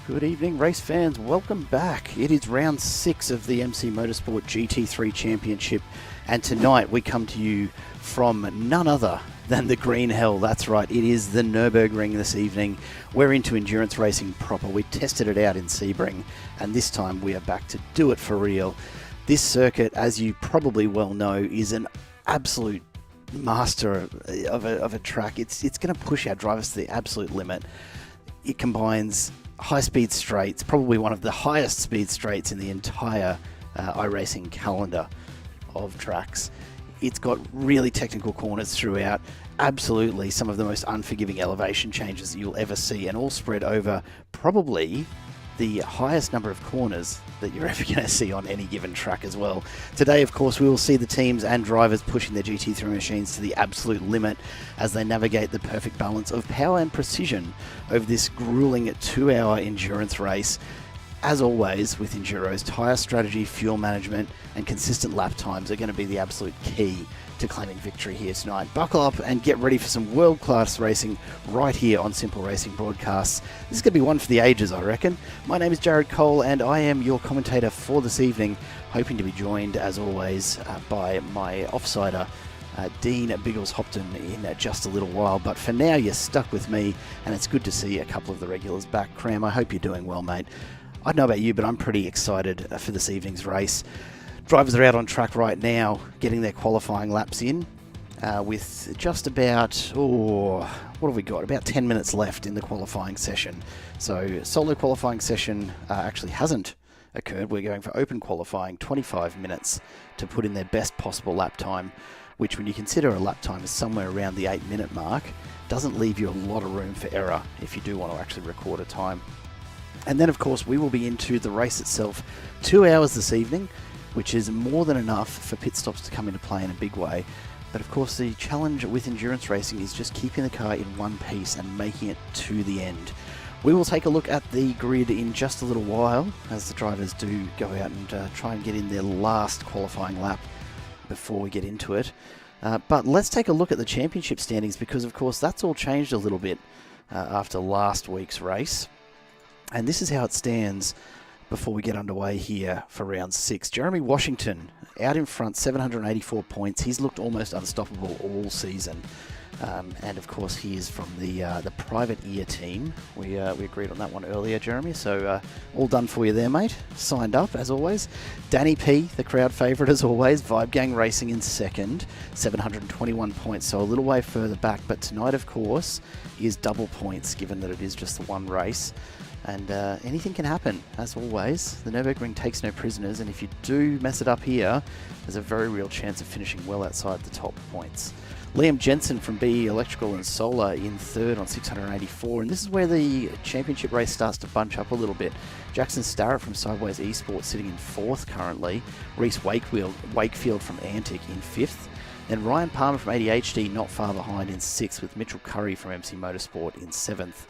Good evening, race fans. Welcome back. It is round 6 of the MC Motorsport GT3 Championship, and tonight we come to you from none other than the Green Hell. That's right, it is the Nurburgring this evening. We're into endurance racing proper. We tested it out in Sebring, and this time we are back to do it for real. This circuit, as you probably well know, is an absolute master of a track. It's going to push our drivers to the absolute limit. It combines high-speed straights, probably one of the highest speed straights in the entire iRacing calendar of tracks. It's got really technical corners throughout, absolutely some of the most unforgiving elevation changes that you'll ever see, and all spread over probably the highest number of corners that you're ever going to see on any given track as well. Today, of course, we will see the teams and drivers pushing their GT3 machines to the absolute limit as they navigate the perfect balance of power and precision over this grueling 2-hour endurance race. As always, with Enduros, tyre strategy, fuel management, and consistent lap times are going to be the absolute key to claiming victory here tonight. Buckle up and get ready for some world-class racing right here on Simple Racing Broadcasts. This is going to be one for the ages, I reckon. My name is Jared Cole, and I am your commentator for this evening, hoping to be joined, as always, by my offsider, Dean Biggles-Hopton, in just a little while. But for now, you're stuck with me, and it's good to see a couple of the regulars back. Cram, I hope you're doing well, mate. I don't know about you, but I'm pretty excited for this evening's race. Drivers are out on track right now, getting their qualifying laps in, with just about, what have we got? About 10 minutes left in the qualifying session. So solo qualifying session actually hasn't occurred. We're going for open qualifying, 25 minutes to put in their best possible lap time, which when you consider a lap time is somewhere around the 8-minute mark, doesn't leave you a lot of room for error if you do want to actually record a time. And then, of course, we will be into the race itself. 2 hours this evening, which is more than enough for pit stops to come into play in a big way. But, of course, the challenge with endurance racing is just keeping the car in one piece and making it to the end. We will take a look at the grid in just a little while as the drivers do go out and try and get in their last qualifying lap before we get into it. But let's take a look at the championship standings because, of course, that's all changed a little bit after last week's race. And this is how it stands before we get underway here for round 6. Jeremy Washington out in front, 784 points. He's looked almost unstoppable all season. And of course, he is from the Private Ear team. We agreed on that one earlier, Jeremy. So all done for you there, mate. Signed up, as always. Danny P, the crowd favourite, as always. Vibe Gang Racing in second, 721 points. So a little way further back. But tonight, of course, is double points, given that it is just the one race. And anything can happen, as always. The Nurburgring takes no prisoners, and if you do mess it up here, there's a very real chance of finishing well outside the top points. Liam Jensen from BE Electrical and Solar in third on 684, and this is where the championship race starts to bunch up a little bit. Jackson Starrett from Sideways Esports sitting in fourth currently. Reese Wakefield from Antic in fifth. Then Ryan Palmer from ADHD not far behind in sixth, with Mitchell Curry from MC Motorsport in seventh.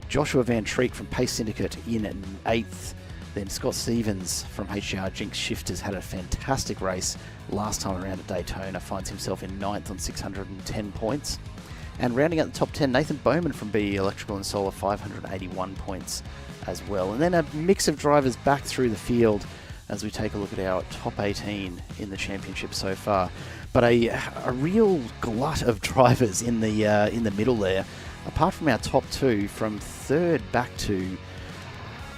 Joshua Van Treek from Pace Syndicate in 8th. Then Scott Stevens from HCR Jinx Shifters had a fantastic race last time around at Daytona, finds himself in 9th on 610 points. And rounding out the top 10, Nathan Bowman from BE Electrical and Solar, 581 points as well. And then a mix of drivers back through the field as we take a look at our top 18 in the championship so far. But a real glut of drivers in the middle there. Apart from our top 2, from third back to,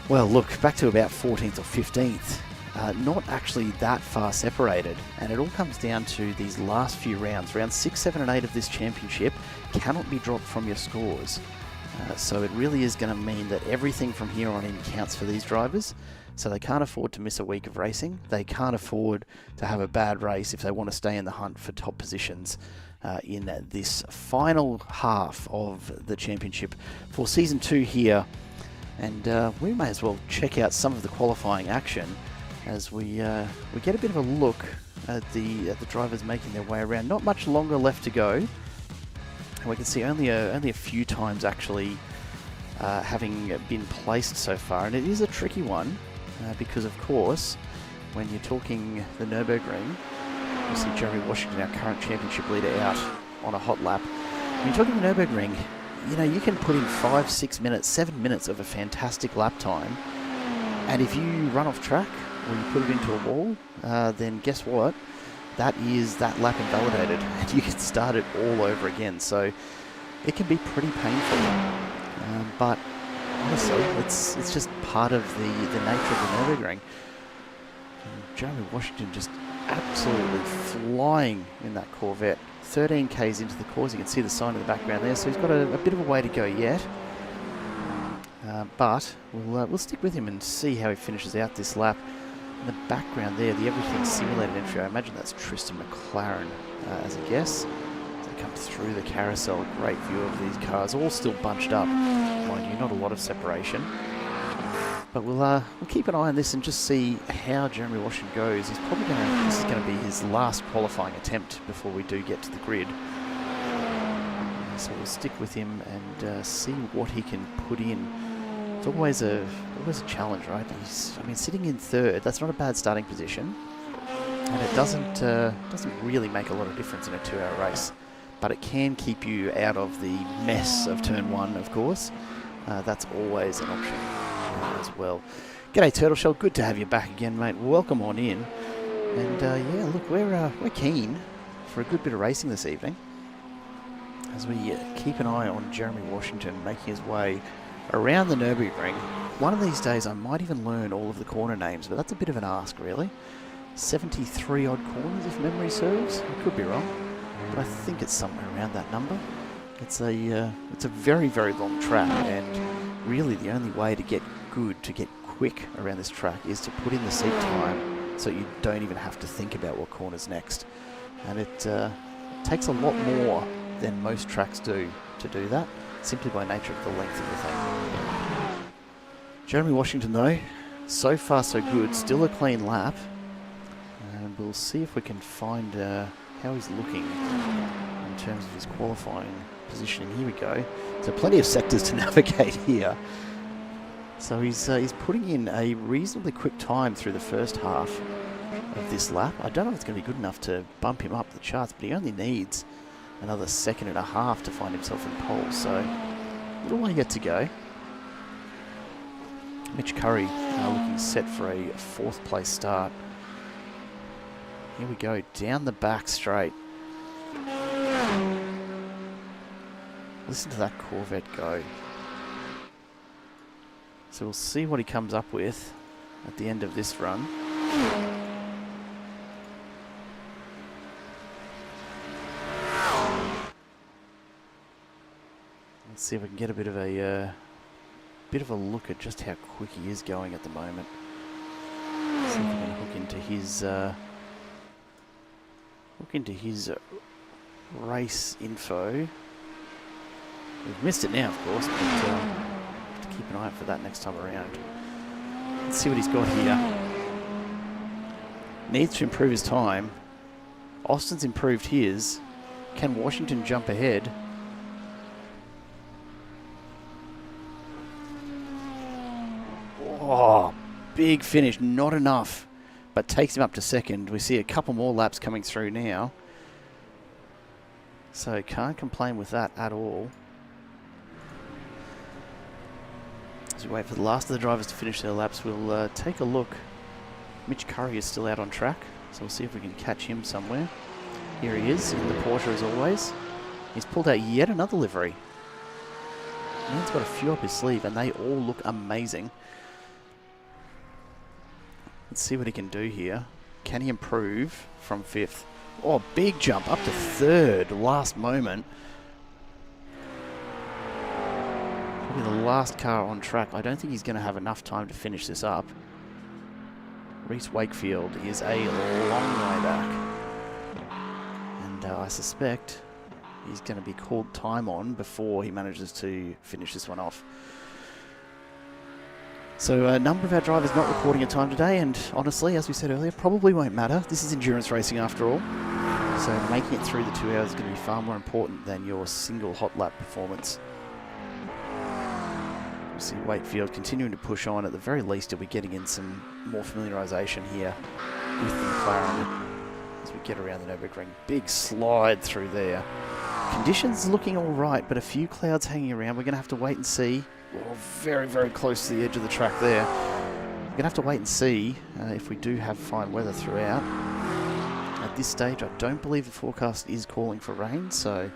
back to about 14th or 15th, not actually that far separated. And it all comes down to these last few rounds. Rounds 6, 7 and 8 of this championship cannot be dropped from your scores. So it really is going to mean that everything from here on in counts for these drivers. So they can't afford to miss a week of racing. They can't afford to have a bad race if they want to stay in the hunt for top positions in this final half of the championship for Season 2 here. And we may as well check out some of the qualifying action as we get a bit of a look at the drivers making their way around. Not much longer left to go. And we can see only a few times actually having been placed so far. And it is a tricky one because, of course, when you're talking the Nurburgring, you see Jeremy Washington, our current championship leader, out on a hot lap. When you're talking the Nurburgring, you know, you can put in 5, 6 minutes, 7 minutes of a fantastic lap time, and if you run off track or you put it into a wall, then guess what? That is that lap invalidated, and you can start it all over again. So it can be pretty painful, but honestly, it's just part of the nature of the Nurburgring. Jeremy Washington just absolutely flying in that Corvette. 13 Ks into the course, you can see the sign in the background there, so he's got a bit of a way to go yet. But we'll stick with him and see how he finishes out this lap. In the background there, the Everything Simulated entry, I imagine that's Tristan McLaren as a guess. As they come through the carousel, great view of these cars, all still bunched up. Mind you, not a lot of separation. But we'll keep an eye on this and just see how Jeremy Washington goes. He's probably this is going to be his last qualifying attempt before we do get to the grid. So we'll stick with him and see what he can put in. It's always a challenge, right? I mean, sitting in third, that's not a bad starting position, and it doesn't really make a lot of difference in a 2-hour race, but it can keep you out of the mess of turn 1, of course. That's always an option as well. G'day Turtle Shell, good to have you back again, mate. Welcome on in. And yeah, look, we're keen for a good bit of racing this evening as we keep an eye on Jeremy Washington making his way around the Nurburgring. One of these days I might even learn all of the corner names, but that's a bit of an ask, really. 73 odd corners if memory serves. I could be wrong, but I think it's somewhere around that number. It's a very, very long track, and really the only way to get good, to get quick around this track is to put in the seat time so you don't even have to think about what corner's next. And it takes a lot more than most tracks do to do that, simply by nature of the length of the thing. Jeremy Washington though, so far so good, still a clean lap, and we'll see if we can find how he's looking in terms of his qualifying positioning. Here we go. So plenty of sectors to navigate here. So he's putting in a reasonably quick time through the first half of this lap. I don't know if it's going to be good enough to bump him up the charts, but he only needs another 1.5 seconds to find himself in pole, so a little way yet to go. Mitch Curry looking set for a 4th place start. Here we go, down the back straight. Listen to that Corvette go. So we'll see what he comes up with at the end of this run. Let's see if we can get a bit of a look at just how quick he is going at the moment. See if we can hook into his race info. We've missed it now, of course, but have to keep an eye out for that next time around. Let's see what he's got here. Needs to improve his time. Austin's improved his. Can Washington jump ahead? Oh, big finish, not enough, but takes him up to second. We see a couple more laps coming through now, so can't complain with that at all. As we wait for the last of the drivers to finish their laps, we'll take a look. Mitch Curry is still out on track, so we'll see if we can catch him somewhere. Here he is in the Porsche as always. He's pulled out yet another livery. Man's got a few up his sleeve and they all look amazing. Let's see what he can do here. Can he improve from 5th? Oh, big jump up to 3rd, last moment. Probably the last car on track. I don't think he's going to have enough time to finish this up. Reese Wakefield is a long way back. And I suspect he's going to be called time on before he manages to finish this one off. So a number of our drivers not recording a time today, and honestly, as we said earlier, probably won't matter. This is endurance racing after all. So making it through the 2 hours is going to be far more important than your single hot lap performance. We see Wakefield continuing to push on. At the very least, he'll be getting in some more familiarisation here with the McLaren as we get around the Nurburgring. Big slide through there. Conditions looking all right, but a few clouds hanging around. We're going to have to wait and see. Oh, very, very close to the edge of the track there. We're going to have to wait and see if we do have fine weather throughout. At this stage, I don't believe the forecast is calling for rain, so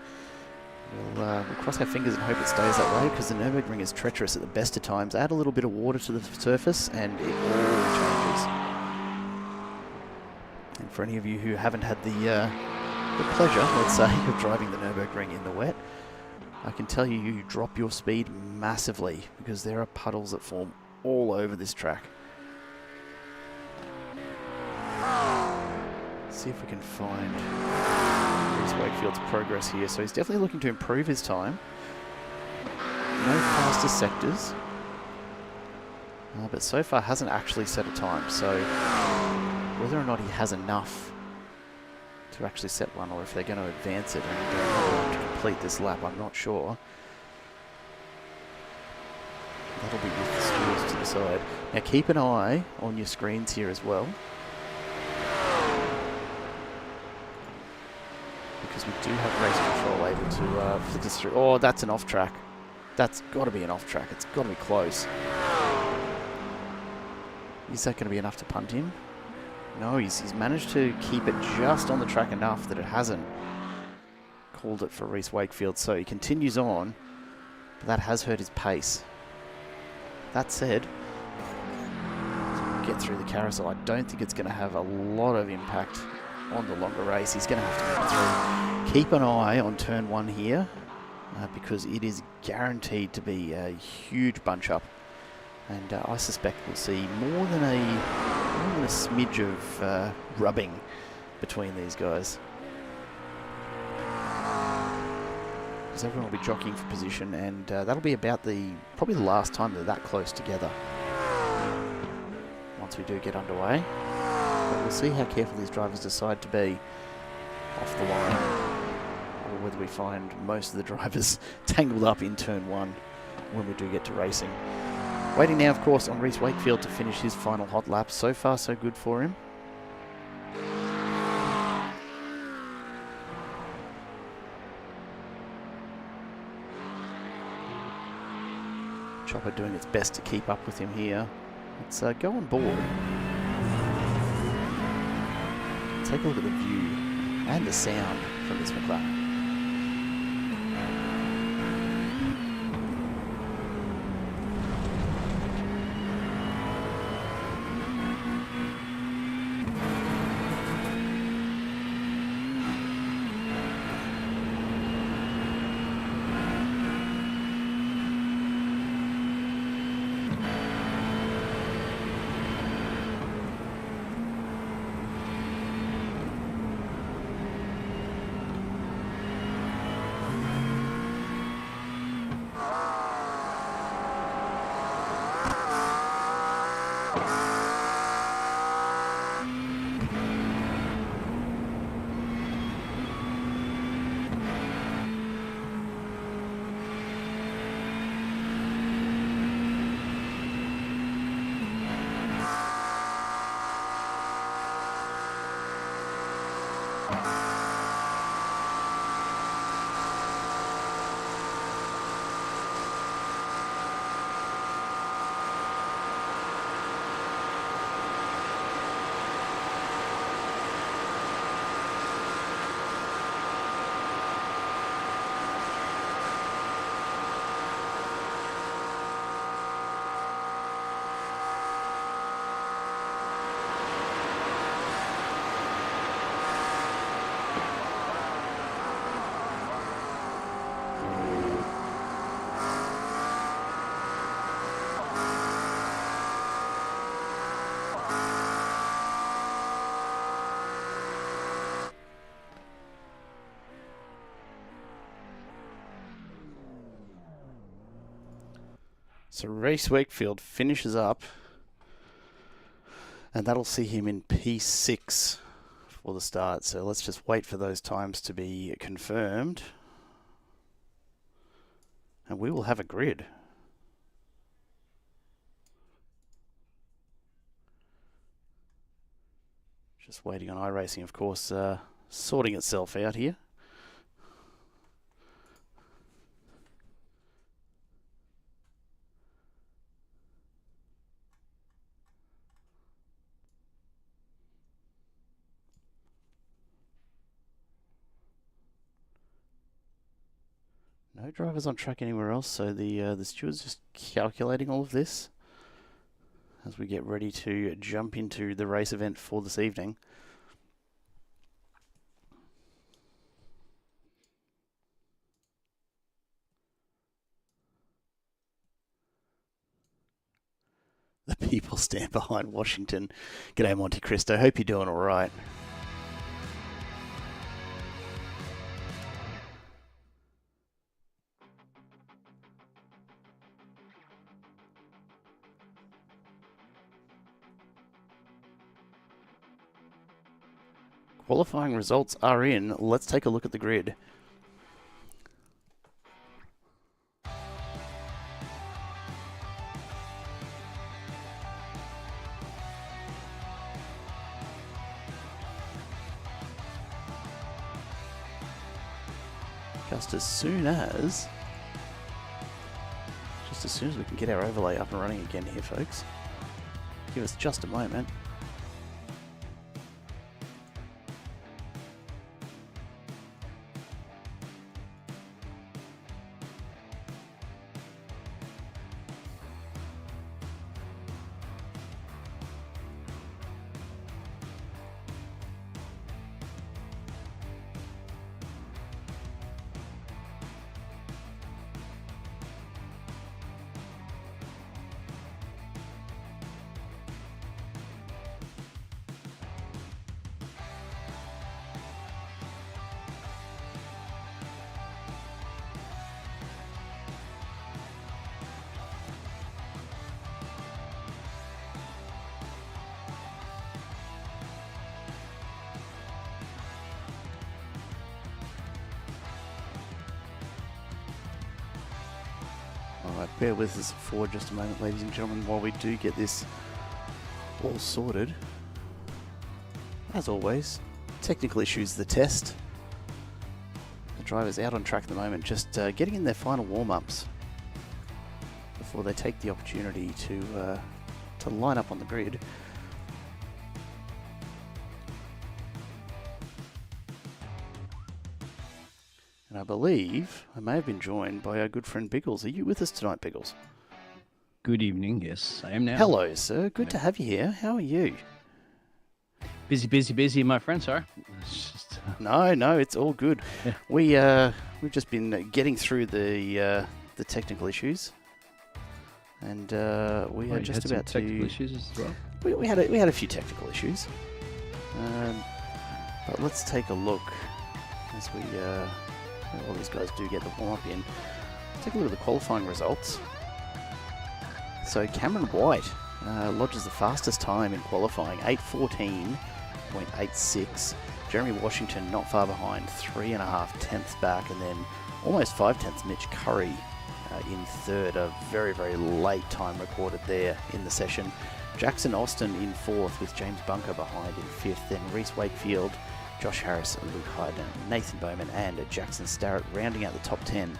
we'll cross our fingers and hope it stays that way, because the Nurburgring is treacherous at the best of times. Add a little bit of water to the surface and it all changes. And for any of you who haven't had the pleasure, let's say, of driving the Nurburgring in the wet, I can tell you, you drop your speed massively because there are puddles that form all over this track. See if we can find Reece Wakefield's progress here. So he's definitely looking to improve his time. No faster sectors. But so far hasn't actually set a time. So whether or not he has enough to actually set one, or if they're going to advance it and to complete this lap, I'm not sure. That'll be with the stewards to decide. Now keep an eye on your screens here as well, because we do have race control able to flick us through. Oh, that's an off track. That's got to be an off track. It's got to be close. Is that going to be enough to punt him? No, he's managed to keep it just on the track enough that it hasn't called it for Reece Wakefield. So he continues on, but that has hurt his pace. That said, get through the carousel. I don't think it's going to have a lot of impact on the longer race. He's going to have to get through. Keep an eye on turn one here, because it is guaranteed to be a huge bunch up. And I suspect we'll see more than a smidge of rubbing between these guys. Because everyone will be jockeying for position, and that'll be about probably the last time they're that close together once we do get underway. But we'll see how careful these drivers decide to be off the line, or whether we find most of the drivers tangled up in turn one when we do get to racing. Waiting now, of course, on Reece Wakefield to finish his final hot lap. So far, so good for him. Chopper doing its best to keep up with him here. Let's go on board. Take a look at the view and the sound from this McLaren. So Reece Wakefield finishes up, and that'll see him in P6 for the start. So let's just wait for those times to be confirmed, and we will have a grid. Just waiting on iRacing, of course, sorting itself out here. No drivers on track anywhere else, so the steward's just calculating all of this as we get ready to jump into the race event for this evening. The people stand behind Washington. G'day, Monte Cristo. Hope you're doing all right. Qualifying results are in. Let's take a look at the grid. Just as soon as we can get our overlay up and running again here, folks. Give us just a moment. Alright, bear with us for just a moment, ladies and gentlemen, while we do get this all sorted. As always, technical issues, the test. The driver's out on track at the moment, just getting in their final warm-ups before they take the opportunity to line up on the grid. And I believe I may have been joined by our good friend Biggles. Are you with us tonight, Biggles? Good evening, yes, I am now. Hello, sir. Good to have you here. How are you? Busy, my friend, sorry. No, it's all good. Yeah. We've just been getting through the technical issues. And we are just about to... technical issues as well? We had a few technical issues. But let's take a look as we... all these guys do get the warm-up in. Let's take a look at the qualifying results. So Cameron White lodges the fastest time in qualifying, 8:14.86. Jeremy Washington not far behind, 3.5 tenths back, and then almost 5 tenths Mitch Curry in third. A very, very late time recorded there in the session. Jackson Austin in fourth with James Bunker behind in fifth. Then Reese Wakefield, Josh Harris, Luke Hyden, Nathan Bowman and Jackson Starrett rounding out the top 10.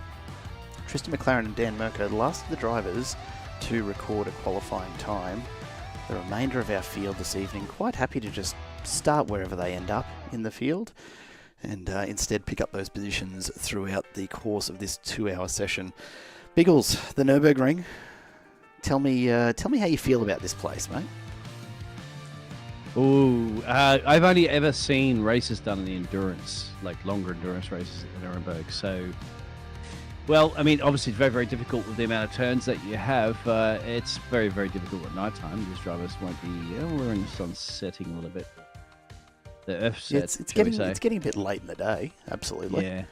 Tristan McLaren and Dan Merker, the last of the drivers to record a qualifying time. The remainder of our field this evening quite happy to just start wherever they end up in the field and instead pick up those positions throughout the course of this 2-hour session. Biggles, the Nurburgring, tell me how you feel about this place, mate. Ooh, I've only ever seen races done in the endurance, like longer endurance races at the Nurburgring. So, well, I mean, obviously it's very, very difficult with the amount of turns that you have. It's very, very difficult at night time. These drivers won't be. We're in the sun setting a little bit. The earth set. It's getting a bit late in the day. Absolutely. Yeah.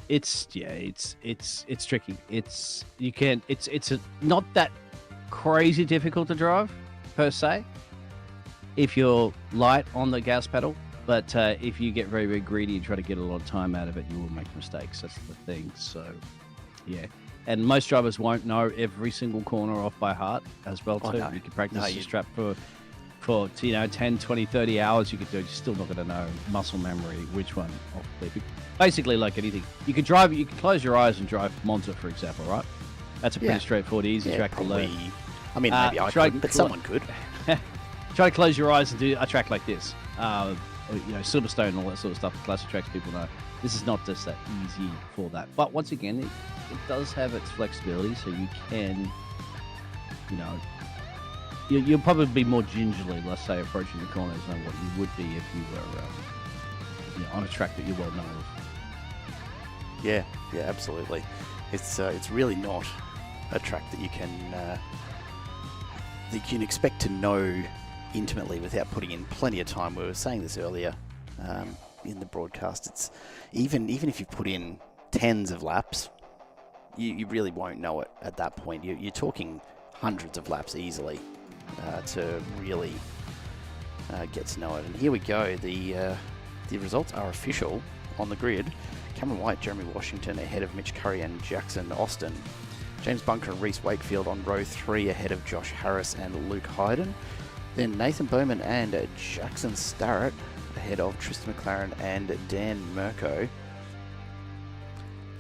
It's tricky. It's not that crazy difficult to drive per se if you're light on the gas pedal, but if you get very, very greedy and try to get a lot of time out of it, you will make mistakes. That's the thing. So yeah, and most drivers won't know every single corner off by heart as well too. No. You can practice your strap for 10, 20, 30 hours. You could do. You're still not going to know muscle memory which one off. Basically, like anything, you can close your eyes and drive Monza, for example, right? That's a pretty straightforward, easy track to learn. I mean, maybe I couldn't, but someone could. Try to close your eyes and do a track like this. Silverstone and all that sort of stuff, the classic tracks people know. This is not just that easy for that. But once again, it does have its flexibility, so you can, you'll probably be more gingerly, let's say, approaching the corners than what you would be if you were on a track that you're well known of. Yeah, absolutely. It's really not a track that you can expect to know intimately without putting in plenty of time. We were saying this earlier in the broadcast. It's even if you put in tens of laps, you really won't know it at that point. You're talking hundreds of laps easily to really get to know it. And here we go. The results are official on the grid. Cameron White, Jeremy Washington ahead of Mitch Curry and Jackson Austin. James Bunker and Reese Wakefield on row 3 ahead of Josh Harris and Luke Hayden. Then Nathan Bowman and Jackson Starrett ahead of Tristan McLaren and Dan Mirko.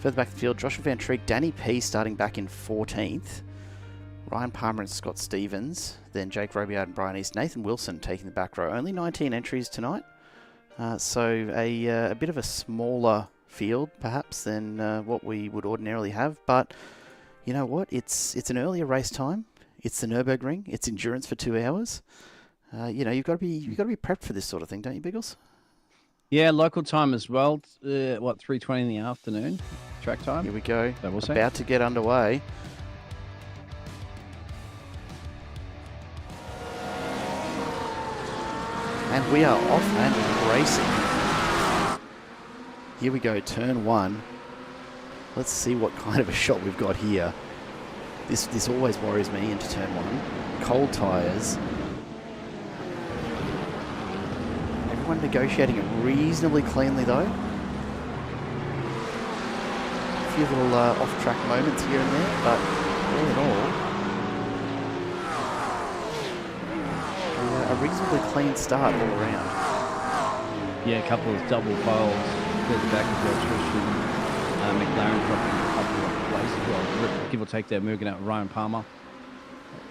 Further back the field, Joshua Van Treek, Danny P starting back in 14th. Ryan Palmer and Scott Stevens. Then Jake Robiard and Brian East. Nathan Wilson taking the back row. Only 19 entries tonight. So a bit of a smaller field perhaps than what we would ordinarily have. But you know what? It's an earlier race time. It's the Nurburgring. It's endurance for 2 hours. You've got to be prepped for this sort of thing, don't you, Biggles? Yeah, local time as well. 3:20 in the afternoon, track time. Here we go. About to get underway. And we are off and racing. Here we go, turn 1. Let's see what kind of a shot we've got here. This always worries me into turn 1. Cold tyres. Everyone negotiating it reasonably cleanly though. A few little off-track moments here and there, but all in all, a reasonably clean start all around. Yeah, a couple of double poles. There's the back of George Christian. McLaren dropping a couple of places. Well, give or take there, moving out Ryan Palmer.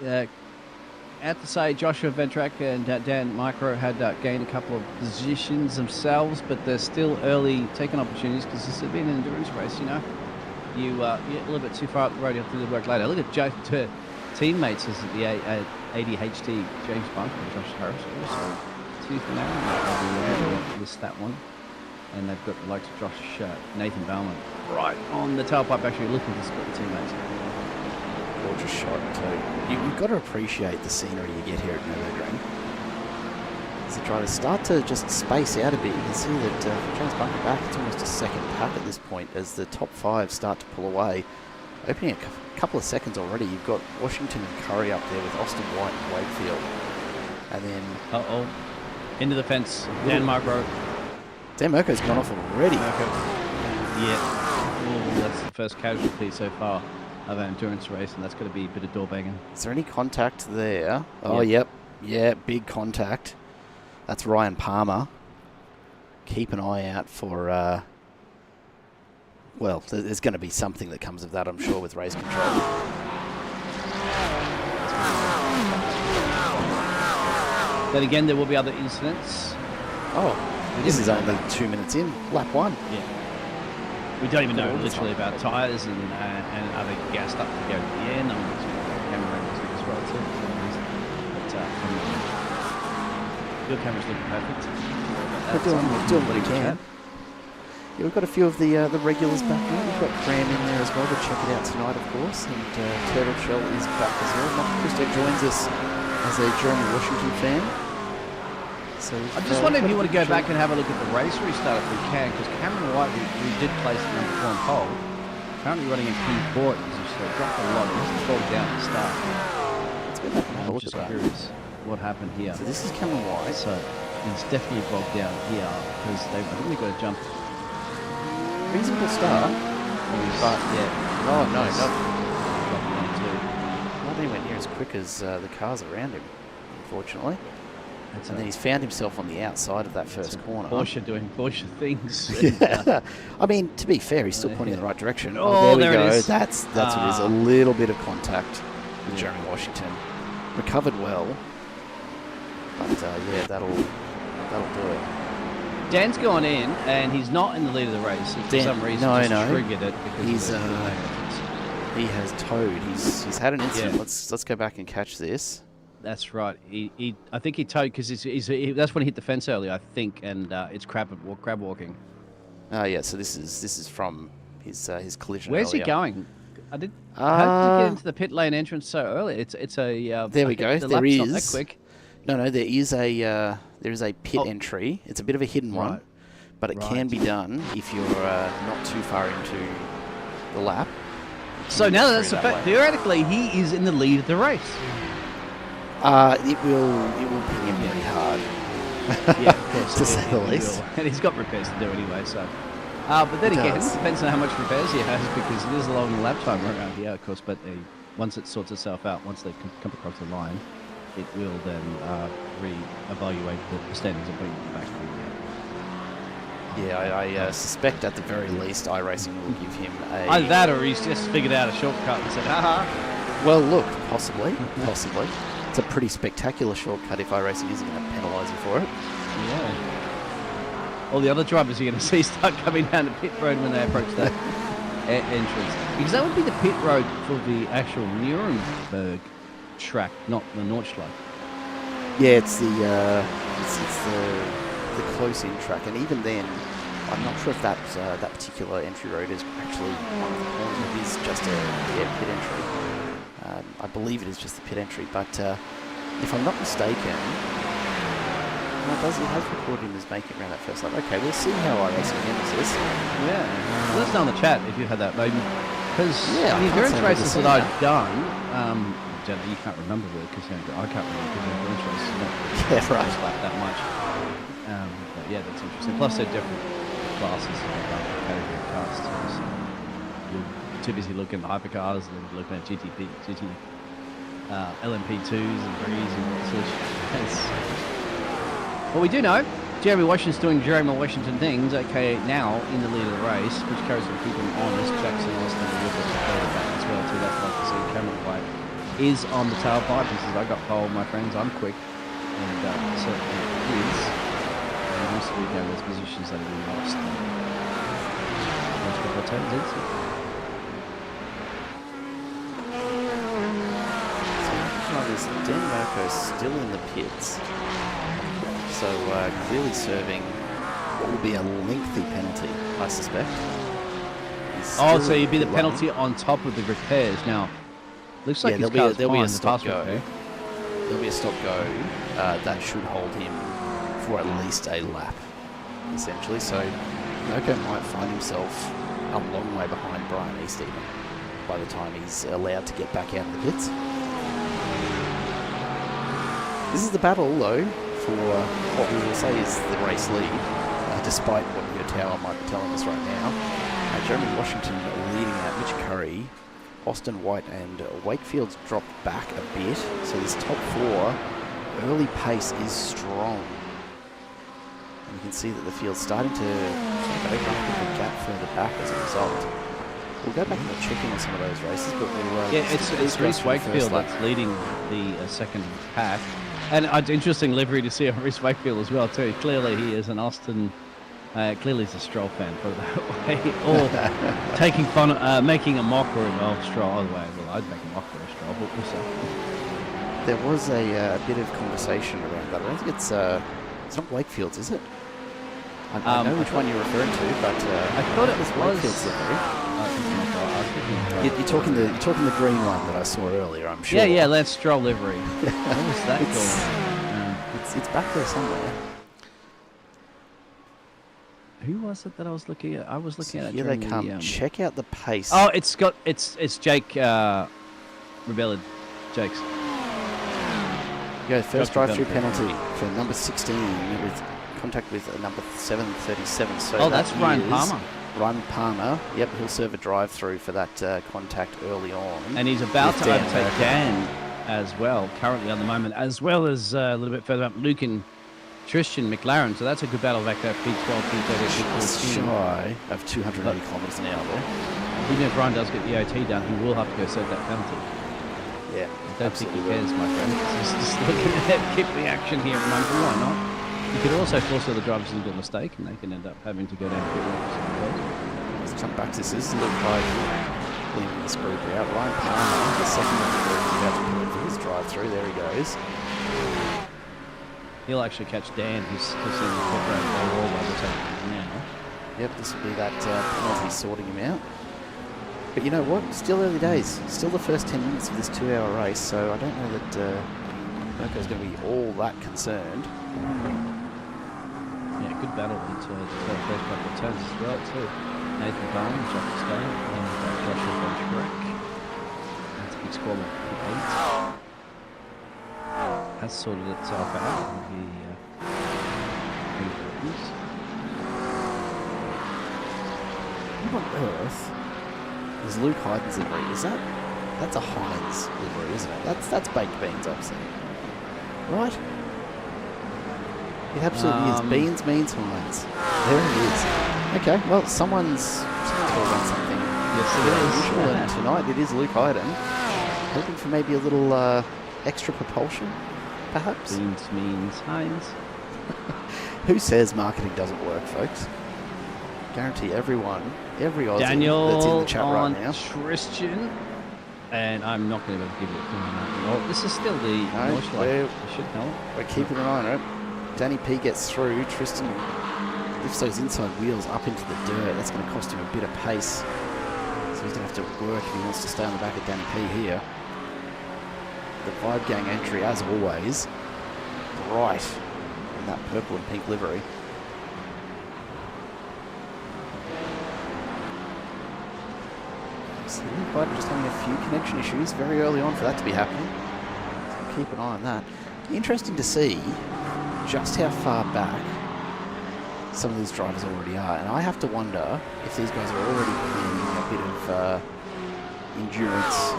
I have to say, Joshua Ventrack and Dan Micro had gained a couple of positions themselves, but they're still early taking opportunities because this has been an endurance race, You get a little bit too far up the road, you have to do the work later. Look at teammates as the ADHD, James Bunker and Josh Harris also. Tooth and Aaron, missed that one. And they've got the likes of Nathan Bowman right on the tailpipe, actually looking to split the teammates. Gorgeous shot too. You've got to appreciate the scenery you get here at Nurburgring. As the drivers start to just space out a bit, you can see that James Bunker back, it's almost a second pack at this point as the top 5 start to pull away. Opening a couple of seconds already, you've got Washington and Curry up there with Austin White and Wakefield. And then... into the fence, Dan Marco. Dan Mirko's gone off already. Yeah. That's the first casualty so far of an endurance race, and that's going to be a bit of door banging. Is there any contact there? Oh, yep. Yeah, big contact. That's Ryan Palmer. Keep an eye out for... there's going to be something that comes of that, I'm sure, with race control. Then again, there will be other incidents. This is only 2 minutes in, lap 1. Yeah. We don't even know literally about tyres and other gas stuff to go to the end. I'm camera as well too. But your camera's looking perfect. We're doing what we can. Yeah, we've got a few of the regulars back now. We've got Graham in there as well to check it out tonight, of course. And Turtle Shell is back as well. Mark Christo joins us as a Jeremy Washington fan. So I just wonder if you want to go back and have a look at the race restart if we can, because Cameron White, we did place the number 4 on pole, currently running in P4, so dropped a lot. This is bogged down at the start. Let's go back and have a look at that. Curious what happened here. So this is Cameron White. So it's definitely bogged down here, because I think they've got to jump. Reasonable start. But yeah. Oh, no. Not anywhere near as quick as the cars around him, unfortunately. And then he's found himself on the outside of that first corner. Porsche doing Porsche things. Yeah. I mean, to be fair, he's still pointing in the right direction. Oh, there we go. It is. That's what it is. A little bit of contact with Jeremy Washington. Recovered well. But yeah, that'll do it. Dan's gone in, and he's not in the lead of the race. For some reason, just triggered it because he's he has towed. He's had an incident. Yeah. Let's go back and catch this. That's right. I think he towed because that's when he hit the fence earlier, I think, and it's crab walking. Yeah. So this is from his collision. Where's earlier. he going? How did he get into the pit lane entrance so early? It's a there we go. The There lap's is not that quick. No, there is a pit entry. It's a bit of a hidden one, but it can be done if you're not too far into the lap. So now that's the fact. Theoretically, he is in the lead of the race. It will ping him very hard. Yeah, of course. To say the least. And he's got repairs to do anyway, so. But then again, it depends on how much repairs he has, because it is a long lap time around here, of course. But once it sorts itself out, once they come across the line, it will then re-evaluate the standings and bring it back to the. Yeah, I suspect at the very least iRacing will give him a... Either that, or he's just figured out a shortcut and said, haha. Well, look, possibly. It's a pretty spectacular shortcut if iRacing isn't going to penalise you for it. Yeah. All the other drivers you're going to see start coming down the pit road when they approach that entrance. Because that would be the pit road for the actual Nurburgring track, not the Nordschleife. Yeah, it's the close-in track, and even then, I'm not sure if that particular entry road is actually one of the corners. It is just a pit entry. I believe it is just the pit entry, but if I'm not mistaken, it has recorded him as making around that first lap. Okay, we'll see how iRacing handles this. Yeah, let us know in the chat if you had that moment. Because the endurance races that I've done, you can't remember really, because I can't remember because the endurance races not that much. But yeah, that's interesting. Plus, they're different classes category of cars. So you're too busy looking at hypercars and looking at LMP2s and 3s and all sorts. Well, we do know Jeremy Washington's doing Jeremy Washington things, aka now in the lead of the race, which carries on keeping honest. Jackson Austin with us further back as well too. That's like to see Cameron White is on the tailpipe. He says, I got pole, my friends, I'm quick. And certainly is. And most of those positions that have been lost. Most of the turns into. So Dan Marco's still in the pits. So clearly serving what will be a lengthy penalty, I suspect. So you'd be the penalty on top of the repairs. Now, looks like there'll be a stop go. Repair. There'll be a stop go that should hold him for at least a lap, essentially. So Marco might find himself a long way behind Brian East even by the time he's allowed to get back out of the pits. This is the battle, though, for what we will say is the race lead, despite what your tower might be telling us right now. Jeremy Washington leading out, Mitch Curry, Austin White and Wakefield's dropped back a bit, so this top four early pace is strong. And you can see that the field's starting to open up a gap further back as a result. We'll go back and check in on some of those races, but we'll... it's Reece Wakefield that's leading the second pack. And it's interesting livery to see on Reece Wakefield as well too. Clearly he is an Austin... clearly he's a Stroll fan, put it that way. Or taking fun, making a mockery of Stroll. Either way, well, I'd make a mockery of Stroll, but we'll see. There was a bit of conversation around that. I don't think it's not Wakefield's, is it? I know which one you're referring to, but I thought it was Wakefield's livery. You're talking the green one that I saw earlier, I'm sure. Yeah, Lance Stroll livery. What was that called? It's back there somewhere. Who was it that I was looking at? I was looking at it. Here they come. Check out the pace. Oh, it's Jake Rebelled. Jake's. Yeah, first drive-through penalty for number 16 with contact with number 737. So that's Ryan Palmer. Ryan Palmer. Yep, he'll serve a drive-through for that contact early on. And he's about to overtake Dan as well, currently on the moment, as well as a little bit further up, Luke and Tristan McLaren. So that's a good battle back there, P12, P13, P14. Shy of 280 kilometres an hour there. Even if Ryan does get the OT done, he will have to go serve that penalty. Yeah, I don't think he cares, my friend. He's just looking at keep the action here at the moment. Why not? You could also force other drivers into a mistake, and they can end up having to go down pit road. Let's jump back to this. This is Luke Hyde leading this group out. Ryan Palmer, the second of the group, is about to pull in for his drive-through. There he goes. He'll actually catch Dan, who's in the pit road overall by the time now. Yep, this will be that penalty sorting him out. But you know what? Still early days. Still the first 10 minutes of this 2-hour race, so I don't know that Mirko's going to be all that concerned. Yeah, good battle into the first couple of turns as well, too. Nathan Bowman, Josh Stone, and Joshua von Schreck. That's a big squad of 8. Has sorted itself out with the importance. What on earth is Luke Hyden's livery? That's a Heinz livery, isn't it? That's baked beans, I'm saying. Right? It absolutely is. Beans means Heinz. There it is. Okay, well, someone's told on something. Yes, it is. And tonight it is Luke Hyden. Hoping for maybe a little extra propulsion, perhaps? Beans means Heinz. Who says marketing doesn't work, folks? Guarantee everyone, every Aussie Daniel that's in the chat right on now. Tristan. And I'm not going to give you a thing on that. Well, this is still the No, North Light. I should know. We're keeping an eye on it. Danny P gets through. Tristan lifts those inside wheels up into the dirt. That's going to cost him a bit of pace. So he's going to have to work if he wants to stay on the back of Danny P here. The Vibe Gang entry, as always, bright in that purple and pink livery. So Luke just having a few connection issues very early on for that to be happening. So keep an eye on that. Interesting to see just how far back some of these drivers already are. And I have to wonder if these guys are already playing a bit of endurance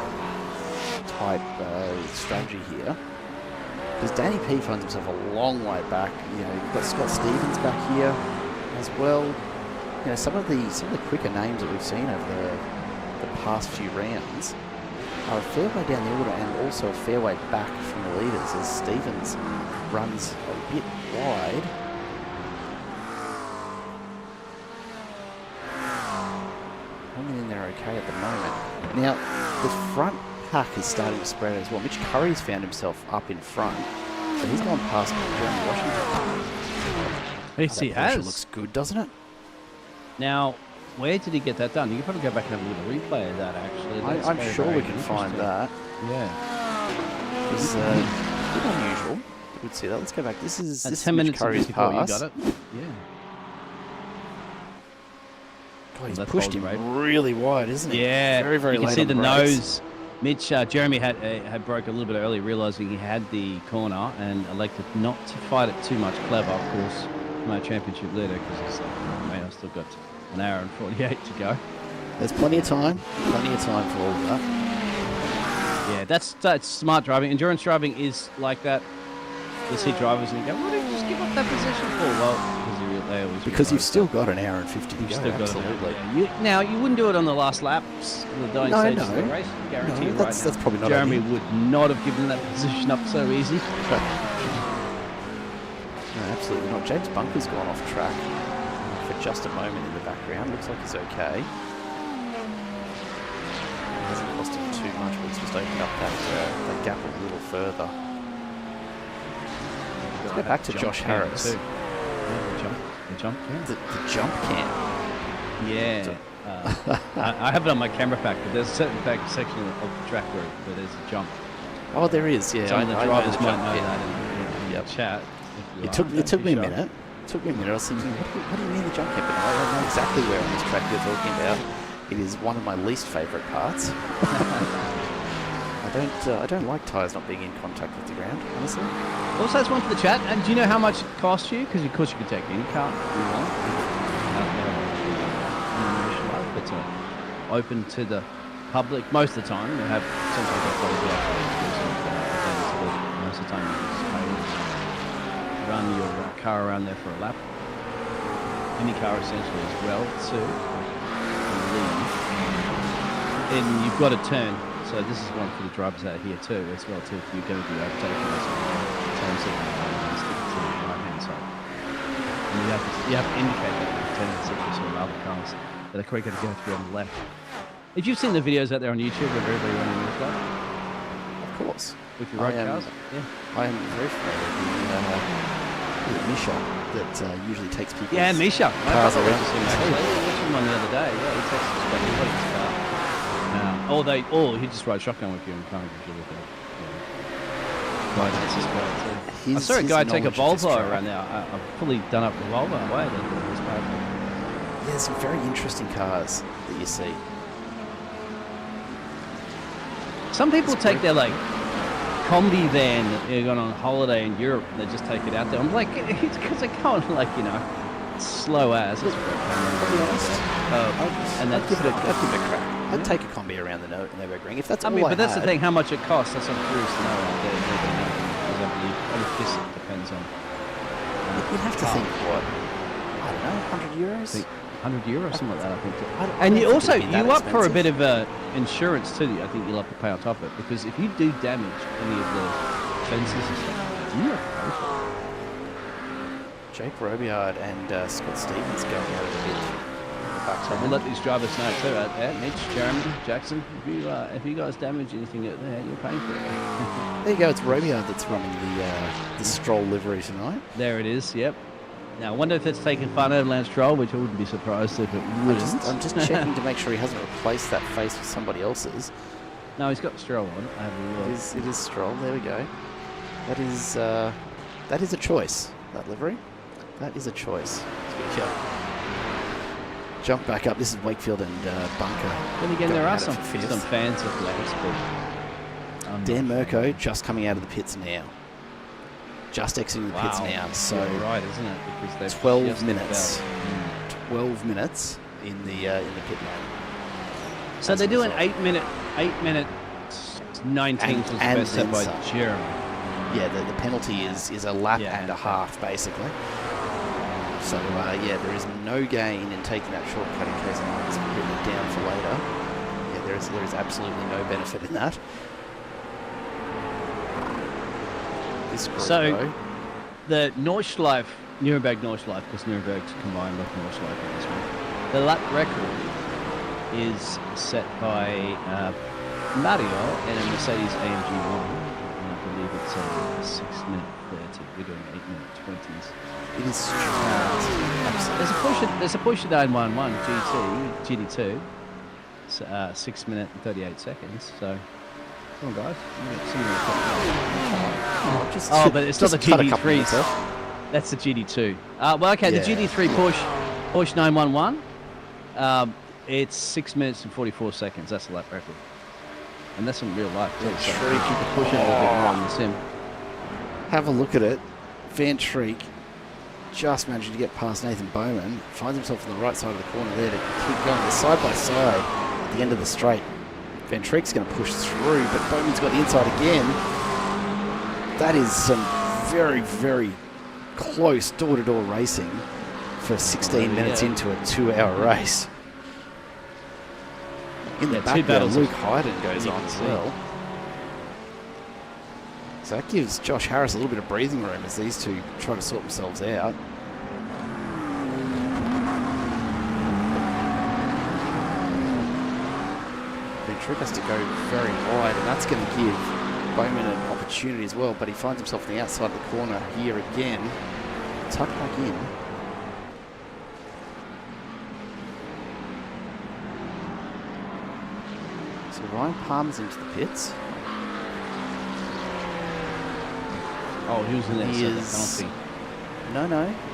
type strategy here. Because Danny P finds himself a long way back. You know, you've got Scott Stevens back here as well. You know, some of the quicker names that we've seen over the past few rounds are a fair way down the order and also a fair way back from the leaders as Stevens runs a bit wide. Hanging in there okay at the moment. Now, the front pack is starting to spread as well. Mitch Curry's found himself up in front, so he's gone past Jeremy Washington. Yes, he has. Looks good, doesn't it? Now, where did he get that done? You can probably go back and have a little replay of that, actually. That's I'm very, sure very we can find that. Yeah. It's a bit unusual. You would see that. Let's go back. This is 10 Mitch minutes Curry's before you pass. got it. Yeah. God, he's That's pushed bold, him right? really wide, isn't he? Yeah. Very, very you can late see on the race. nose. Mitch, Jeremy had broke a little bit early, realising he had the corner and elected not to fight it too much. Clever, of course, from our championship leader, because he's like, oh, mate, I've still got an hour and 48 to go. There's plenty of time for all of that. Yeah, that's smart driving. Endurance driving is like that. You see drivers and you go, why don't you just give up that position for? Well, they always Because you've still got an hour and 50 to You've go, still got absolutely. now, you wouldn't do it on the last laps, the dying stages of the race. I guarantee you that's probably not Jeremy ideal. would not have given that position up so easy. No, absolutely not. James Bunker's gone off track for just a moment in the background. Looks like he's okay. Hasn't cost him too much, but he's just opened up that gap a little further. Let's go back to Josh Harris. The jump cam. The jump cam. Yeah. I have it on my camera pack, but there's a certain section of the track where there's a jump. Oh, there is, yeah. Some of the I drivers know the might jump know cam. that in the chat. It took me a minute. It took me a minute. I was thinking, what do you mean the jump cam? But I know exactly where on this track you're talking about. It is one of my least favourite parts. I don't like tyres not being in contact with the ground, honestly. Also, it's one for the chat. And do you know how much it costs you? Because of course you can take any car you want. It's open to the public most of the time. They have sometimes they've got most of the time you can just pay, run your car around there for a lap. Any car essentially as well too. And you've got to turn. So this is one for the drivers out here too, as well too. If you're going to be overtaking us, turn to the right hand side. you have to indicate that with tendencies or other cars that are quicker to go through on the left. If you've seen the videos out there on YouTube of everybody running this lap Of course. with your road cars, yeah. I am very familiar with Misha that usually takes people. Yeah, Misha. My cars brother around. was him actually. I watched him on the other day. Yeah, he takes his car. Or he just rides shotgun with you and can't usually look at it. Right, that's his car too. I saw a guy take a Volvo around there. I've fully done up the Volvo away. Yeah, there's some very interesting cars that you see. Some people take their like combi van that they're going on holiday in Europe and they just take it out there. I'm like, it's because they're going like, slow as. That's what I'll be honest. I'd give it a crack. I'd take a combi around the Nurburgring if that's all I but that's had. the thing. How much it costs? That's what I'm curious to know. I guess it depends on. You'd have to think what, I don't know, 100 euros. 100 euros, something like that, I think. I And don't you think also it'd be that you up for a expensive. bit of insurance too. I think you'll have to pay on top of it because if you do damage any of the fences and stuff, you have to pay for it. Jake Robillard and Scott Stevens going out of the bit. So we'll let these drivers know too. Out there, Mitch, Jeremy, Jackson. If you guys damage anything out there, you're paying for it. There you go. It's Robillard that's running the Stroll livery tonight. There it is. Yep. Now, I wonder if it's taking fun out of Lance Stroll, which I wouldn't be surprised if it wouldn't. I'm just checking to make sure he hasn't replaced that face with somebody else's. No, he's got Stroll on. I have a look. It is Stroll. There we go. That is a choice. That livery. That is a choice. Jump back up. This is Wakefield and Bunker. Then again, there are going at some it for fans of Lance, but Dan Mirko just coming out of the pits now. Just exiting the pits now. So yeah, right, isn't it? Because they've 12 just minutes. about- 12 minutes in the pit lane. So As they a do an result. 8 minute 19 was the And best set then by some. Jeremy. Yeah, the penalty is a lap Yeah, and a half, basically. So, there is no gain in taking that shortcut in case anyone's written it down for later. Yeah, there is absolutely no benefit in that. This group, So- though, The Nordschleife, Nuremberg Nordschleife, because Nuremberg's combined with Nordschleife in this one. The lap record is set by Mario in a Mercedes AMG 1. And I believe it's 6 minute 30. We're doing 8 minute 20s. it is straight. There's a Porsche 911 GT2, 6 minute and 38 seconds. So, come on, guys. But it's not the cut a couple GT3. minutes off. That's the GT2. Well, okay, the Yeah. GT3 Porsche 911. It's 6 minutes and 44 seconds. That's the lap record, and that's in real life too. So Shreek. you can push it a little bit more on the sim. Have a look at it. Van Treek just managing to get past Nathan Bowman. Finds himself on the right side of the corner there to keep going. They're side by side at the end of the straight. Van Treek's going to push through, but Bowman's got the inside again. That is some very, very close door-to-door racing for 16 minutes into a 2-hour race. In the Yeah, two back there, battles Luke of- Hayden goes you on can as see. well. So that gives Josh Harris a little bit of breathing room as these two try to sort themselves out. Trick has to go very wide, and that's going to give Bowman an opportunity as well, but he finds himself on the outside of the corner here again. Tuck back in. So Ryan Palmer's into the pits. Oh, he was in there, He so the is- penalty.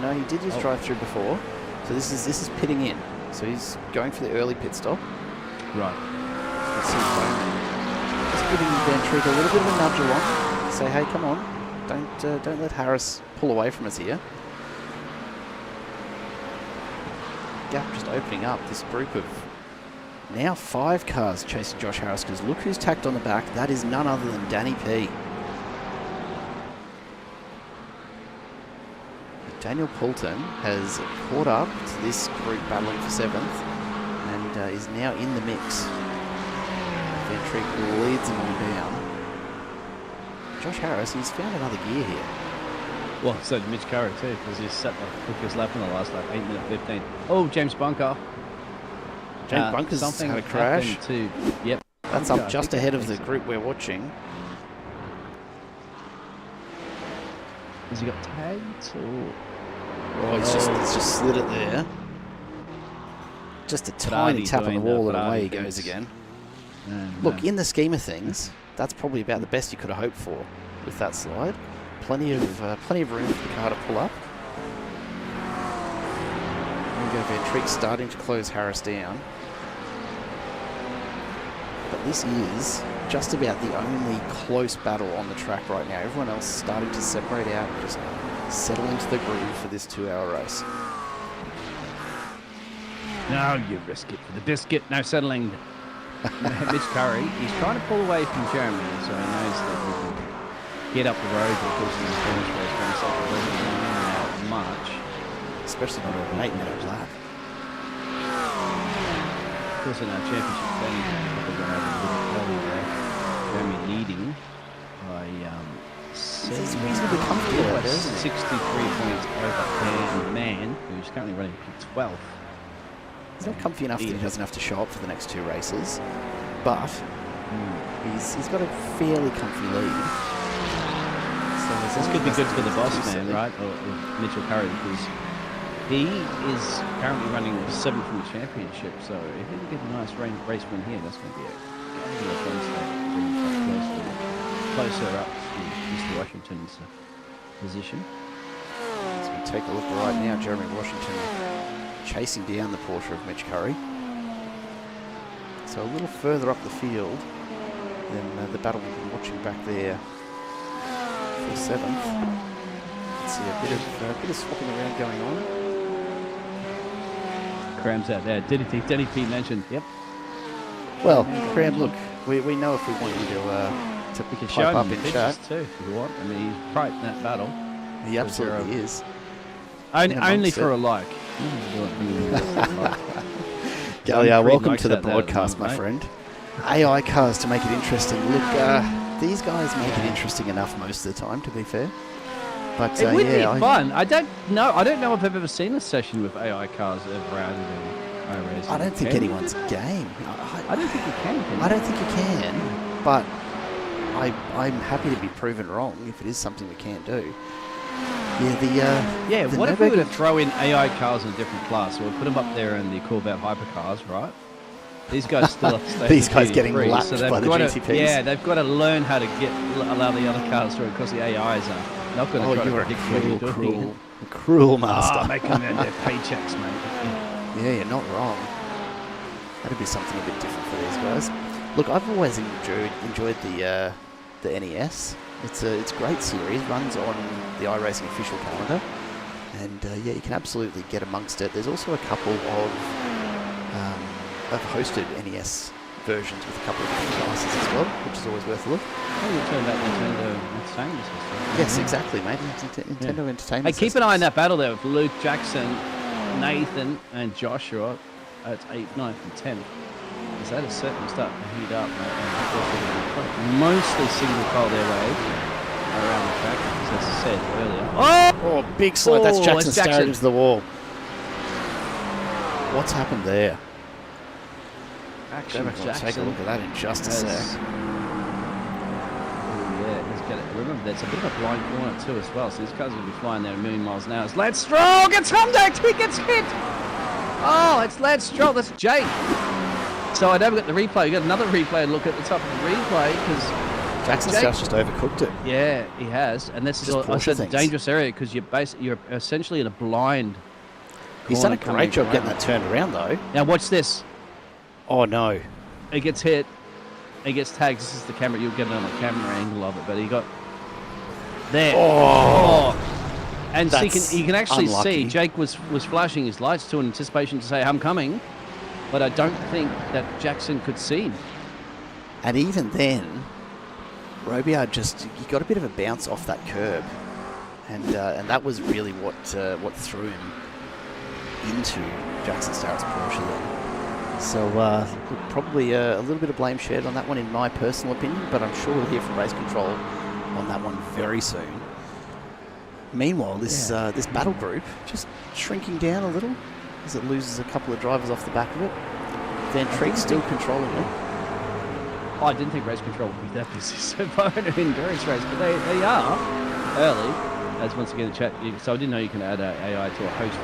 No, he did his Oh. drive-through before. So this is pitting in. So he's going for the early pit stop. Right. Just giving Van Treek a little bit of a nudge along. Say, hey, come on. Don't let Harris pull away from us here. Gap just opening up. This group of now 5 cars chasing Josh Harris, because look who's tacked on the back. That is none other than Danny P. Daniel Poulton has caught up to this group battling for 7th and is now in the mix. Van Treek leads him on down. Josh Harris, he's found another gear here. Well, so did Mitch Curry too, because he set the quickest lap in the last lap, 8:15. Oh, James Bunker. James Bunker's something had a crash. happened too. Yep. That's Bunker, up just ahead of the group we're watching. Has he got tagged? Oh, he's just slid it there. Just a tiny tap on the wall and away he goes again. Look, in the scheme of things, that's probably about the best you could have hoped for with that slide. Plenty of room for the car to pull up. There we go, Ventrique starting to close Harris down. But this is just about the only close battle on the track right now. Everyone else starting to separate out and just settle into the groove for this 2-hour race. No, you risk it for the biscuit. No settling. Mitch Curry, he's trying to pull away from Jeremy, so he knows that he can get up the road because he's a finish race for himself. It doesn't mean out much. Especially not an 8-minute lap. Of course, in our championship standings, we're going to have a little early there. Jeremy leading by He's reasonably comfortable out there, isn't he? 63 points over Dan Mann, who's currently running P12. He's not comfy enough that he doesn't have to show up for the next 2 races, but he's got a fairly comfy lead. So this could be good for the boss man, right? Or Mitchell Curry, because he is currently running 7th in the championship. So if he can get a nice race win here, that's going to be a fun start to bring him closer up to Mr. Washington's position. So we take a look right now, Jeremy Washington chasing down the Porsche of Mitch Curry. So a little further up the field than the battle we've been watching back there for 7th. Let's see a bit of swapping around going on. Cram's out there. Denny P mentioned, yep. Well, Cram, look, we know if we want you to We can pipe show up him in pictures chat. too, if you want. I mean, he's right in that battle. He absolutely is. Only for a like. Galia, welcome to the broadcast, my friend. AI cars to make it interesting. Look, these guys make it interesting enough most of the time, to be fair. But it would be fun. I don't know if I've ever seen a session with AI cars ever out in iRacing. I don't think anyone's game. I don't think you can. I don't think you can, but I'm happy to be proven wrong if it is something we can't do. Yeah, what if we were to throw in AI cars in a different class? So we'll put them up there in the Corvette hypercars, right? These guys still stay these guys GT3, getting lapped so by the GTPs. Yeah, they've got to learn how to allow the other cars through because the AIs are not going to try to predict what you're doing. Cruel master. Oh, make them earn their paychecks, mate. Yeah, you're not wrong. That'd be something a bit different for these guys. Look, I've always enjoyed the NES. It's a great series, runs on the iRacing official calendar, and yeah, you can absolutely get amongst it. There's also a couple of hosted NES versions with a couple of different classes as well, which is always worth a look. Oh, you turned that Nintendo Entertainment System. Yes, exactly, mate. Nintendo Entertainment Hey, keep an eye on that battle there with Luke, Jackson, Nathan, and Joshua. It's 8th, 9th, and 10th. Is that a certain start to heat up? Mostly single file their way around the track, as I said earlier. Oh, big slide. That's Jackson staring into the wall. What's happened there? Action, Take a look at that in just a sec. Yeah, let's get it. Remember, that's a bit of a blind corner too as well, so these cars will be flying there a million miles an hour. It's Lance Stroll gets humdicked, he gets hit! Oh, it's Lance Stroll, that's Jake. So I never got the replay. We got another replay and look at the top of the replay because Jackson Strauss just overcooked it. Yeah, he has, and this is a dangerous area because you're essentially in a blind. He's done a great job getting that turned around though. Now watch this. Oh no! He gets hit. He gets tagged. This is the camera. You'll get it on the camera angle of it, but he got there. Oh! And so you can actually see Jake was flashing his lights in anticipation to say, "I'm coming." But I don't think that Jackson could see him. And even then, Robillard he got a bit of a bounce off that curb, and that was really what threw him into Jackson Starrett's Porsche then. So probably a little bit of blame shared on that one in my personal opinion, but I'm sure we'll hear from race control on that one very soon. Meanwhile, this this battle group just shrinking down a little as it loses a couple of drivers off the back of it. Van Treek still controlling it. Oh, I didn't think race control would be that busy so far in an endurance race, but they are early. As once again, the chat. So I didn't know you can add AI to a host.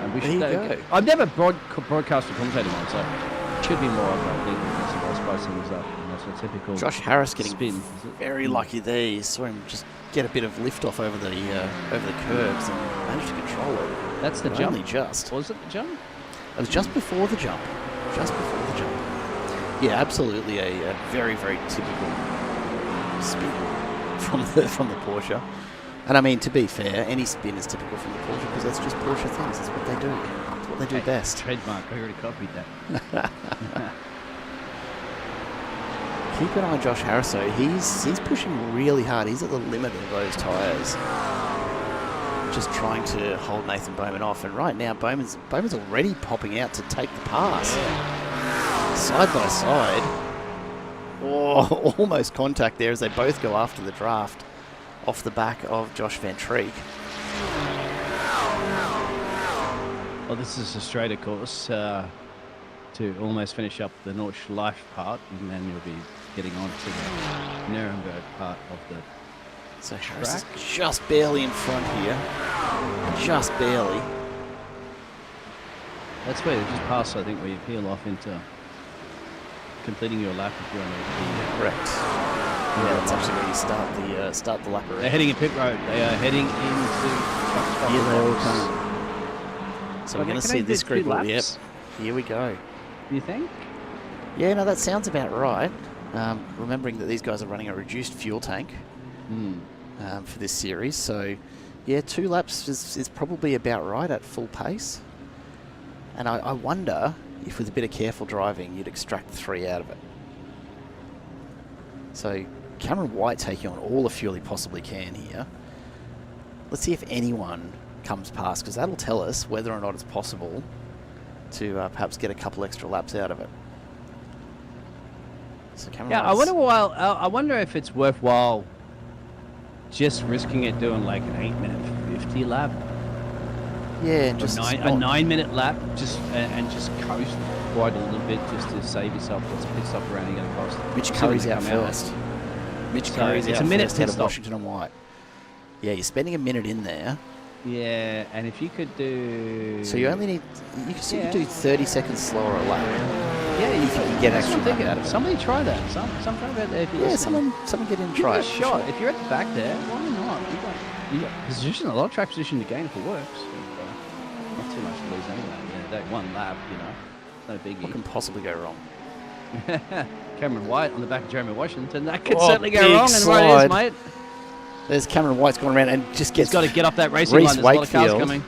And we should there you go. I've never broadcast a commentating one, so it should be more of a thing. I'll spice things up. And that's a typical Josh Harris getting spin. very lucky there. You saw him just get a bit of lift off over the curves and managed to control it. That's the but jump. Only just. Was it the jump? It was just before the jump. Just before the jump. Yeah, absolutely a very, very typical spin from the Porsche. And I mean, to be fair, any spin is typical from the Porsche because that's just Porsche things. That's what they do. That's what they do best. Trademark. I already copied that. Keep an eye on Josh Harris though. He's pushing really hard. He's at the limit of those tyres. Just trying to hold Nathan Bowman off. And right now, Bowman's already popping out to take the pass. Side by side. Oh, almost contact there as they both go after the draft off the back of Josh Van Treek. Well, this is a straighter course to almost finish up the Notch Life part, and then you'll be getting on to the Nurburgring part of the So Harris is just barely in front here. Just barely. That's where you just pass, I think, where you peel off into completing your lap if you're on the Correct. Yeah, that's actually where you start the lap around. They're heading in pit road. They are heading into Here they all come. So we're going to see this group. Yep. Here we go. You think? Yeah, no, that sounds about right. Remembering that these guys are running a reduced fuel tank for this series. So, yeah, 2 laps is probably about right at full pace. And I wonder if with a bit of careful driving, you'd extract 3 out of it. So, Cameron White taking on all the fuel he possibly can here. Let's see if anyone comes past, because that'll tell us whether or not it's possible to perhaps get a couple extra laps out of it. So Cameron White's I wonder if it's worthwhile just risking it doing like an 8-minute 50 lap. Yeah, and just a 9-minute lap, and just coast quite a little bit just to save yourself what's pit stop around you're going to cost. Mitch Curry's out first. Mitch Curry's out first ahead of Washington and White. Yeah, you're spending a minute in there. Yeah, and if you could do... So you only need... You could do 30 seconds slower a lap. Yeah, you can get extra lap out of it. Somebody try that. Sometime out there if you're listening. Someone get in and try it. Give it a shot. If you're at the back there, why not? You got position, a lot of track position to gain if it works. Not too much to lose anyway. Yeah, that 1 lap, no biggie. What can possibly go wrong? Cameron White on the back of Jeremy Washington. That could certainly go wrong. And slide. right it is, mate. There's Cameron White's going around and just gets... He's got to get up that racing line. There's a lot of cars coming.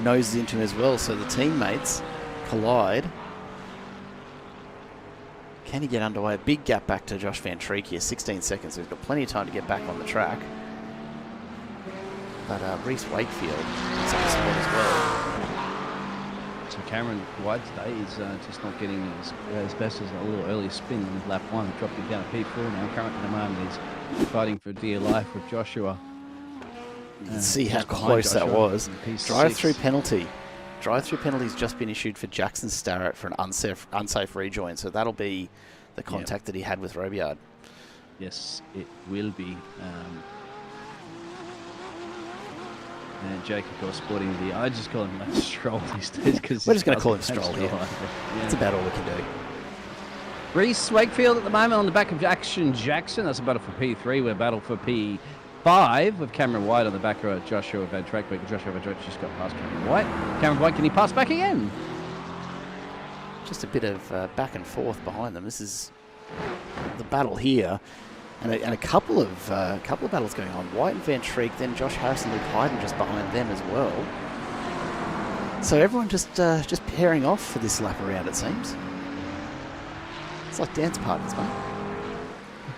Noses into him as well, so the teammates collide. Can he get underway? A big gap back to Josh Van Treek here, 16 seconds. So he's got plenty of time to get back on the track. But Reese Wakefield is up the spot as well. So Cameron White today is just not getting as best as a little early spin in lap 1, dropping down to P4 now. Currently at the moment he's fighting for dear life with Joshua. You can see how close that was. Drive-through penalty. Drive-through penalty's just been issued for Jackson Starrett for an unsafe rejoin, so that'll be the contact that he had with Robillard. Yes, it will be. And Jake, of course, sporting the... I just call him like Stroll these days. We're just going to call him Stroll here. That's about all we can do. Reese Wakefield at the moment on the back of Jackson. That's a battle for P3. We're battle for P5 with Cameron White on the back of Joshua Van Treek. Joshua Van Treek just got past Cameron White. Cameron White, can he pass back again? Just a bit of back and forth behind them. This is the battle here. And a couple of battles going on. White and Van Treek, then Josh Harris and Luke Hayden just behind them as well. So everyone just pairing off for this lap around, it seems. It's like dance partners, mate.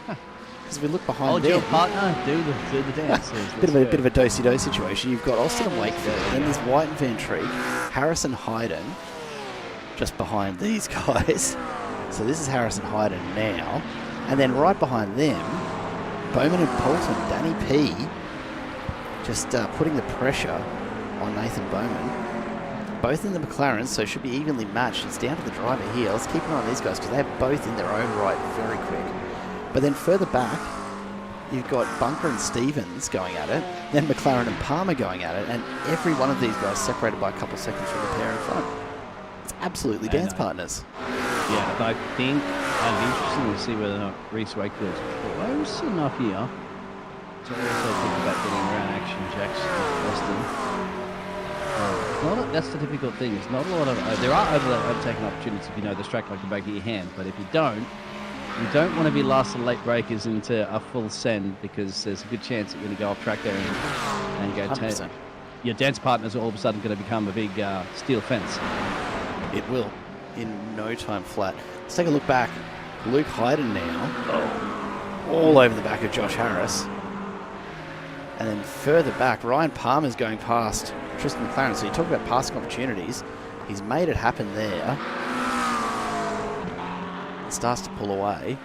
Because if we look behind them, your partner, do the dance. bit of a do-si-do situation. You've got Austin and Wakefield, then there's White and Van Treek, Harris and Hayden just behind these guys. So this is Harris and Hayden now. And then right behind them, Bowman and Poulton, Danny P just putting the pressure on Nathan Bowman. Both in the McLarens, so should be evenly matched. It's down to the driver here. Let's keep an eye on these guys because they're both in their own right very quick. But then further back, you've got Bunker and Stevens going at it, then McLaren and Palmer going at it, and every one of these guys separated by a couple seconds from the pair in front. It's absolutely dance partners. Yeah, but I think it'd be interesting to see whether or not Reese Wakefield's close enough here to also think about getting around Action Jackson Austin. That's the difficult thing. It's not a lot of... there are overtaking opportunities if you know this track like the back of your hand, but if you don't want to be last and late breakers into a full send because there's a good chance that you're going to go off track there and go 10. Your dance partners are all of a sudden going to become a big steel fence. It will. In no time flat. Let's take a look back. Luke Hayden now. All over the back of Josh Harris. And then further back, Ryan Palmer's going past Tristan McLaren. So you talk about passing opportunities. He's made it happen there. It starts to pull away.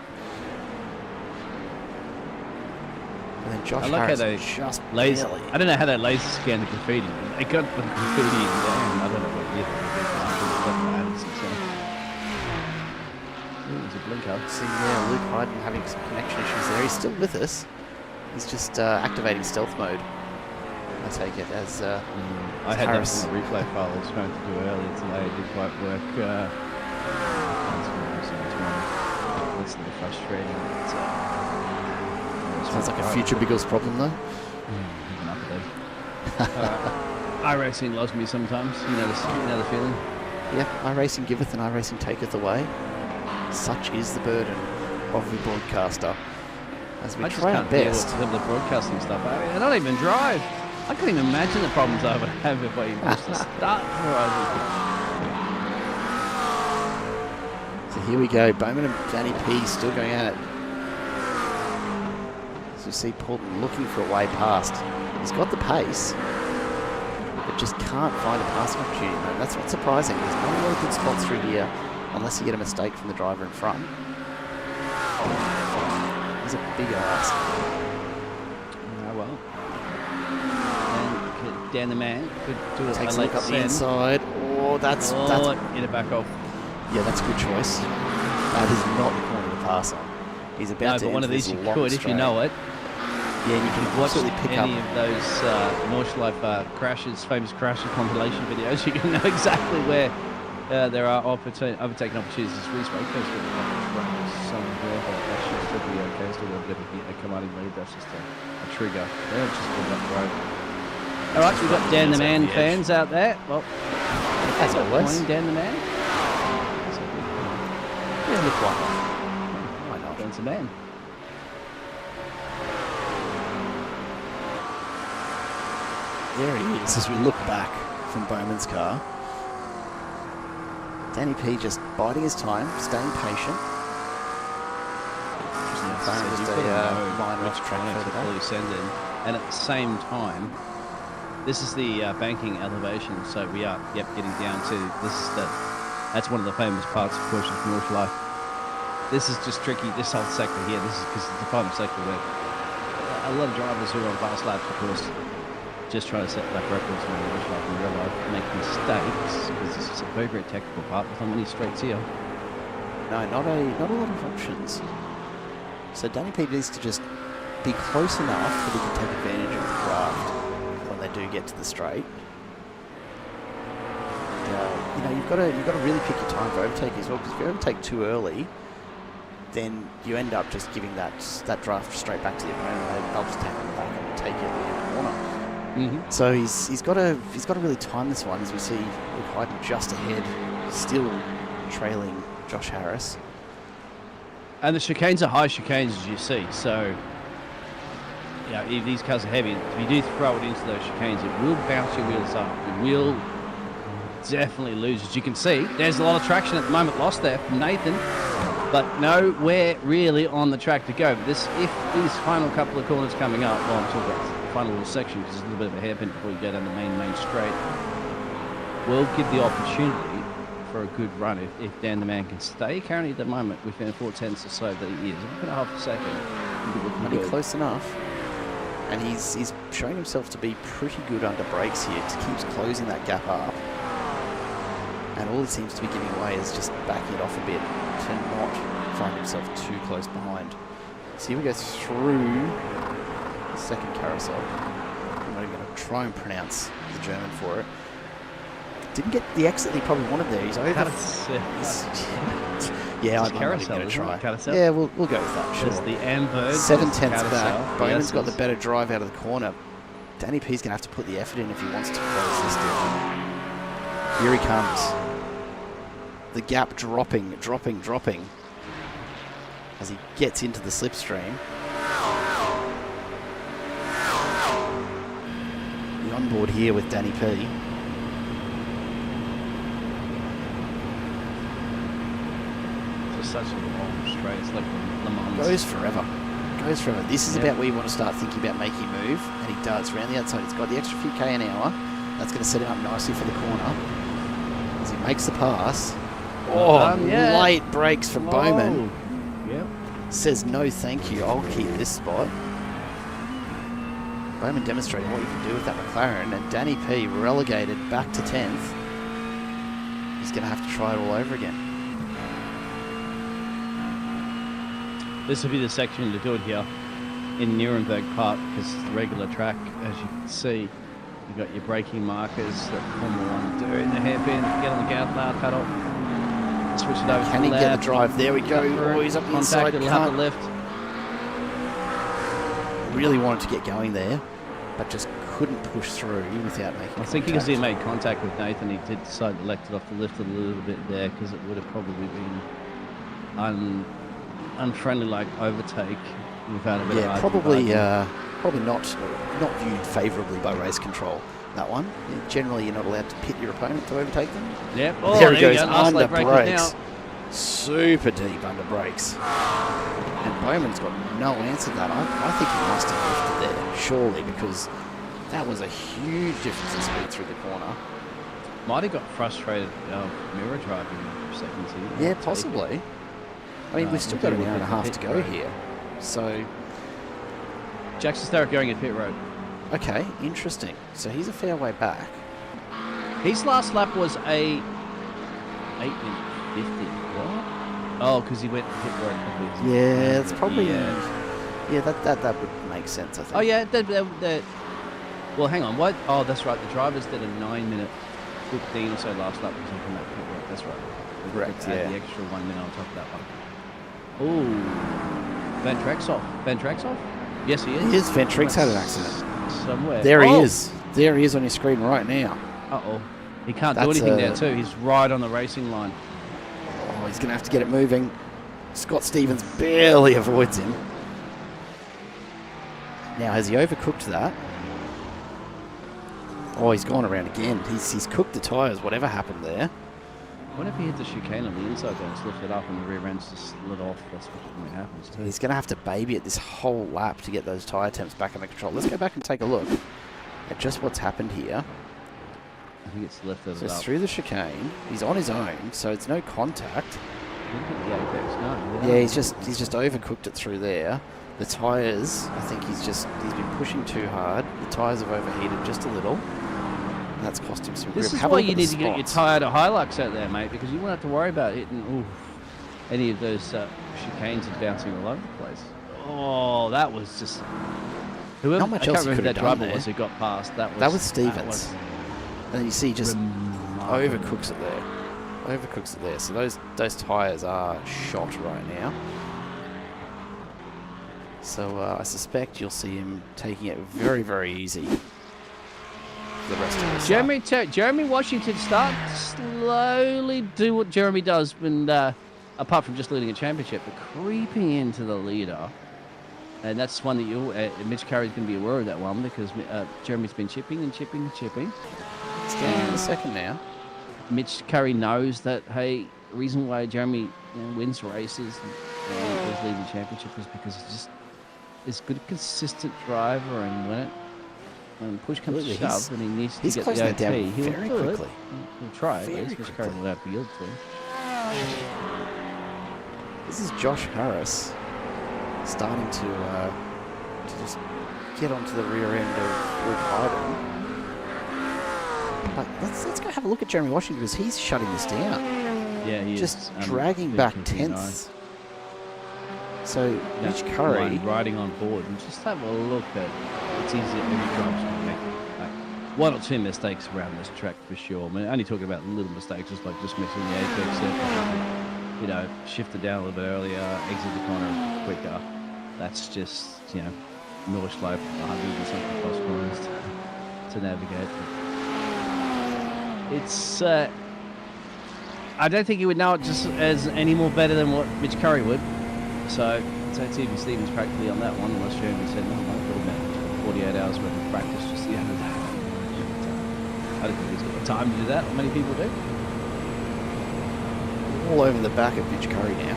And then Josh Harris just barely. I don't know how they laser scanned the graffiti. They got the graffiti down. I don't know what year there's a blinker. See, yeah, Luke Hayden having some connection issues there. He's still with us. He's just activating stealth mode. I take it as I had Harris. that on the replay file I was trying to do earlier today. It didn't quite work. It's a little frustrating. Sounds like a future Biggles problem, though. iRacing loves me sometimes. You know the feeling. Yeah, iRacing giveth and iRacing taketh away. Such is the burden of the broadcaster. As we try our best. Some of the broadcasting stuff. I mean, I don't even drive. I can't even imagine the problems I would have if I even was to start driving. So here we go. Bowman and Danny P still going at it. As you see Poulton looking for a way past. He's got the pace, but just can't find a passing opportunity. And that's what's surprising. There's not a lot of good spots through here unless you get a mistake from the driver in front. He's a big ask. Oh, well. And down the man. Could do Takes a a look up the inside. Oh, that's get it back off. Yeah, that's a good choice. That is not the corner to pass on. He's about to but one of these you could if you know it. Yeah, you can watch absolutely pick up any of those North Life crashes, famous crashes compilation videos. You can know exactly where there are overtaking opportunities. This race right goes with somewhere, but that should still be okay. Still got a bit of a commanding lead. That's just a trigger. They're just pulled up the road. All right, we've got Dan the Man fans out there. Well, as always. Dan the Man. Yeah, look why not? Dan's the man. There he is as we look back from Bowman's car. Danny P just biding his time, staying patient. Just a minor off track further back. And at the same time, this is the banking elevation, so we are getting down to that's one of the famous parts, of course, of North Life. This is just tricky. This whole sector here, this is because it's the final sector where a lot of drivers who are on fast laps, of course, just try to set lap records in North Life in real life, make mistakes because this is a very, very technical part with not many straights here. No, not a lot of options. So Danny P needs to just be close enough that he can take advantage of the draft when they do get to the straight. You've got to really pick your time for overtaking as well, because if you overtake too early, then you end up just giving that draft straight back to the opponent. They'll just take on the back and take you in the corner. Mm-hmm. So he's got to really time this one, as we see Luke Hayden just ahead, still trailing Josh Harris. And the chicanes are high chicanes, as you see. So, if these cars are heavy, if you do throw it into those chicanes, it will bounce your wheels up. It will definitely lose. As you can see, there's a lot of traction at the moment lost there from Nathan, but nowhere really on the track to go. But if these final couple of corners coming up, well, I'm talking about the final little section, because there's a little bit of a hairpin before you go down the main straight, will give the opportunity for a good run if Dan the Man can stay. Currently at the moment within 4 tenths or so that he is. About a half a second. Pretty close enough. And he's showing himself to be pretty good under brakes here. He keeps closing that gap up. And all he seems to be giving away is just backing it off a bit to not find himself too close behind. So here we go through the second carousel. I'm not even going to try and pronounce the German for it. Didn't get the exit he probably wanted there. He's over. Yeah, I'm not even going to try. Yeah, we'll go with that. Sure. There's the Amber. 7 tenths back. Bowman's got the better drive out of the corner. Danny P's going to have to put the effort in if he wants to close this deal. Here he comes. The gap dropping as he gets into the slipstream. The onboard here with Danny P. Such a long straight. It's like Le Mans. Goes forever. This is about where you want to start thinking about making a move, and he does. Around the outside, he's got the extra few K an hour. That's going to set him up nicely for the corner. As he makes the pass. Late brakes from Bowman. Yep. Says no thank you, I'll keep this spot. Bowman demonstrating what you can do with that McLaren, and Danny P relegated back to 10th. He's going to have to try it all over again. This will be the section to do it here in Nurburgring Park because it's the regular track. As you can see, you've got your braking markers that Formula 1 do in the hairpin. Get on the loud pedal. Switch it over. Can he get the drive? There we go. Oh, he's up the inside. It'll have the lift. Really wanted to get going there, but just couldn't push through without making I think because he made contact with Nathan, he did decide to let it off the lift a little bit there because it would have probably been unfriendly like overtake without a bit of probably not viewed favourably by race control. That one. Generally, you're not allowed to pit your opponent to overtake them. Yep. There he goes under brakes. Super deep under brakes. And Bowman's got no answer to that. I think he must have lifted there, surely, because that was a huge difference in speed through the corner. Might have got frustrated mirror driving for seconds here. Yeah, possibly. I mean, we've still got an hour and a half to go here. So Jackson Starrett going at pit road. Okay, interesting. So he's a fair way back. His last lap was a 8:50. What? Oh, because he went to pit road. Yeah, it's probably that would make sense, I think. Oh yeah, well, hang on. What? Oh, that's right. The drivers did a 9-minute 15 or so last lap from that pit road. That's right. Correct. Yeah. The extra 1 minute on top of that one. Oh, Van Trek's off. Van Trek's off? Yes, he is. He is. Van Trek's had an accident. Somewhere. There he is. There he is on your screen right now. Uh-oh. He can't do anything there too. He's right on the racing line. Oh, he's going to have to get it moving. Scott Stevens barely avoids him. Now, has he overcooked that? Oh, he's gone around again. He's cooked the tyres, whatever happened there. What if he hit the chicane on the inside there and it's lifted up and the rear end's just slid off? That's what normally happens too. He's going to have to baby it this whole lap to get those tyre temps back under control. Let's go back and take a look at just what's happened here. I think it's lifted so up. Through the chicane. He's on his own, so it's no contact. Yeah, he's just overcooked it through there. The tyres, I think he's been pushing too hard. The tyres have overheated just a little. That's cost him some grip. This is why you need to get your tyre to Hilux out there, mate, because you won't have to worry about hitting any of those chicanes and bouncing all over the place. Oh, that was just... Whoever, not much else he could have done there. Was who got past. That was Stevens. And then you see he just overcooks it there. Overcooks it there. So those tyres are shot right now. So I suspect you'll see him taking it very, very easy. The rest of the Jeremy Washington start slowly do what Jeremy does when apart from just leading a championship, but creeping into the leader, and that's one that Mitch Carey's going to be aware of that one because Jeremy's been chipping. It's getting in a second now. Mitch Carey knows that the reason why Jeremy wins races and is leading the championship is because he's just is good, consistent driver, and when push comes to Absolutely. shove and he needs to He's get closing the it down OT, he'll very do quickly. it. He'll try it. Very He's just quickly. carrying without yield to him. This is Josh Harris starting to just get onto the rear end of Luke Hyden. But let's go have a look at Jeremy Washington because he's shutting this down. Yeah, he Just is. dragging back tenths. So Mitch Curry riding on board and just have a look at it's easy every drive's going to make like one or two mistakes around this track for sure. I mean, only talking about little mistakes, just like just missing the apex circle, you know, shifted down a little bit earlier, exit the corner quicker. That's just, you know, more slope 100 and something cross corners to navigate. But it's I don't think he would know it just as any more better than what Mitch Curry would. So TV Stevens practically on that one, unless Jeremy said, no, I've got about 48 hours worth of practice just the other day. I don't think he's got the time to do that. Not many people do. all over the back of Mitch Curry now.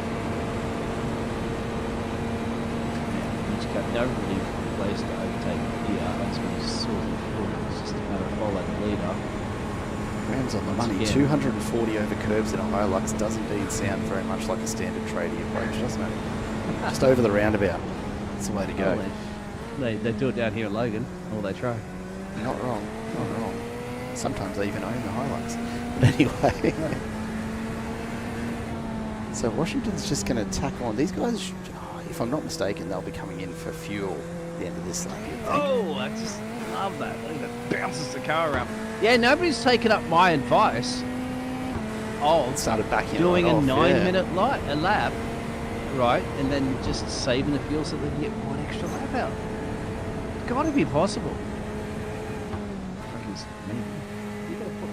Yeah, Mitch Curry don't really place to overtake here. That's what he's sort of doing. It's just a matter of follow the leader. Rams on the money. Again. 240 over curves in a Hilux does indeed sound very much like a standard tradie approach, doesn't it? Just over the roundabout. That's the way to go. Well, they do it down here in Logan, or they try. Not wrong. Not wrong. Sometimes they even own the Hilux. But anyway. So Washington's just going to tackle on. These guys, if I'm not mistaken, they'll be coming in for fuel at the end of this lap, you think? Oh, I just love that. Look at that. Bounces the car around. Yeah, nobody's taken up my advice of Started backing doing it a off, 9-minute a lap, right, and then just saving the fuel so they can get one extra lap out. It's got to be possible.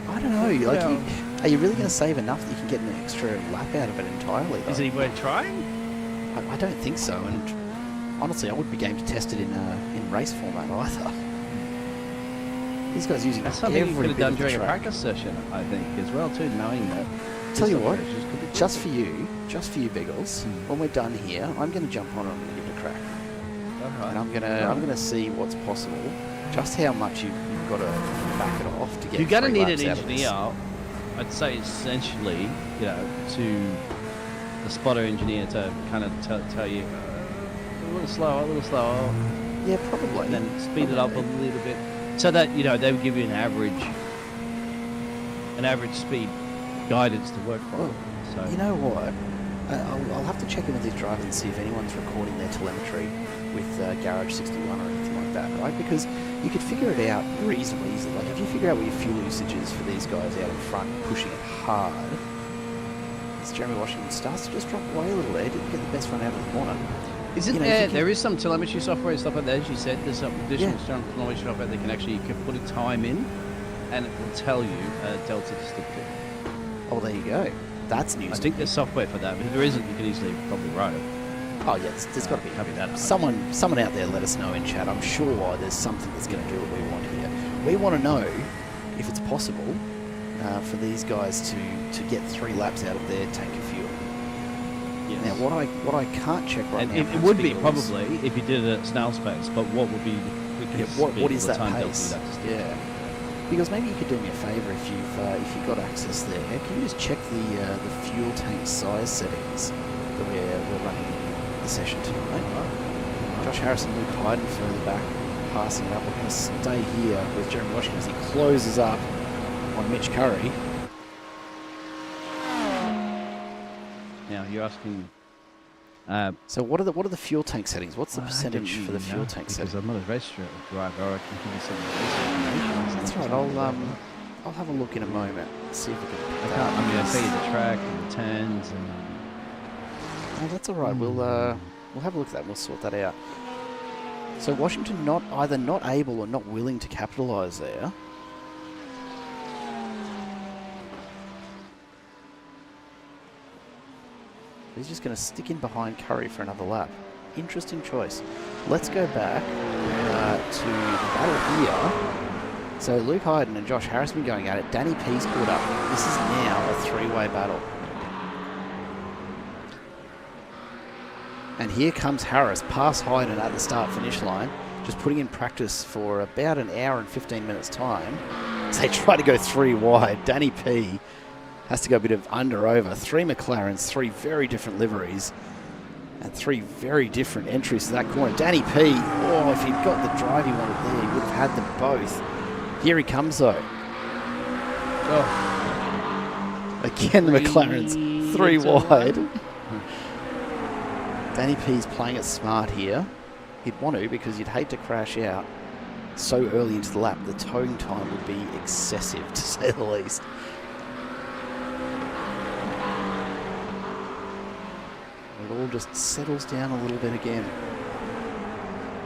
I don't know. Like, Yeah. are you really going to save enough that you can get an extra lap out of it entirely? Is though? it worth trying? I don't think so. And honestly, I would be game to test it in race format either. These guys using That's something you every could have bit done of the during a track. practice session, I think, as well, too, knowing that. Tell you this what, operation could be just for you, Biggles. Hmm. When we're done here, I'm going to jump on and I'm going to give it a crack, All and right. I'm gonna see what's possible. Just how much you've got to back it off to get. You're going to 3 need laps an out of this. engineer, I'd say essentially, you know, to the spotter engineer to kind of tell you a little slower, Yeah, probably. and then speed it up a little bit, so that, you know, they would give you an average speed guidance to work from. Well, So you know what? I'll have to check in with these drivers and see if anyone's recording their telemetry with Garage 61 or anything like that, right? Because you could figure it out reasonably easily. Like, if you figure out what your fuel usage is for these guys out in front pushing it hard, as Jeremy Washington starts to just drop away a little there, didn't get the best run out of the corner. isn't you know, if there? you There is some telemetry software and stuff like that. As you said, there's some additional Yeah. telemetry software that you can put a time in, and it will tell you a delta to stick to. Oh, there you go. That's news. I to think me. there's software for that, but if there isn't, you can easily probably write it. Oh, yeah, there's got to be. Can't be that hard. Someone out there let us know in chat. I'm sure there's something that's going to do what we want here. We want to know if it's possible for these guys to get 3 laps out of their tank of fuel. Yes. Now, what I can't check right And now... it would be Biggles, probably if you did it at snail's pace, but what would be the quickest what speed is or the that time delta pace? you'd have to stick? Yeah. Because maybe you could do me a favour if you've got access there. Can you just check the fuel tank size settings that we're running in the session tonight? Josh Harrison, Luke Hyden further back, passing it up. We're going to stay here with Jeremy Washington as he closes up on Mitch Curry. Now you're asking. So what are the fuel tank settings? What's the percentage for the fuel tank because setting? I'm not a race driver, or I can give you some information. That's right. I'll have a look in a moment. See if we can. I can't. I'm going to tell you the track and the turns and. Oh, that's all right. We'll have a look at that. And we'll sort that out. So Washington either not able or not willing to capitalise there. He's just going to stick in behind Curry for another lap. Interesting choice. Let's go back to the battle here. So Luke Hyden and Josh Harris have been going at it. Danny P's caught up. This is now a 3-way battle. And here comes Harris past Hyden at the start-finish line. just putting in practice for about an hour and 15 minutes time. As they try to go 3 wide. Danny P has to go a bit of under-over. 3 McLarens, 3 very different liveries, and 3 very different entries to that corner. Danny P, oh, if he'd got the drive he wanted there, he would have had them both. Here he comes, though. Oh. Again, the McLarens, 3 wide. Danny P's playing it smart here. He'd want to, because you'd hate to crash out so early into the lap. The towing time would be excessive, to say the least. It all just settles down a little bit again.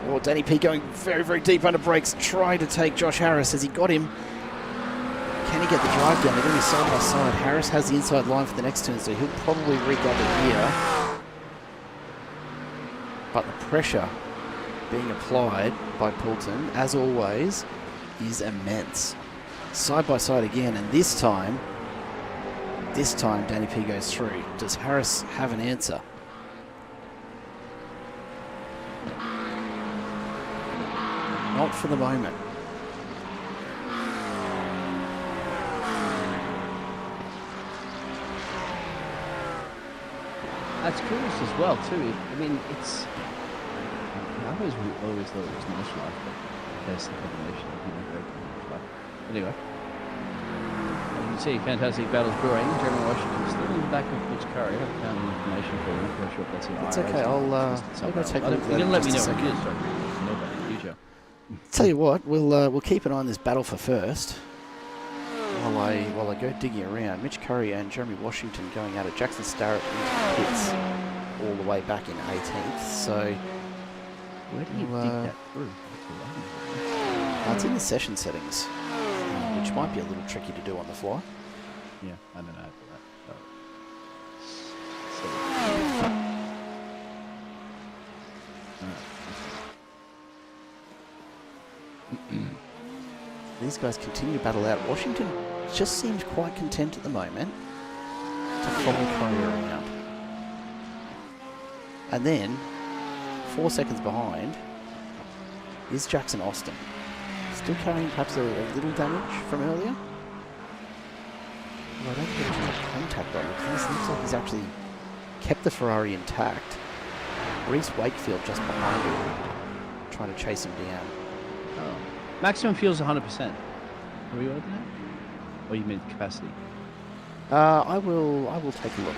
Oh, Danny P going very, very deep under brakes, trying to take Josh Harris. Has he got him? Can he get the drive down? They're going to be side by side. Harris has the inside line for the next turn, so he'll probably re-grab it here. But the pressure being applied by Poulton, as always, is immense. Side by side again, and this time Danny P goes through. Does Harris have an answer? Not for the moment. That's curious as well, too. I mean, it's... I always thought it was nice life, but there's the combination of life. Anyway. You can see fantastic battles brewing. Jeremy Washington still in the back of Mitch Curry. I haven't found any information for him. I'm not sure if that's in It's okay, I'll go take a look at that. You're going to let me know in what it is, sorry. Nobody, Tell you what, we'll keep an eye on this battle for first. While I go digging around, Mitch Curry and Jeremy Washington going at it. Jackson Starrett into pits all the way back in 18th. So where do you dig that through? it's in the session settings, which might be a little tricky to do on the fly. Yeah, I don't know for that. These guys continue to battle out. Washington just seems quite content at the moment to follow Curry around. And then, 4 seconds behind, is Jackson Austin. Still carrying perhaps a little damage from earlier. Well, I don't think there's much contact on it. This looks like he's actually kept the Ferrari intact. Reese Wakefield just behind him, trying to chase him down. Oh. Maximum fuel's 100%. Are we ordered that? Or you mean capacity? I will take a look.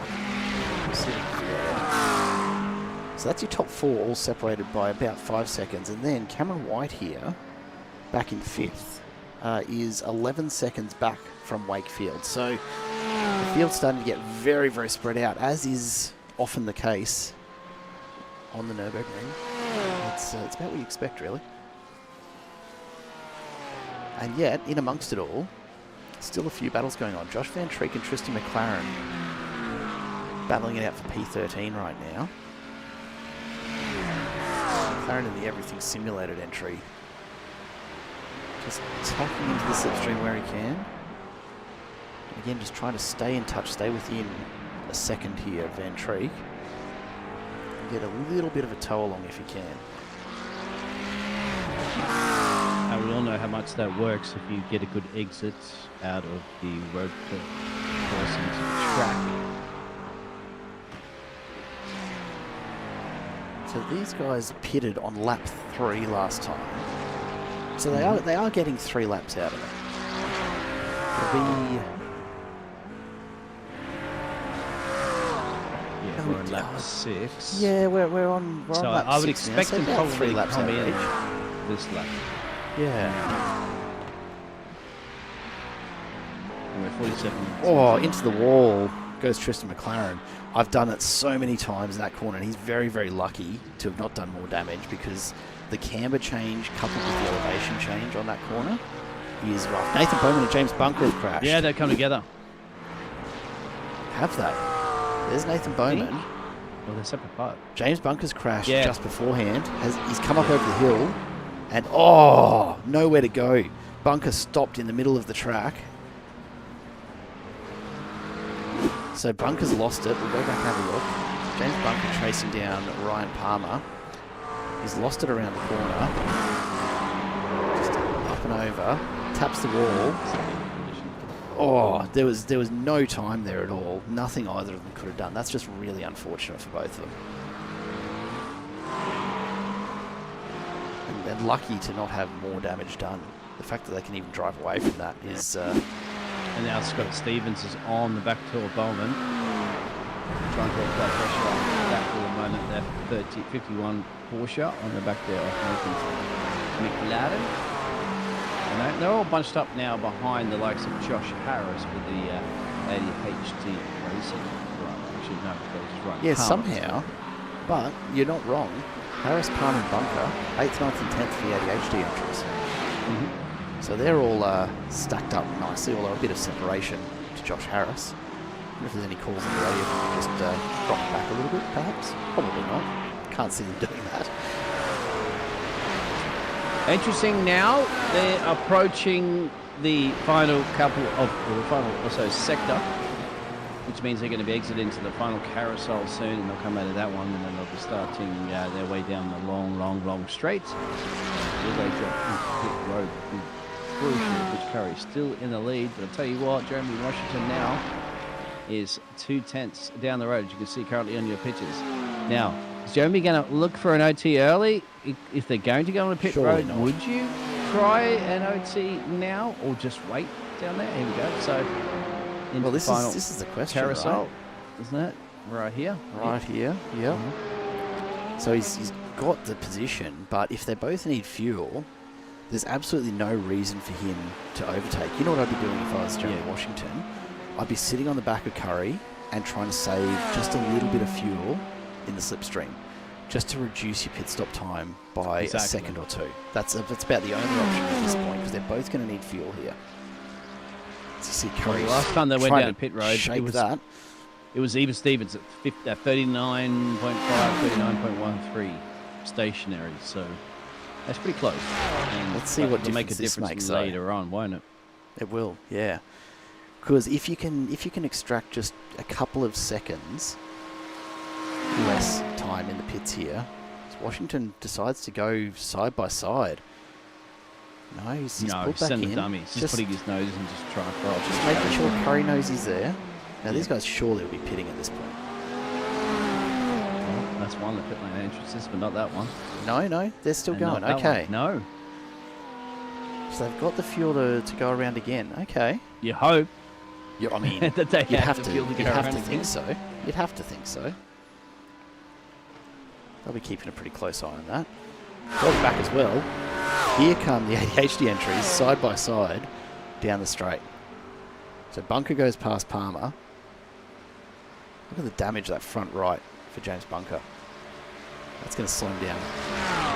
So that's your top 4, all separated by about 5 seconds. And then Cameron White here, back in 5th, is 11 seconds back from Wakefield. So the field's starting to get very, very spread out, as is often the case on the Nurburgring. It's about what you expect, really. And yet, in amongst it all, still a few battles going on. Josh Van Treek and Tristan McLaren battling it out for P13 right now. McLaren in the Everything Simulated entry. Just tacking into the slipstream where he can. Again, just trying to stay in touch, stay within a second here, Van Treek. Get a little bit of a tow along if he can. And we all know how much that works if you get a good exit out of the road to force into the track. So these guys pitted on lap 3 last time. So they are getting 3 laps out of it. It'll be... Yeah, we're on lap 6. Yeah, we're on lap 6 I would expect them probably 3 laps come out in each. this lap. Yeah. And we're 47 minutes. Oh, into the wall goes Tristan McLaren. I've done it so many times in that corner, and he's very, very lucky to have not done more damage, because the camber change coupled with the elevation change on that corner is rough. Nathan Bowman and James Bunker have crashed. Yeah, they come together. Have they? There's Nathan Bowman. Well, they're separate parts. James Bunker's crashed Yeah. just beforehand. He's come up over the hill, and oh, nowhere to go. Bunker stopped in the middle of the track. So Bunker's lost it. We'll go back and have a look. James Bunker chasing down Ryan Palmer. He's lost it around the corner. Just up and over. Taps the wall. Oh, there was no time there at all. Nothing either of them could have done. That's just really unfortunate for both of them. And they're lucky to not have more damage done. The fact that they can even drive away from that is... And now Scott Stevens is on the back to Bowman. Trying to apply pressure on that for the moment. That 51 Porsche on the back there of Nathan McLaren. And they're all bunched up now behind the likes of Josh Harris with the ADHD Racing. Actually, no, he's right. Yeah, somehow. But you're not wrong. Harris, Palmer and Bunker, 8th, 9th and 10th for the ADHD entries. So they're all stacked up nicely, although a bit of separation to Josh Harris. I wonder if there's any calls on the radio, just drop back a little bit, perhaps? Probably not. Can't see them doing that. Interesting now, they're approaching the final couple of, or the final also sector, which means they're going to be exiting into the final carousel soon, and they'll come out of that one, and then they'll be starting their way down the long straight. Will they drop pit road? Crucial, which Curry still in the lead, but I'll tell you what, Jeremy Washington now is 2/10 down the road, as you can see currently on your pictures. Now, is Jeremy going to look for an OT early? If they're going to go on a pit road, would you try an OT now or just wait down there? Here we go. So, well, this is the question, carousel, right? Isn't it? Right here. Right here, yeah. So he's got the position, but if they both need fuel, there's absolutely no reason for him to overtake. You know what I'd be doing if I was Jeremy Washington? I'd be sitting on the back of Curry and trying to save just a little bit of fuel in the slipstream, just to reduce your pit stop time by a second or two. That's about the only option at this point, because they're both going to need fuel here. So you see Curry. Well, last time they went down to pit road, it was even Stevens at 39.5, 39.13 stationary. So that's pretty close. And let's see what make a difference this makes later on, won't it? It will, yeah. Because if you can extract just a couple of seconds less time in the pits here, Washington decides to go side by side. No, he's pulled back in. Dummy. He's just putting his nose and just trying to throw it. Just making sure Curry knows he's there. Now these guys surely will be pitting at this point. Well, that's one, the pit lane entrances, but not that one. No, they're still going. Okay. No. So they've got the fuel to go around again. Okay. You hope. I mean, that they you'd have to think so. You'd have to think so. They'll be keeping a pretty close eye on that. Well back as well. Here come the ADHD entries side by side down the straight. So Bunker goes past Palmer. Look at the damage that front right for James Bunker. That's going to slow him down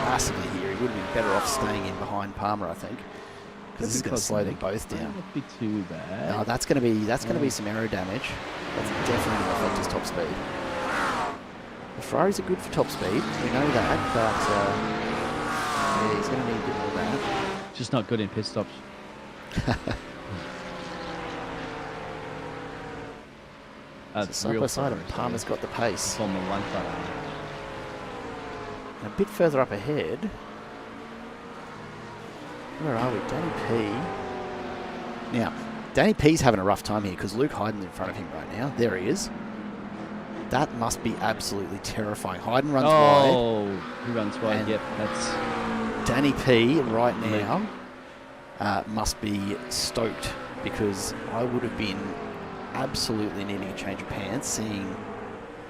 massively here. He would have been better off staying in behind Palmer, I think, because this is going to slow them both down. Won't be too bad. No, that's going to be some aero damage. That's definitely going to affect his top speed. The Ferraris are good for top speed, we know that, but yeah, he's going to need a bit more of that. Just not good in pit stops. So side by side, and Palmer's got the pace. On the one side. And a bit further up ahead, where are we? Danny P. Now, Danny P's having a rough time here because Luke Hayden's in front of him right now. There he is. That must be absolutely terrifying. Hayden runs wide. Oh, he runs wide. Yep, that's Danny P right now must be stoked, because I would have been absolutely needing a change of pants seeing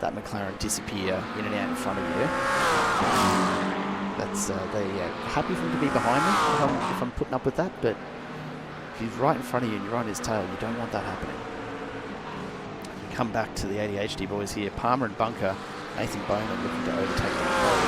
that McLaren disappear in and out in front of you. That's they're happy for him to be behind me if I'm putting up with that, but if he's right in front of you and you're on his tail, you don't want that happening. We come back to the ADHD boys here. Palmer and Bunker, Nathan Bowman looking to overtake them both.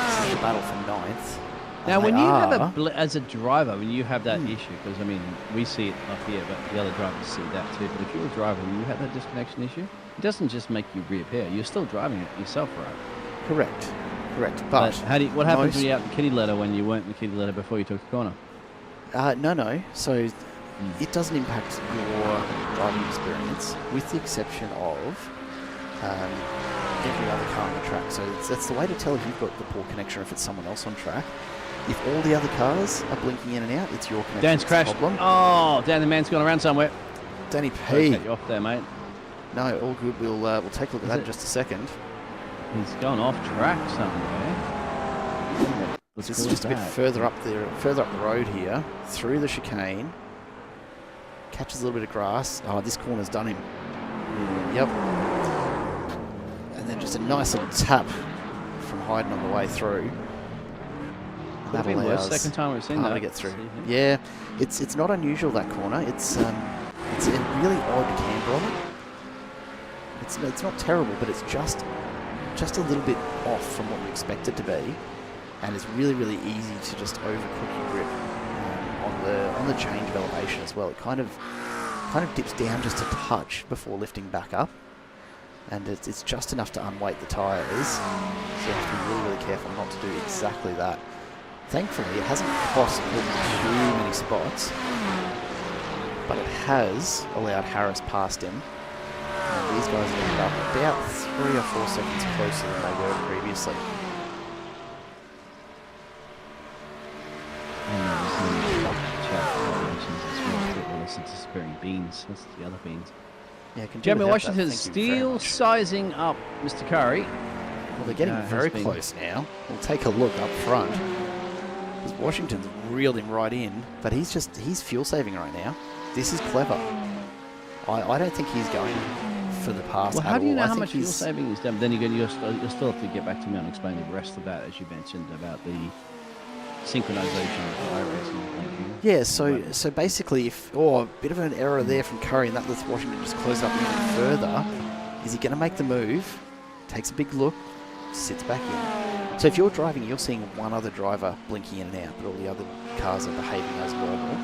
This is the battle for ninth. now, when you have as a driver, when you have that issue, because I mean, we see it up here, but the other drivers see that too. But if you're a driver and you have that disconnection issue, it doesn't just make you reappear. You're still driving it yourself, right? Correct. But what happens when you're out in the kiddie ladder when you weren't in the kiddie ladder before you took the corner? No. So it doesn't impact your driving experience, with the exception of every other car on the track. So that's the way to tell if you've got the poor connection or if it's someone else on track. If all the other cars are blinking in and out, it's your connection. Dan's crashed. Problem. Oh, Dan, the man's gone around somewhere. Danny I'll P. cut you off there, mate. No, all good. We'll take a look at that in just a second. He's gone off track somewhere. This is just a bit further up the road here, through the chicane. Catches a little bit of grass. Oh, this corner's done him. Yep. And then just a nice little tap from Hayden on the way through. And that allows second time we've seen that to get through. Yeah, it's not unusual, that corner. It's a really odd camber on it. It's not terrible, but it's just a little bit off from what you expect it to be, and it's really, really easy to just overcook your grip on the change of elevation as well. It kind of dips down just a touch before lifting back up, and it's just enough to unweight the tyres. So you have to be really, really careful not to do exactly that. Thankfully, it hasn't cost too many spots, but it has allowed Harris past him. And these guys have ended up about 3 or 4 seconds closer than they were previously. Disappearing beans. That's the other beans. Yeah, Jeremy Washington still sizing up Mr. Curry. Well, they're getting very close now. We'll take a look up front. Because Washington's reeled him right in, but he's fuel saving right now. This is clever. I don't think he's going for the pass at all. How do you know how much fuel saving he's done? Then you'll still have to get back to me and explain the rest of that, as you mentioned, about the synchronization of iRacing. Yeah, so basically, a bit of an error there from Curry, and that lets Washington just close up even further. Is he going to make the move? Takes a big look, sits back in. So if you're driving, you're seeing one other driver blinking in and out, but all the other cars are behaving as normal,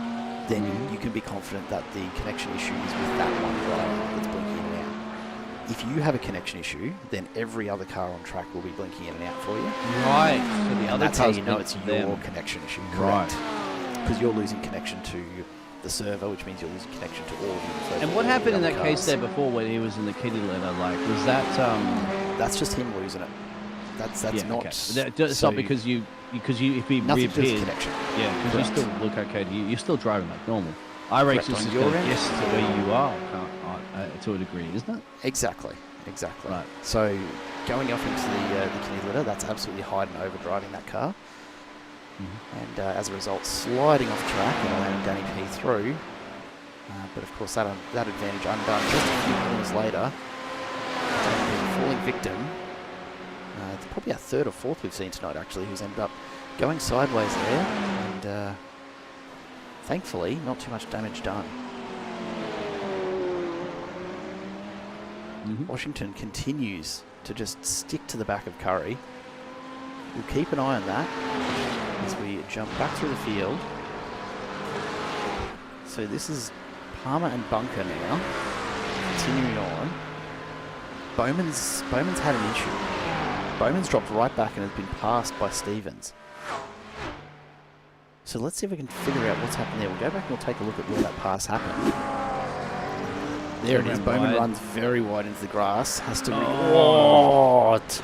then you can be confident that the connection issue is with that one driver that's blinking in and out. If you have a connection issue, then every other car on track will be blinking in and out for you. Right. So the other that's how you know it's your connection issue, correct? Right. Because you're losing connection to the server, which means you're losing connection to all of you. And what happened in that case there before when he was in the kitty litter? Like, was that? That's just him losing it. That's not. Okay. It's not because if he reappeared. Connection. Yeah, because you still look okay. You're still driving like normal. iRacing is going to guess to where you are to a degree, isn't it? Exactly. Right. So going off into the kitty litter, that's absolutely Hayden overdriving that car. And as a result, sliding off track and allowing Danny P through. But of course, that advantage undone just a few corners later. Falling victim. It's probably our third or fourth we've seen tonight, actually, who's ended up going sideways there. And thankfully, not too much damage done. Washington continues to just stick to the back of Curry. We'll keep an eye on that as we jump back through the field. So this is Palmer and Bunker now. Continuing on. Bowman's had an issue. Bowman's dropped right back and has been passed by Stevens. So let's see if we can figure out what's happened there. We'll go back and we'll take a look at where that pass happened. There it is. Bowman runs very wide into the grass. Has to be... What?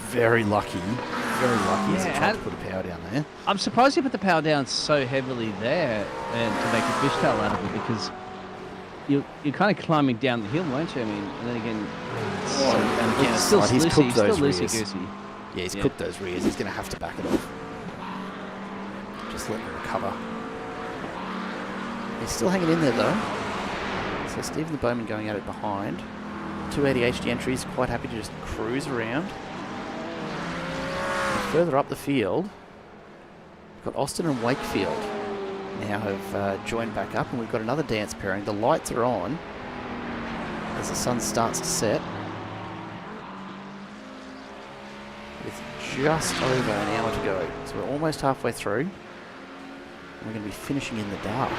Very lucky. Very lucky as he tried to put a power down there. I'm surprised he put the power down so heavily there and to make a fishtail out of it, because you're kind of climbing down the hill, weren't you? I mean, and then again, it's still loosey-goosey. Yeah, he's cooked those rears. He's going to have to back it off. Just let him recover. He's still hanging in there, though. So Stephen the Bowman going at it behind. 280 HD entries, quite happy to just cruise around. And further up the field, we've got Austin and Wakefield now have joined back up, and we've got another dance pairing. The lights are on as the sun starts to set, with just over an hour to go. So we're almost halfway through, and we're going to be finishing in the dark.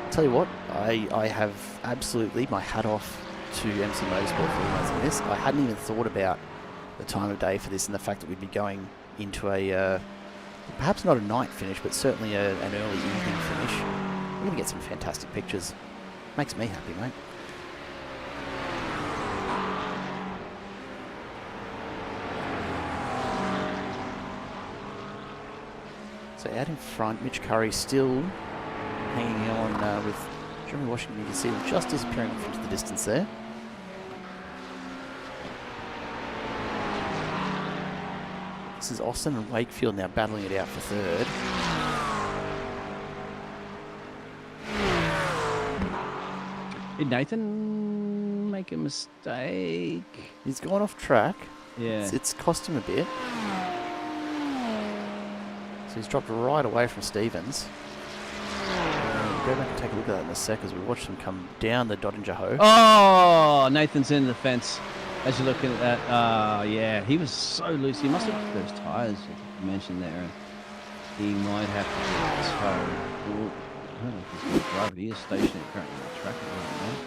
I'll tell you what, I have absolutely my hat off to MC Motorsport for organising this. I hadn't even thought about the time of day for this and the fact that we'd be going into a perhaps not a night finish, but certainly an early evening finish. We're going to get some fantastic pictures. Makes me happy, mate. So out in front, Mitch Curry still hanging on with Jeremy Washington. You can see them just disappearing off into the distance there. This is Austin and Wakefield now battling it out for third. Did Nathan make a mistake? He's gone off track. Yeah. It's cost him a bit. So he's dropped right away from Stevens. We'll go back and take a look at that in a sec as we watch them come down the Doddinger Hoe. Oh, Nathan's in the fence. As you're looking at that, yeah, he was so loose. He must have those tyres you mentioned there. And he might have to get toe. I don't know if he's going to drive it. He is stationary currently on the track at the moment.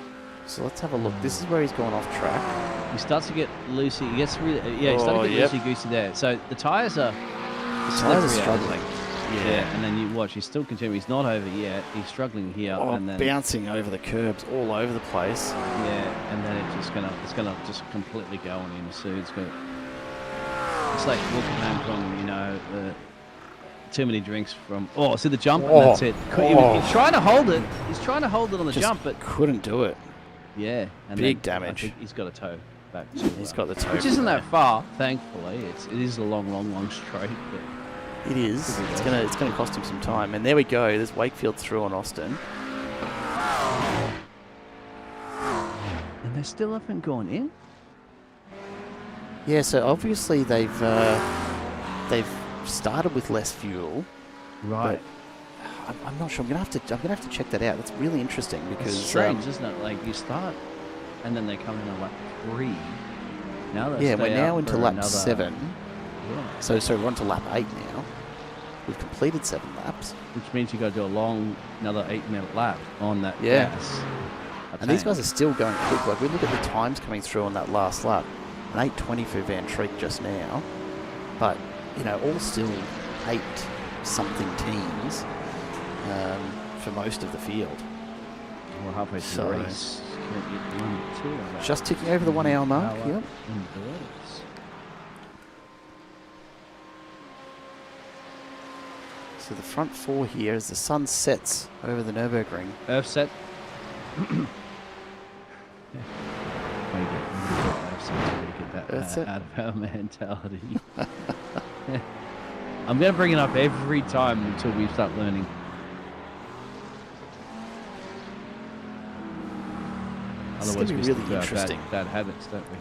So let's have a look. This is where he's gone off track. He starts to get loosey. He gets really, he starts to get loosey-goosey there. So the tyres are struggling. Yeah, and then you watch. He's still continuing. He's not over yet. He's struggling here, and then bouncing over the curbs all over the place. Yeah, and then it's gonna just completely go on him. So it's like walking home from too many drinks from. Oh, see the jump, and that's it. He's trying to hold it. He's trying to hold it on the jump, but couldn't do it. Yeah, and big damage. I think he's got a toe back. He's got the toe, which isn't that far, thankfully. It is a long straight. But it is. It's gonna cost him some time. And there we go. There's Wakefield through on Austin. And they still haven't gone in. Yeah. So obviously they've started with less fuel. Right. I'm not sure. I'm gonna have to check that out. That's really interesting because it's strange, isn't it? Like you start, and then they come in on lap 3. Now we're now into lap 7. Yeah. So we're on to lap 8 now. We've completed 7 laps, which means you got to do another 8-minute lap on that gas. And these guys are still going quick. Like we look at the times coming through on that last lap, an 8:20 for Van Treek just now, but all still 8-something teams. For most of the field. We're halfway through the race. Just ticking over the 1 hour mark. Yep. So the front 4 here as the sun sets over the Nurburgring. Earth set. Get that out of our mentality. I'm going to bring it up every time until we start learning. It's going to be really interesting. Bad habits, don't we?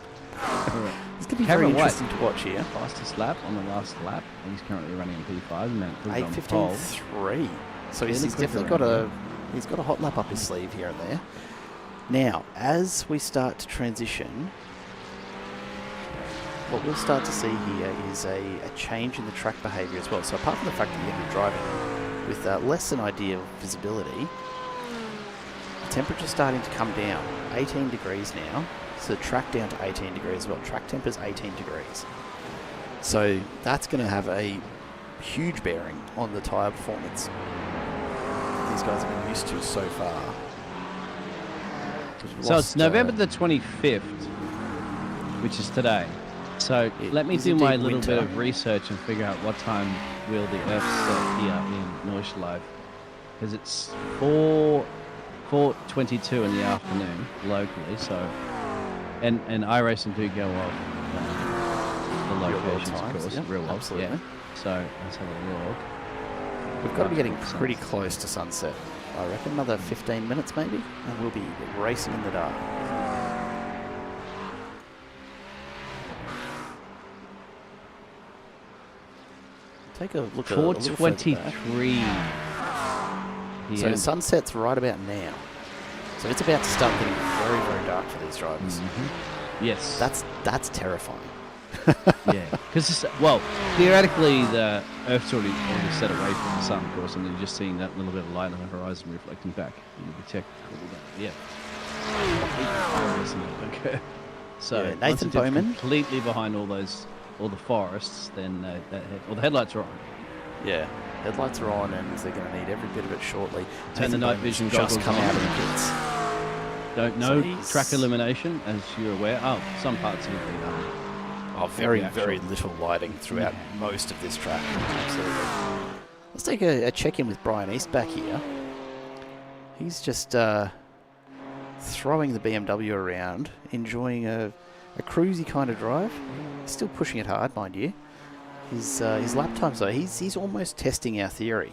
It's going to be very interesting to watch here. Fastest lap on the last lap. He's currently running in P5. 8:15.3. So he's definitely got a hot lap up his sleeve here and there. Now, as we start to transition, what we'll start to see here is a change in the track behaviour as well. So apart from the fact that you're going to be driving with less than ideal visibility, the temperature's starting to come down. 18 degrees now. So track down to 18 degrees as well. Track temperature's 18 degrees. So that's going to have a huge bearing on the tyre performance that these guys have been used to so far. So it's November the 25th, which is today. So let me do my little bit of research and figure out what time will the Earth set here in Neuschleife. Because it's 4:22 in the afternoon locally. So, and iRacing do go off the locations, of course, real world. Absolutely. Yeah. So let's have a look. We've got to be getting pretty close to sunset. I reckon another 15 minutes maybe, and we'll be racing in the dark. Take a look at 4:23. So sunset's right about now. So it's about to start getting very, very dark for these drivers. Mm-hmm. Yes. That's terrifying. Yeah, because theoretically the Earth's already set away from the sun, of course, and you're just seeing that little bit of light on the horizon reflecting back. So Nathan Bowman completely behind all the forests, then the headlights are on. Yeah, headlights are on, and they're going to need every bit of it shortly. Turn the night vision goggles just come out of the pits. Don't know track illumination, as you're aware. Oh, some parts of it. Very little lighting throughout most of this track. Absolutely. Let's take a check-in with Brian East back here. He's just throwing the BMW around, enjoying a cruisy kind of drive. He's still pushing it hard, mind you. His lap times, though, he's almost testing our theory.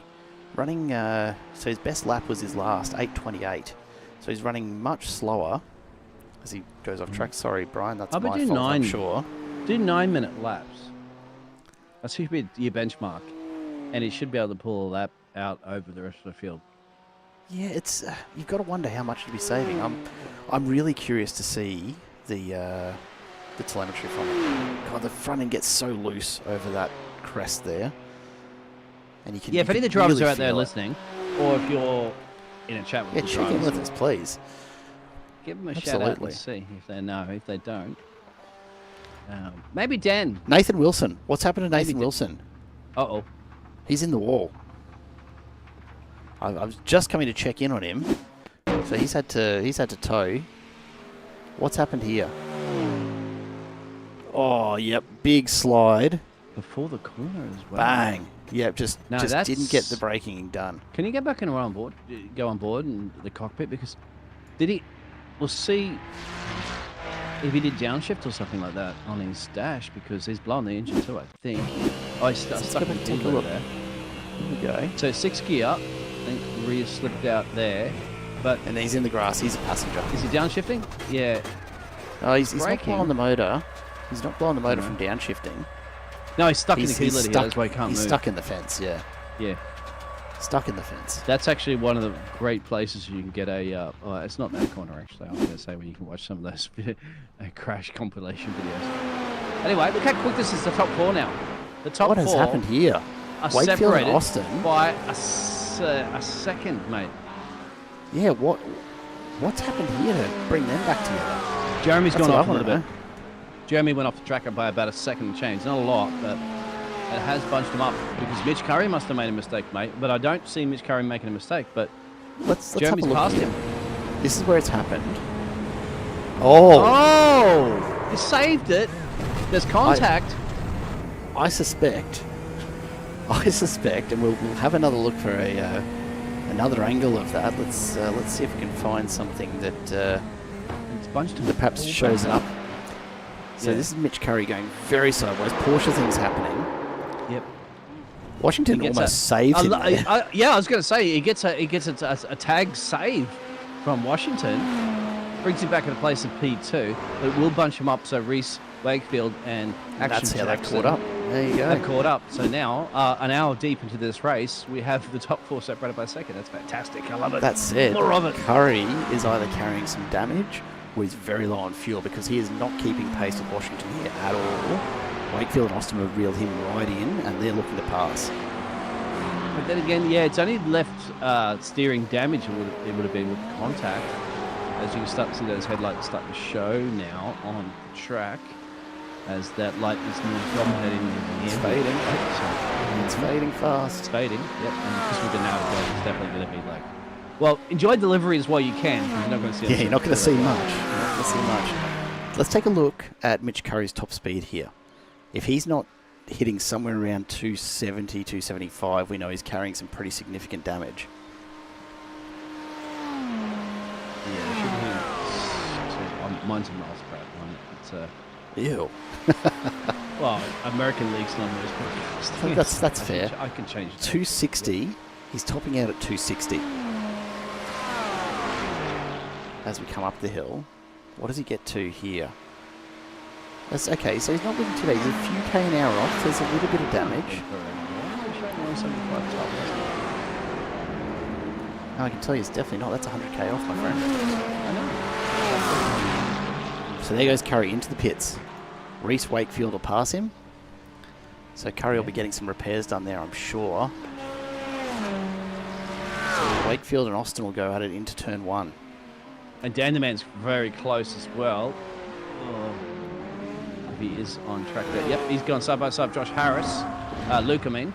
Running, so his best lap was his last, 8:28. So he's running much slower as he goes off track. Sorry, Brian, that's my fault, I'm sure. Do 9-minute laps. That should be your benchmark. And he should be able to pull a lap out over the rest of the field. Yeah, it's you've got to wonder how much he'd be saving. I'm really curious to see the telemetry from it. God, the front end gets so loose over that crest there. And you can if any of the drivers really are out there listening, or if you're in a chat with the check drivers, in with us, please. give them a shout out and see if they know. If they don't, maybe Dan. Nathan Wilson. What's happened to Nathan Wilson? Uh-oh. He's in the wall. I was just coming to check in on him. So he's had to tow. What's happened here? Oh, yep, big slide. Before the corner as well. Bang. Yep, just didn't get the braking done. Can you get back and go on board in the cockpit? Because we'll see if he did downshift or something like that on his dash, because he's blown the engine too, I think. Oh, he's stuck in take a look there. Here we go. So 6th gear, I think rear slipped out there. And he's in the grass. He's a passenger. Is he downshifting? Yeah. Oh, he's not blowing the motor. He's not blowing the motor from downshifting. No, he's stuck in the key letter. That's why he can't move. He's stuck in the fence, yeah. Yeah. Stuck in the fence. That's actually one of the great places you can get a... it's not that corner, actually. I was going to say where you can watch some of those crash compilation videos. Anyway, look how quick this is, the top 4 now. The top 4... What has happened here? Are Wakefield separated and Austin by a second, mate. Yeah, what's happened here to bring them back together? Jeremy's gone off a little bit. Jeremy went off the track by about a second change. Not a lot, but it has bunched him up because Mitch Curry must have made a mistake, mate. But I don't see Mitch Curry making a mistake. But let's Jeremy's have a look passed here. him. This is where it's happened. Oh! He saved it. There's contact. I suspect, and we'll have another look for another angle of that. Let's see if we can find something that perhaps shows up. So this is Mitch Curry going very sideways. Porsche things happening. Yep. Washington almost saved him. Yeah, I was going to say he gets a tag save from Washington, brings him back in a place of P2, but it will bunch him up. So Reese, Wakefield, and That's how they caught up. There you go. They caught up. So now, an hour deep into this race, we have the top 4 separated by a second. That's fantastic. I love it. That's it. More of it. Curry is either carrying some damage or he's very low on fuel because he is not keeping pace with Washington here at all. Wakefield and Austin have reeled him right in, and they're looking to pass. But then again, yeah, it's only left steering damage it would have been with contact. As you can start to see those headlights starting to show now on the track, as that light is dominating the It's fading. It's fading fast. It's fading, yep. And because with the now it's definitely going to be like... Well, enjoy deliveries while you can, because you're not going to see... Yeah, you're not going to see much. You're not going to see much. Let's take a look at Mitch Curry's top speed here. If he's not hitting somewhere around 270, 275, we know he's carrying some pretty significant damage. Yeah, mine's a miles per hour. It's Ew. well, American League's not most That's fair. I can change that. 260. He's topping out at 260. As we come up the hill, what does he get to here? That's okay, so he's not looking too bad. He's a few K an hour off. There's a little bit of damage. No, I can tell you it's definitely not. That's 100K off, my friend. So there goes Curry into the pits. Reese Wakefield will pass him. So Curry will be getting some repairs done there, I'm sure. So Wakefield and Austin will go at it into turn 1. And Danderman's very close as well. Oh, if he is on track there. Yep, he's gone side by side. Josh Harris. Luke, I mean.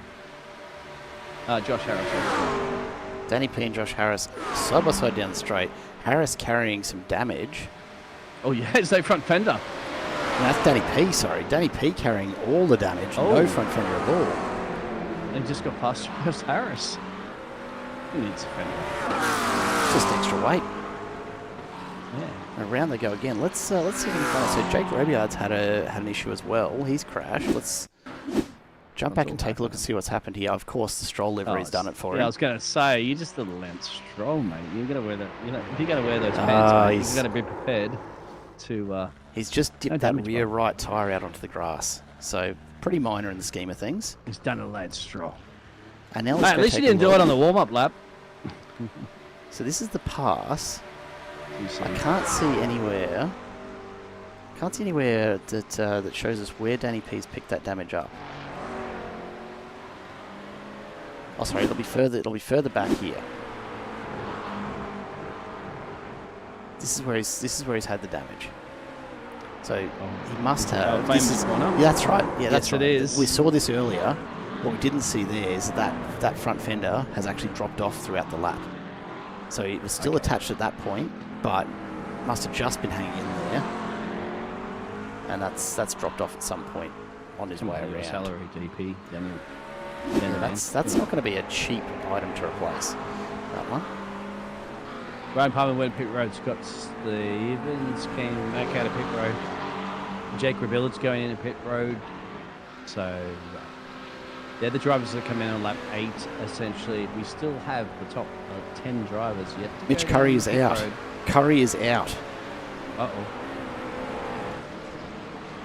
Josh Harris. Danny P and Josh Harris side by side down the straight. Harris carrying some damage. Oh, yeah, it's no front fender. No, that's Danny P, sorry. Danny P carrying all the damage. No front fender at all. They just got past Travis Harris. He needs a fender. Just extra weight. Yeah. Around they go again. Let's see if we can find it. So Jake Robiard's had an issue as well. He's crashed. Let's jump back and take a look and see what's happened here. Of course, the Stroll livery's done it for him. Yeah, I was going to say, you're just a Lance Stroll, mate. You're going to wear if you're going to wear those pants, mate, you've got to be prepared to. He's just dipped that rear right tyre out onto the grass. So pretty minor in the scheme of things. He's done a Lance Stroll. And now at least you didn't do it on the warm-up lap. So this is the pass. I can't see anywhere. Can't see anywhere that shows us where Danny P's picked that damage up. Oh, sorry, it'll be further. It'll be further back here. This is where he's had the damage. So he must have. Yeah, that's right. Yeah, that's right. It is. We saw this earlier. What we didn't see there is that front fender has actually dropped off throughout the lap. So it was still attached at that point, but must have just been hanging in there. And that's dropped off at some point on his way around. Salary DP. That's not going to be a cheap item to replace. That one. Ryan Palmer went pit road. Scott Stevens came back out of pit road. Jake Rebillard's going into pit road. So they're the drivers that come in on lap 8, essentially. We still have the top 10 drivers yet. Mitch Curry is out. Curry is out. Uh-oh.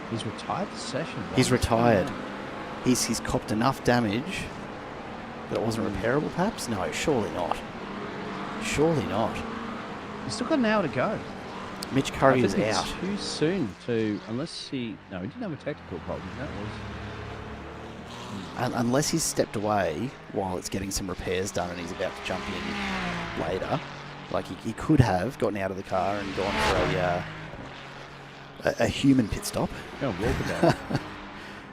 He's retired the session. He's retired. He's copped enough damage that it wasn't repairable, perhaps? No, surely not. Surely not. He's still got an hour to go. Mitch Curry is out. Too soon to... Unless he... No, he didn't have a technical problem. That was... Unless he's stepped away while it's getting some repairs done and he's about to jump in later. Like, he could have gotten out of the car and gone for a human pit stop. Go and walk about.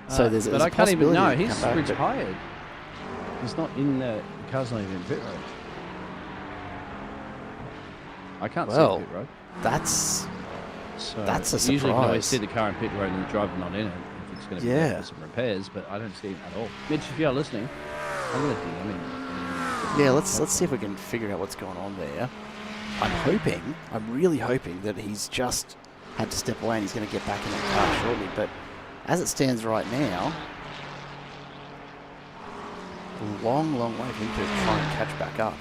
So there's but a I can't even... No, he's back, retired. He's not in the... The car's not even in pit road. I can't see pit road. That's a surprise. Usually you can always see the car in pit road and the driver not in it if it's going to be some repairs, but I don't see it at all. Mitch, if you're listening, I'm going to DM him. Yeah, let's see if we can figure out what's going on there. I'm really hoping that he's just had to step away and he's going to get back in the car shortly, but as it stands right now, a long way for him to try and catch back up.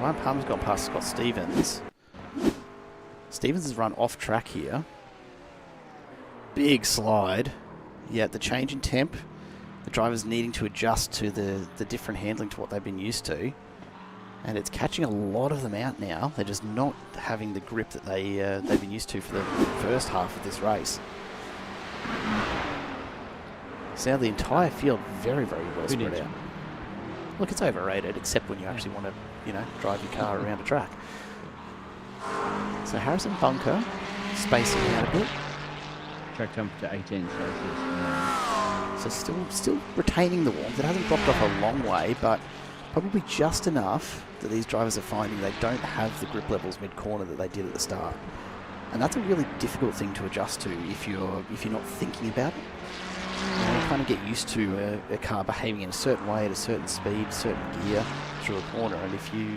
Ryan Palmer's gone past Scott Stevens. Stevens has run off track here. Big slide. Yeah, the change in temp. The driver's needing to adjust to the different handling to what they've been used to. And it's catching a lot of them out now. They're just not having the grip that they've been used to for the first half of this race. So now the entire field very well spread out. Look, it's overrated, except when you actually want to, drive your car around a track. So Harrison Bunker spacing out a bit. Track temperature 18 Celsius. So still retaining the warmth. It hasn't dropped off a long way, but probably just enough that these drivers are finding they don't have the grip levels mid-corner that they did at the start. And that's a really difficult thing to adjust to if you're not thinking about it. You kind of get used to a car behaving in a certain way at a certain speed, certain gear through a corner, and if you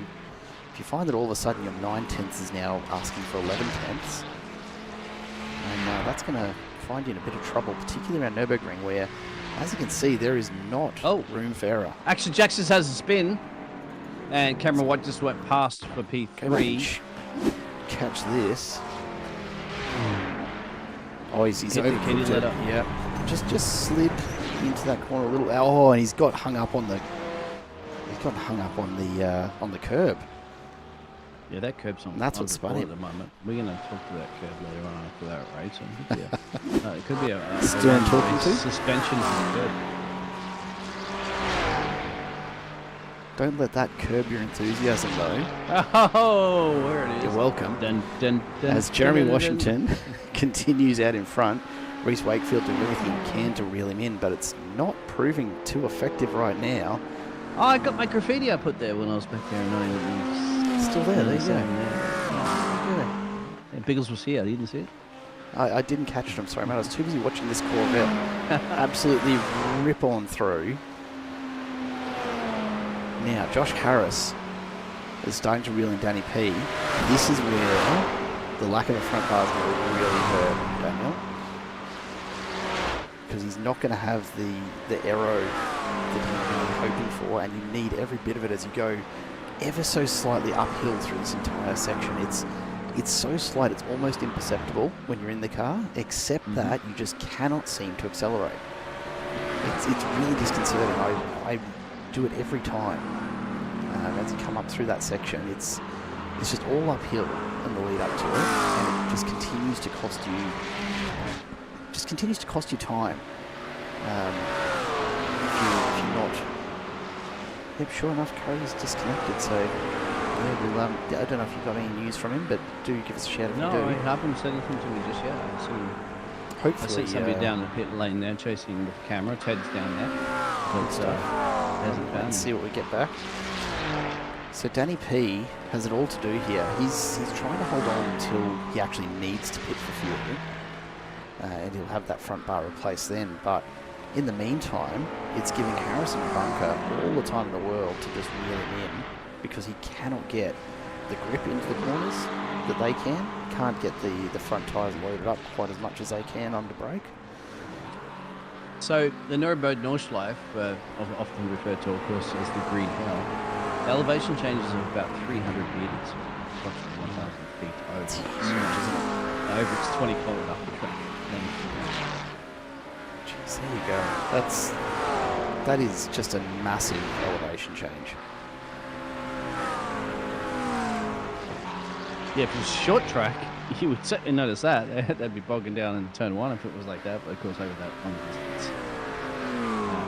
find that all of a sudden your 9/10 is now asking for 11/10, and that's going to find you in a bit of trouble, particularly around Nurburgring, where, as you can see, there is not room for error. Actually, Jackson has a spin, and Cameron White just went past for P3. Catch this. Oh, he's overcooked it. Yeah. Just slid into that corner a little. Oh, and he's got hung up on the curb. Yeah, that curb's on. That's what's funny at the moment. We're going to talk to that curb later on after that race. It could be a still talking to suspension for the curb. Don't let that curb your enthusiasm, though. Oh, where it is. You're welcome. Dun, dun, dun, as Jeremy Washington continues out in front, Reece Wakefield doing everything he can to reel him in, but it's not proving too effective right now. Oh, I got my graffiti I put there when I was back there in 19. Still there, there you go. Yeah. And Biggles was here, you didn't see it? I didn't catch it, I'm sorry, mate. I was too busy watching this Corvette absolutely rip on through. Now, Josh Harris is starting to reel in Danny P. This is where the lack of a front bar is going to really hurt Daniel. Because he's not going to have the aero that he's been hoping for, and you need every bit of it as you go ever so slightly uphill through this entire section. It's so slight, it's almost imperceptible when you're in the car, except that you just cannot seem to accelerate. It's really disconcerting. I do it every time. As you come up through that section, it's just all uphill in the lead up to it, and it just continues to cost you time. If you're not... Yep, sure enough, Cody's disconnected, so yeah, we'll, I don't know if you've got any news from him, but do give us a shout if you do. No, he haven't said anything to me just yet. Hopefully, I see somebody down the pit lane there chasing him with the camera. Ted's down there. But, hasn't found let's see what we get back. So Danny P has it all to do here. He's trying to hold on until he actually needs to pit for fuel, and he'll have that front bar replaced then. But in the meantime, it's giving Harrison Bunker all the time in the world to just reel him in, because he cannot get the grip into the corners that they can't get the front tyres loaded up quite as much as they can under brake. So the Nurburgring Nordschleife, often referred to, of course, as the Green Hell, the elevation changes of about 300 metres, approximately 1,000 feet over. It's huge, isn't it? Over, it's 20 kilometres up the track. Jeez, there you go. That is just a massive elevation change. Yeah, if it was short track, you would certainly notice that. They'd be bogging down in turn one if it was like that, but of course over that long distance.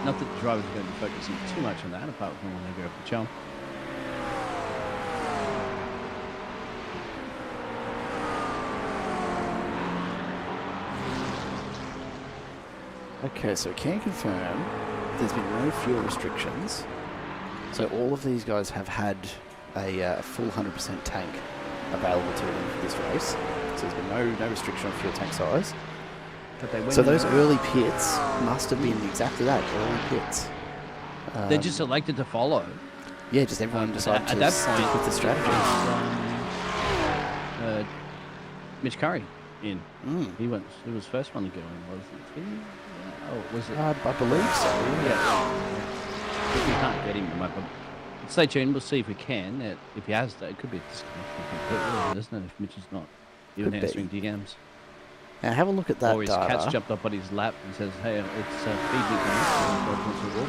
Not that the drivers are going to be focusing too much on that, apart from when they go for the jump. Okay, so we can confirm there's been no fuel restrictions. So all of these guys have had a full 100% tank available to them for this race. So there's been no restriction on fuel tank size. So those early pits must have been exactly that, early pits. They just elected to follow. Yeah, just everyone decided to stick with the strategy. Mitch Curry in. He was first one to go in, wasn't he? Oh, was it? I believe so. Yeah. If we can't get him, stay tuned. We'll see if we can. If he has, it could be a disconnect completely, isn't it? If Mitch is not even answering DMs. Now have a look at that or his data. cat's jumped up on his lap and says, "Hey, it's feed me."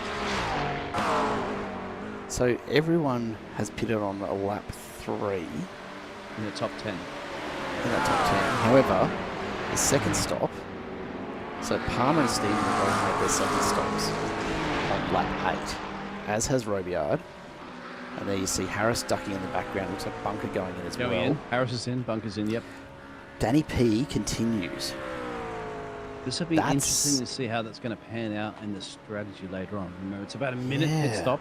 So everyone has pitted on a lap 3 in the top 10. In that top 10. However, the second stop. So Palmer and Stephen have both made their second stops on lap 8, as has Robillard. And there you see Harris ducking in the background. Looks like Bunker going in as well. In. Harris is in, Bunker's in, yep. Danny P continues. This will be interesting to see how that's going to pan out in the strategy later on. Remember, it's about a minute pit stop.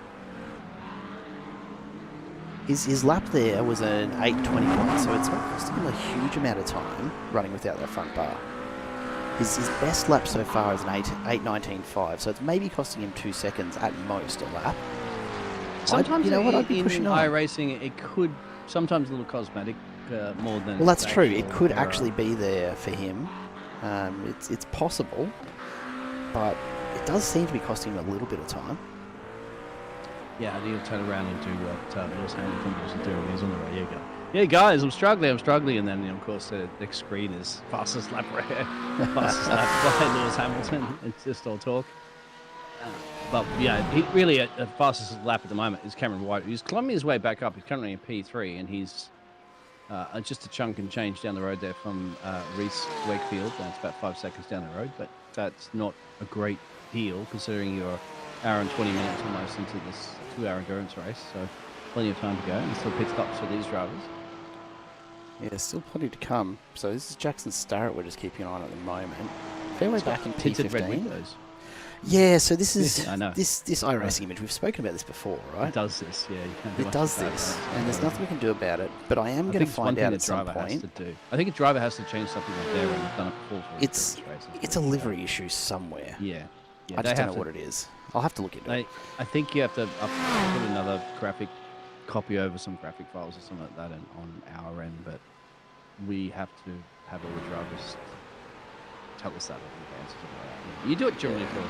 His lap there was an 8:21, so it's not costing him a huge amount of time running without that front bar. His best lap so far is an 8:19.5, so it's maybe costing him 2 seconds at most a lap. Sometimes I'd be pushing on. iRacing, it could sometimes a little cosmetic more than. Well, that's true. It could actually be there for him. It's possible, but it does seem to be costing him a little bit of time. Yeah, he'll turn around and do what Lewis Hamilton was doing. He's on the way. Here you go. Yeah, guys, I'm struggling, and then of course the next screen is fastest lap by Lewis Hamilton. It's just all talk. But yeah, he really the fastest lap at the moment is Cameron White. He's climbing his way back up. He's currently in P3, and he's just a chunk and change down the road there from Reese Wakefield. That's about 5 seconds down the road, but that's not a great deal considering you're hour and 20 minutes almost into this 2-hour endurance race. So plenty of time to go, and still pit stops for these drivers. Yeah, still plenty to come. So this is Jackson Starrett we're just keeping an eye on at the moment. Fairway back in P15. Red windows. Yeah, so this is I know. this iRacing image. We've spoken about this before, right? It does this, yeah. You can't do It much does about this, that. and there's nothing we can do about it. But I am going to find out at some point. I think a driver has to change something like there, and they've done it before for It's a livery issue somewhere. Yeah. I just don't know what it is. I'll have to look into it. I think you have to put another graphic copy over some graphic files or something like that on our end, but we have to have all the drivers tell us that in advance or something like that. You do it generally for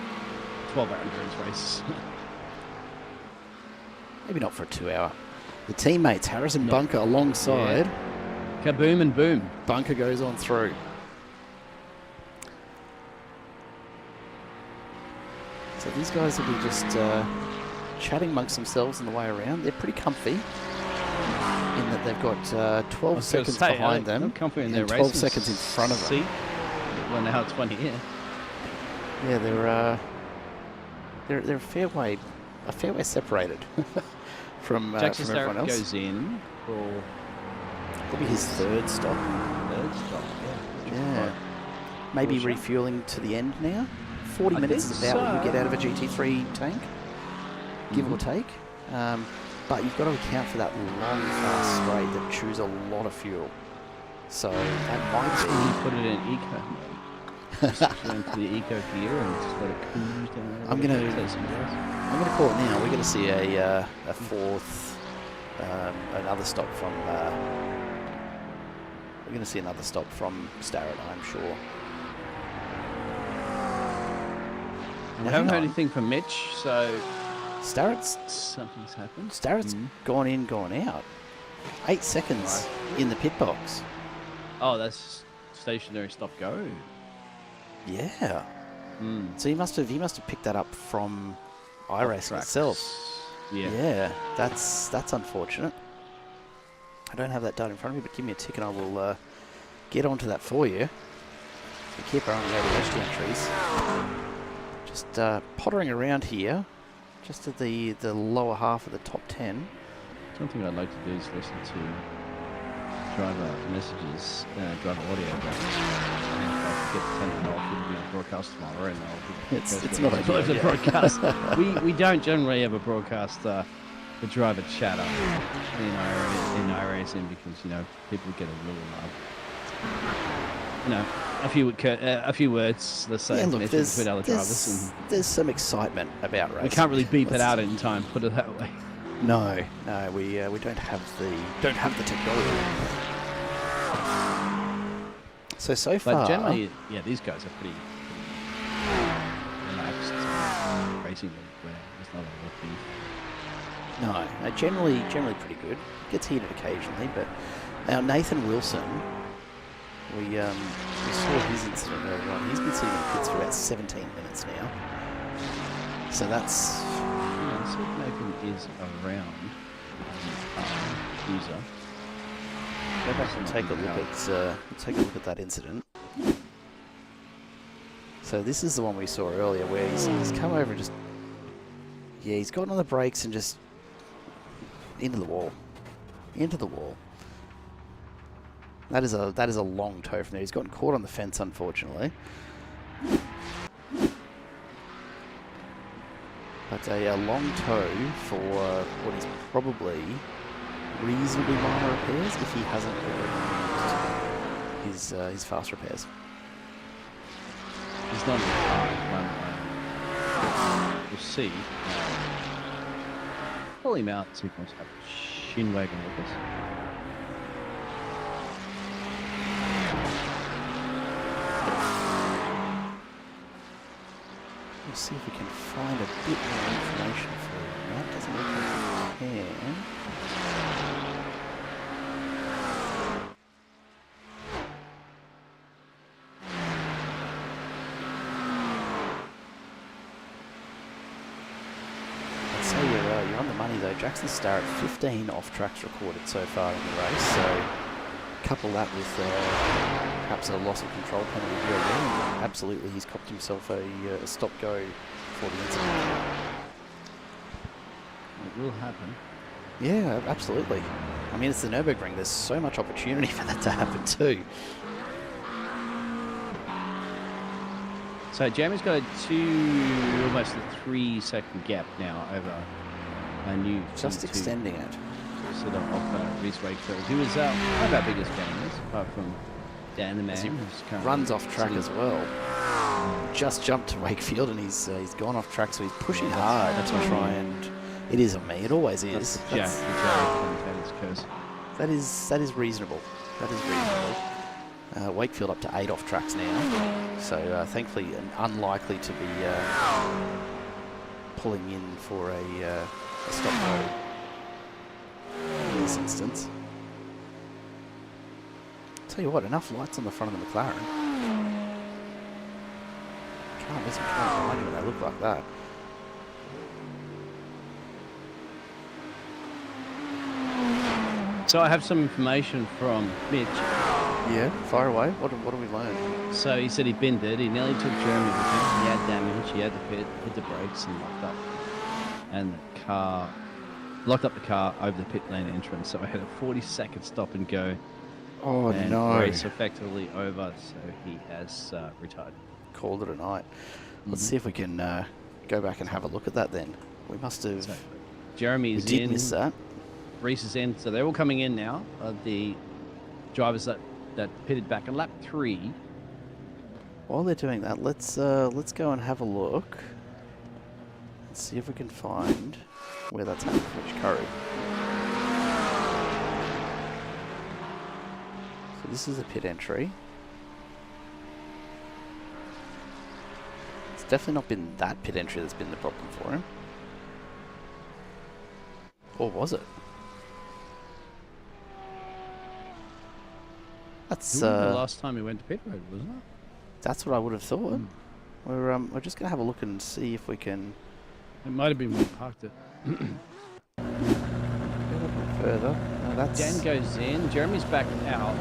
12-hour endurance races. Maybe not for a 2-hour. The teammates, Harris and Bunker alongside. Yeah. Kaboom and boom. Bunker goes on through. So these guys will be just chatting amongst themselves on the way around. They're pretty comfy in that they've got 12 seconds behind them and 12 seconds in front of them. Well, now it's 20 here. Yeah, they're a fair way separated from everyone else. Goes in for probably his third stop. Yeah. Maybe refueling to the end now. 40 minutes is about what you get out of a GT3 tank, give or take. But you've got to account for that long, fast straight that chews a lot of fuel. So that might be... You put it in eco mode. Just into the eco gear and just let it cruise down. I'm gonna call it now. We're gonna see a fourth, another stop from. We're gonna see another stop from Starrett, I'm sure. We haven't heard anything from Mitch, so Starrett's something's happened. Starrett's gone in, gone out. 8 seconds in the pit box. Oh, that's stationary stop go. Yeah. So he must have picked that up from iRacing itself. Yeah. That's unfortunate. I don't have that data in front of me, but give me a tick and I will get onto that for you. We keep our own radiation entries. Just pottering around here, just at the lower half of the top 10. Something I'd like to do is listen to driver messages, driver audio. And if I get 10 off, it'll be on broadcast tomorrow, and it's not a broadcast. we don't generally ever broadcast the driver chatter in iRacing because people get a little a few words, let's say, between other drivers. There's some excitement about racing. We can't really beep it out in time, put it that way. No, we don't have the technology. So far. But generally, these guys are pretty relaxed racing where there's not a lot of beef. No, generally pretty good. Gets heated occasionally, but now Nathan Wilson. We saw his incident earlier on. He's been sitting in the pits for about 17 minutes now. So that's... let's see if Nathan is around user. Go back and take a look at that incident. So this is the one we saw earlier where he's come over and just... Yeah, he's gotten on the brakes and just... Into the wall. That is a long tow from there. He's gotten caught on the fence, unfortunately. But a long tow for what is probably reasonably minor repairs if he hasn't already his fast repairs. He's not in the car. We'll see. Pull him out, see if he wants to have a shin wagon with us. We'll see if we can find a bit more information for him. That doesn't look like we can. I'd say you're on the money though. Jackson Starrett, 15 off tracks recorded so far in the race. So couple that with perhaps a loss of control penalty here and absolutely he's copped himself a stop-go for the incident. It will happen. Yeah, absolutely. I mean, it's the Nurburgring. There's so much opportunity for that to happen too. So Jeremy's got almost a 3-second gap now over a new Just T2. extending it. Sort of Reese Wakefield, who was one of our biggest gamers, apart from Dan the Man. As he who's currently runs off track sitting- as well. Just jumped to Wakefield and he's gone off track, so he's pushing hard to try and. It is on me. It always is. The Jerry commentator's curse. That is reasonable. That is reasonable. Wakefield up to 8 off tracks now, so thankfully unlikely to be pulling in for a stop go in this instance. Tell you what, enough lights on the front of the McLaren. Can't miss them behind you when they look like that. So I have some information from Mitch. Yeah, fire away. What have we learned? So he said he binned it. He nearly took Jeremy with him. He had damage. He had to hit the brakes and locked up. And the car locked up the car over the pit lane entrance. So I had a 40-second stop and go. Oh and no! Race effectively over. So he has retired. Called it a night. Let's see if we can go back and have a look at that then. We must have. So Jeremy's we did in. miss that. Reese is in. So they're all coming in now. The drivers that pitted back on lap 3. While they're doing that, let's go and have a look and see if we can find where that's happened for Mitch Curry. So this is a pit entry. It's definitely not been that pit entry that's been the problem for him. Or was it? That's The last time he went to pit road, wasn't it? That's what I would have thought. We're just gonna have a look and see if we can. It might have been when he parked it. Go a bit further. No, that's. Dan goes in. Jeremy's back out.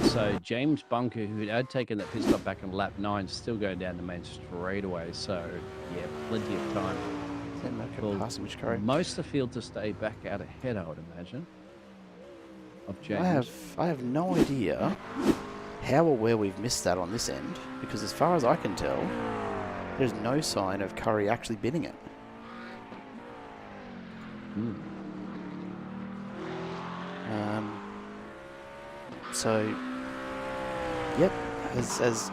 So James Bunker, who had taken that pit stop back on lap 9, still going down the main straightaway. So yeah, plenty of time. Okay, passing Mitch Curry. Most of the field to stay back out ahead, I would imagine. Of James. I have no idea how or where we've missed that on this end, because as far as I can tell, there's no sign of Curry actually bidding it. So, yep, as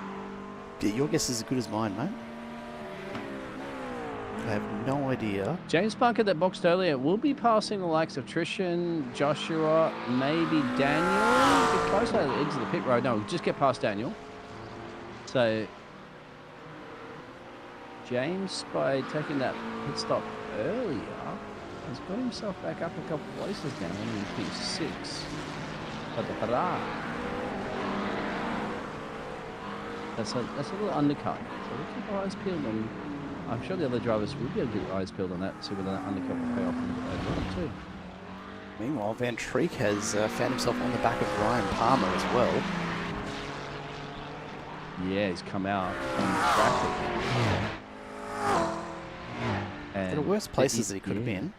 your guess is as good as mine, mate. I have no idea. James Bunker that boxed earlier will be passing the likes of Trishan, Joshua, maybe Daniel. A bit closer to the edge of the pit road. No, just get past Daniel. So James, by taking that pit stop earlier, has got himself back up a couple of places now in P6. That's a little undercut. So we'll keep our eyes peeled on. I'm sure the other drivers will be able to get eyes peeled on that, see whether that undercut will pay off later on too. Meanwhile, Van Treek has found himself on the back of Ryan Palmer as well. Yeah, he's come out on traffic. There are worse places that he could have been.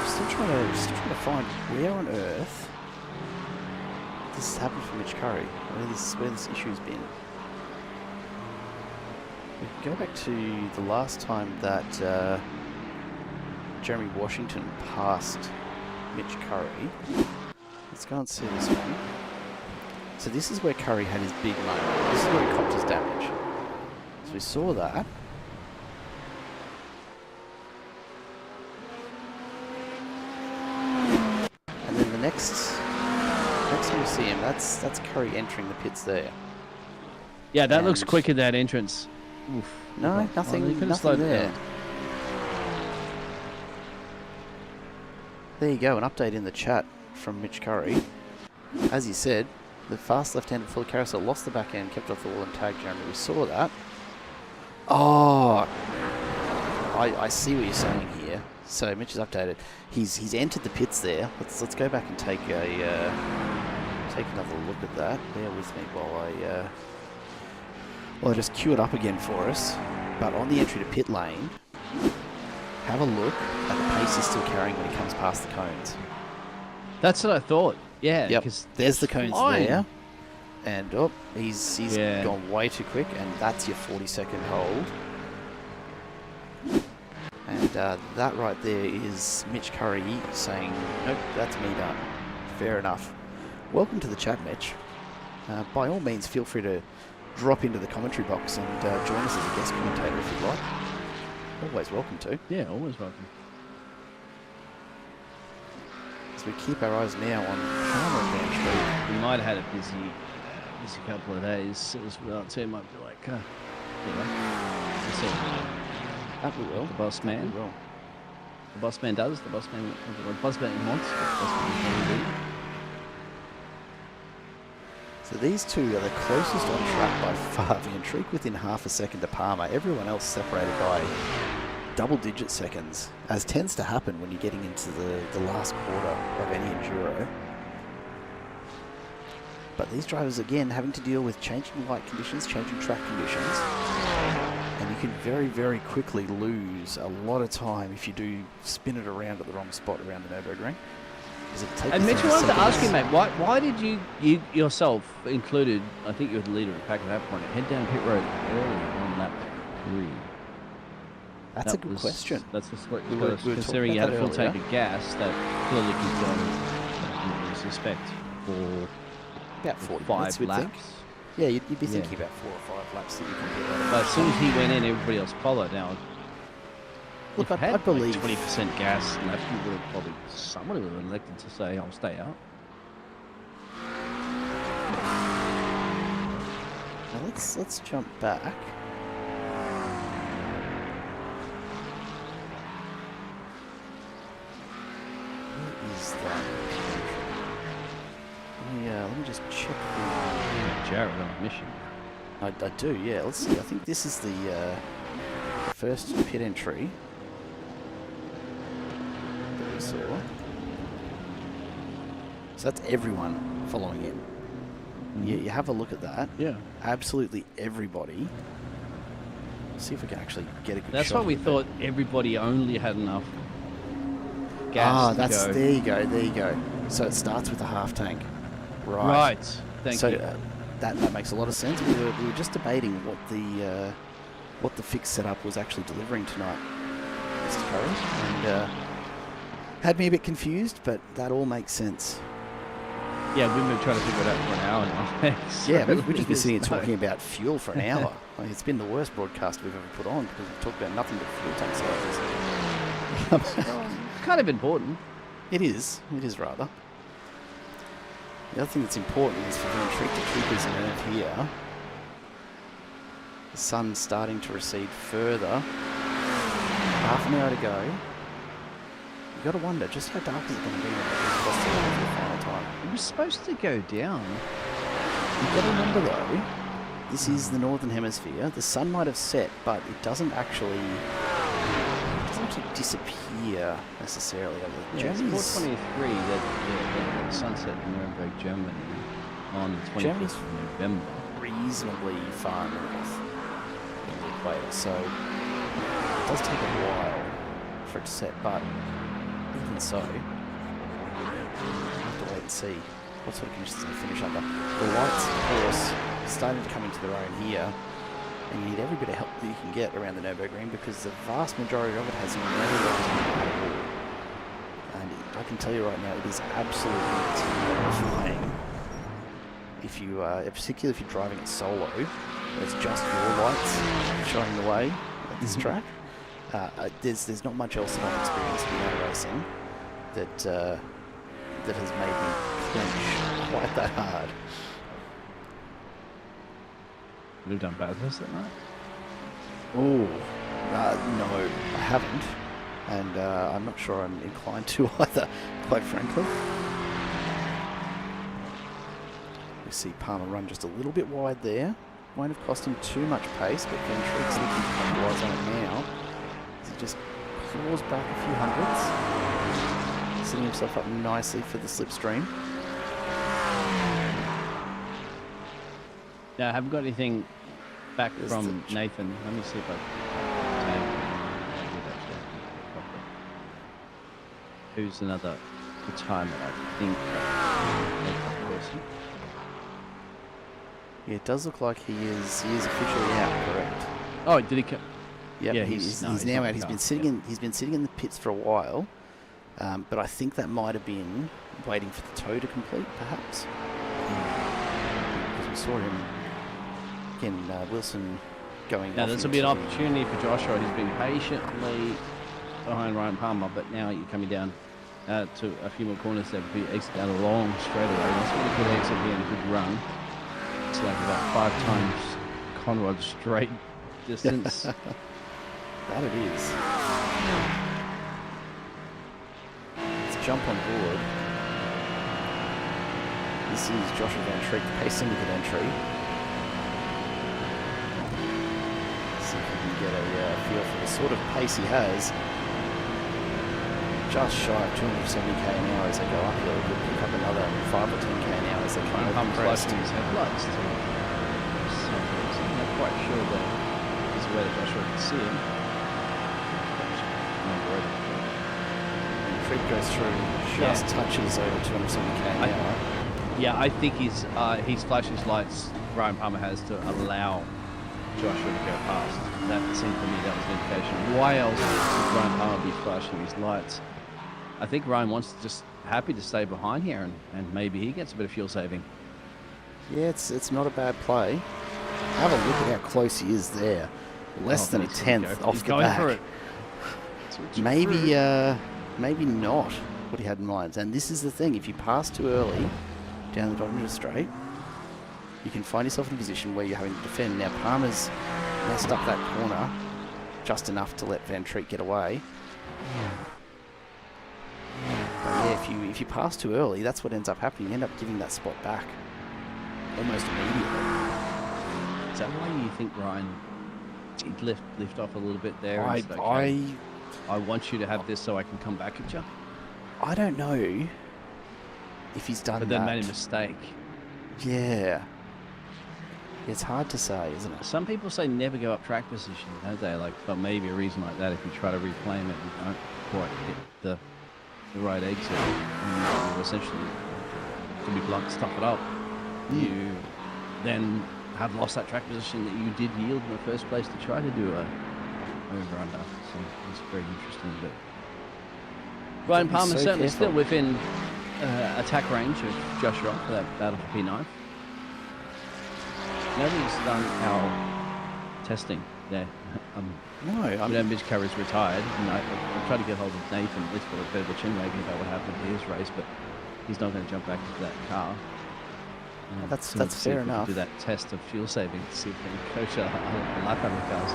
Still trying to find where on earth this has happened for Mitch Curry, where this issue's been. We can go back to the last time that Jeremy Washington passed Mitch Curry. Let's go and see this one. So this is where Curry had his big moment. This is where he copped his damage. So we saw that. And then the next time we see him, that's Curry entering the pits there. Yeah, that looks quicker, that entrance. Oof. No, nothing Nothing there. There you go, an update in the chat from Mitch Curry. As he said, the fast left-handed full carousel lost the back end, kept off the wall and tagged Jeremy. We saw that. Oh, I see what you're saying here. So Mitch is updated. He's entered the pits there. Let's go back and take another look at that. Bear with me while I just queue it up again for us. But on the entry to pit lane, have a look at the pace he's still carrying when he comes past the cones. That's what I thought. Yeah. Yep. There's the cones there. And oh, he's gone way too quick, and that's your 40-second hold. And that right there is Mitch Curry saying, nope, that's me done. Fair enough. Welcome to the chat, Mitch. By all means, feel free to drop into the commentary box and join us as a guest commentator if you'd like. Always welcome to. Yeah, always welcome. As we keep our eyes now on Palmer Van Street. We might have had a busy couple of days as well, too. It might be like, That we will. The boss man. Will. The boss man does. The boss man wants. The boss man can do. So these two are the closest on track by far. Van Treek within half a second to Palmer. Everyone else separated by double-digit seconds, as tends to happen when you're getting into the last quarter of any enduro. But these drivers, again, having to deal with changing light conditions, changing track conditions. And you can very, very quickly lose a lot of time if you do spin it around at the wrong spot around the Nurburgring. And Mitch, I wanted to ask you, mate, why did you yourself included, I think you were the leader of the pack at that point, head down pit road early on lap 3? That's a good question. That's what we were considering you had a full tank of gas that clearly could go, I suspect, for about 40 5 laps. Think. Yeah, you'd be thinking about 4 or 5 laps that you can do that. But as soon as he went in, everybody else followed. Now, look, if I believe 20% gas left, you would have probably somebody would have elected to say, "I'll stay out." Now let's jump back. Where is that? Let me just check the Jared on a mission. I do, yeah. Let's see. I think this is the first pit entry that we saw. So that's everyone following him. You have a look at that. Yeah. Absolutely everybody. Let's see if we can actually get a good That's shot. why we thought everybody only had enough gas to go. There you go. So it starts with a half tank. Right. Thank you. That makes a lot of sense. We were just debating what the fixed setup was actually delivering tonight, Mr. Curry, and had me a bit confused, but that all makes sense. Yeah, we've been trying to figure it out for an hour now. So yeah, we've just been sitting here talking about fuel for an hour. Like, it's been the worst broadcast we've ever put on because we've talked about nothing but fuel tank sizes. Kind of important. It is rather. The other thing that's important is for Van Treek to keep his nerve here. The sun's starting to recede further. Half an hour to go. You've got to wonder just how dark is it going to be when it gets to the final time. It was supposed to go down. You've got to remember though, this is the northern hemisphere. The sun might have set, but it doesn't actually disappear necessarily. Germany's 423 that sunset in Nuremberg, Germany on the 25th of November. Reasonably far north in the equator, so it does take a while for it to set, but even so, we'll have to wait and see what sort of conditions they finish under. The lights, of course, starting to come into their own here. And you need every bit of help that you can get around the Nurburgring because the vast majority of it has no lighting at all. And I can tell you right now, it is absolutely terrifying. If you, particularly if you're driving it solo, it's just your lights showing the way at this track. There's not much else that I've experienced in iRacing that has made me clench quite that hard. You've done Bathurst that night? Oh, no, I haven't. And I'm not sure I'm inclined to either, quite frankly. We see Palmer run just a little bit wide there. Won't have cost him too much pace, but Van Treek's looking to capitalize on it now. As he just claws back a few hundreds, setting himself up nicely for the slipstream. Now, I haven't got anything back from Nathan. Let me see if I can. Who's another retirement, I think. Yeah, it does look like he is officially out, correct? Oh, did he come? Yep, Yeah, he's no, he's now not out. He's gone. been sitting in the pits for a while, but I think that might have been waiting for the tow to complete, perhaps. Because we saw him again, Wilson going. Now off this will be an into- opportunity for Joshua. He's been patiently behind Ryan Palmer, but now you're coming down to a few more corners there. Be exit down a long straightaway. That's what a good exit here and a good run. It's like about 5 times Conrad straight distance. That it is. Let's jump on board. This is Joshua Van Treek, the pace syndicate entry. See if we can get a feel for the sort of pace he has. Just shy of 270 k an hour as they go uphill. He'll pick up another 5 or 10 k an hour as they come over the crest. Flashing his headlights too. For some reason. I'm not quite sure that is the way that Joshua can see him. Treek goes through, just touches over 270 k an hour. Yeah, I think he's flashed his lights. Ryan Palmer has to allow Joshua to go past. That seemed to me that was an indication. Why else would Ryan Palmer be flashing his lights? I think Ryan wants to just happy to stay behind here, and maybe he gets a bit of fuel saving. Yeah, it's not a bad play. Have a look at how close he is there. Less than a tenth off the back. For it. Maybe not what he had in mind. And this is the thing: if you pass too early down the bottom of the straight, you can find yourself in a position where you're having to defend. Now Palmer's messed up that corner just enough to let Van Treek get away. But yeah, if you pass too early, that's what ends up happening. You end up giving that spot back almost immediately. Is that why you think Ryan did lift off a little bit there? I want you to have this so I can come back at you. I don't know if he's done but that. then made a mistake. Yeah. It's hard to say, isn't it? Some people say never go up track position, don't they? Like, but maybe a reason like that, if you try to reclaim it, you don't quite hit the right exit, and you essentially, to be blunt, stuff it up. You then have lost that track position that you did yield in the first place to try to do a over-under. So it's very interesting. But Ryan Palmer certainly still within attack range of Joshua for that battle for P9. Nobody's done our testing there. Mitch Carey's retired, and I tried to get hold of Nathan at least for a bit of a chin wagging about what happened to his race, but he's not going to jump back into that car. That's fair enough. Do that test of fuel saving to see if we can coach a lap on the cars.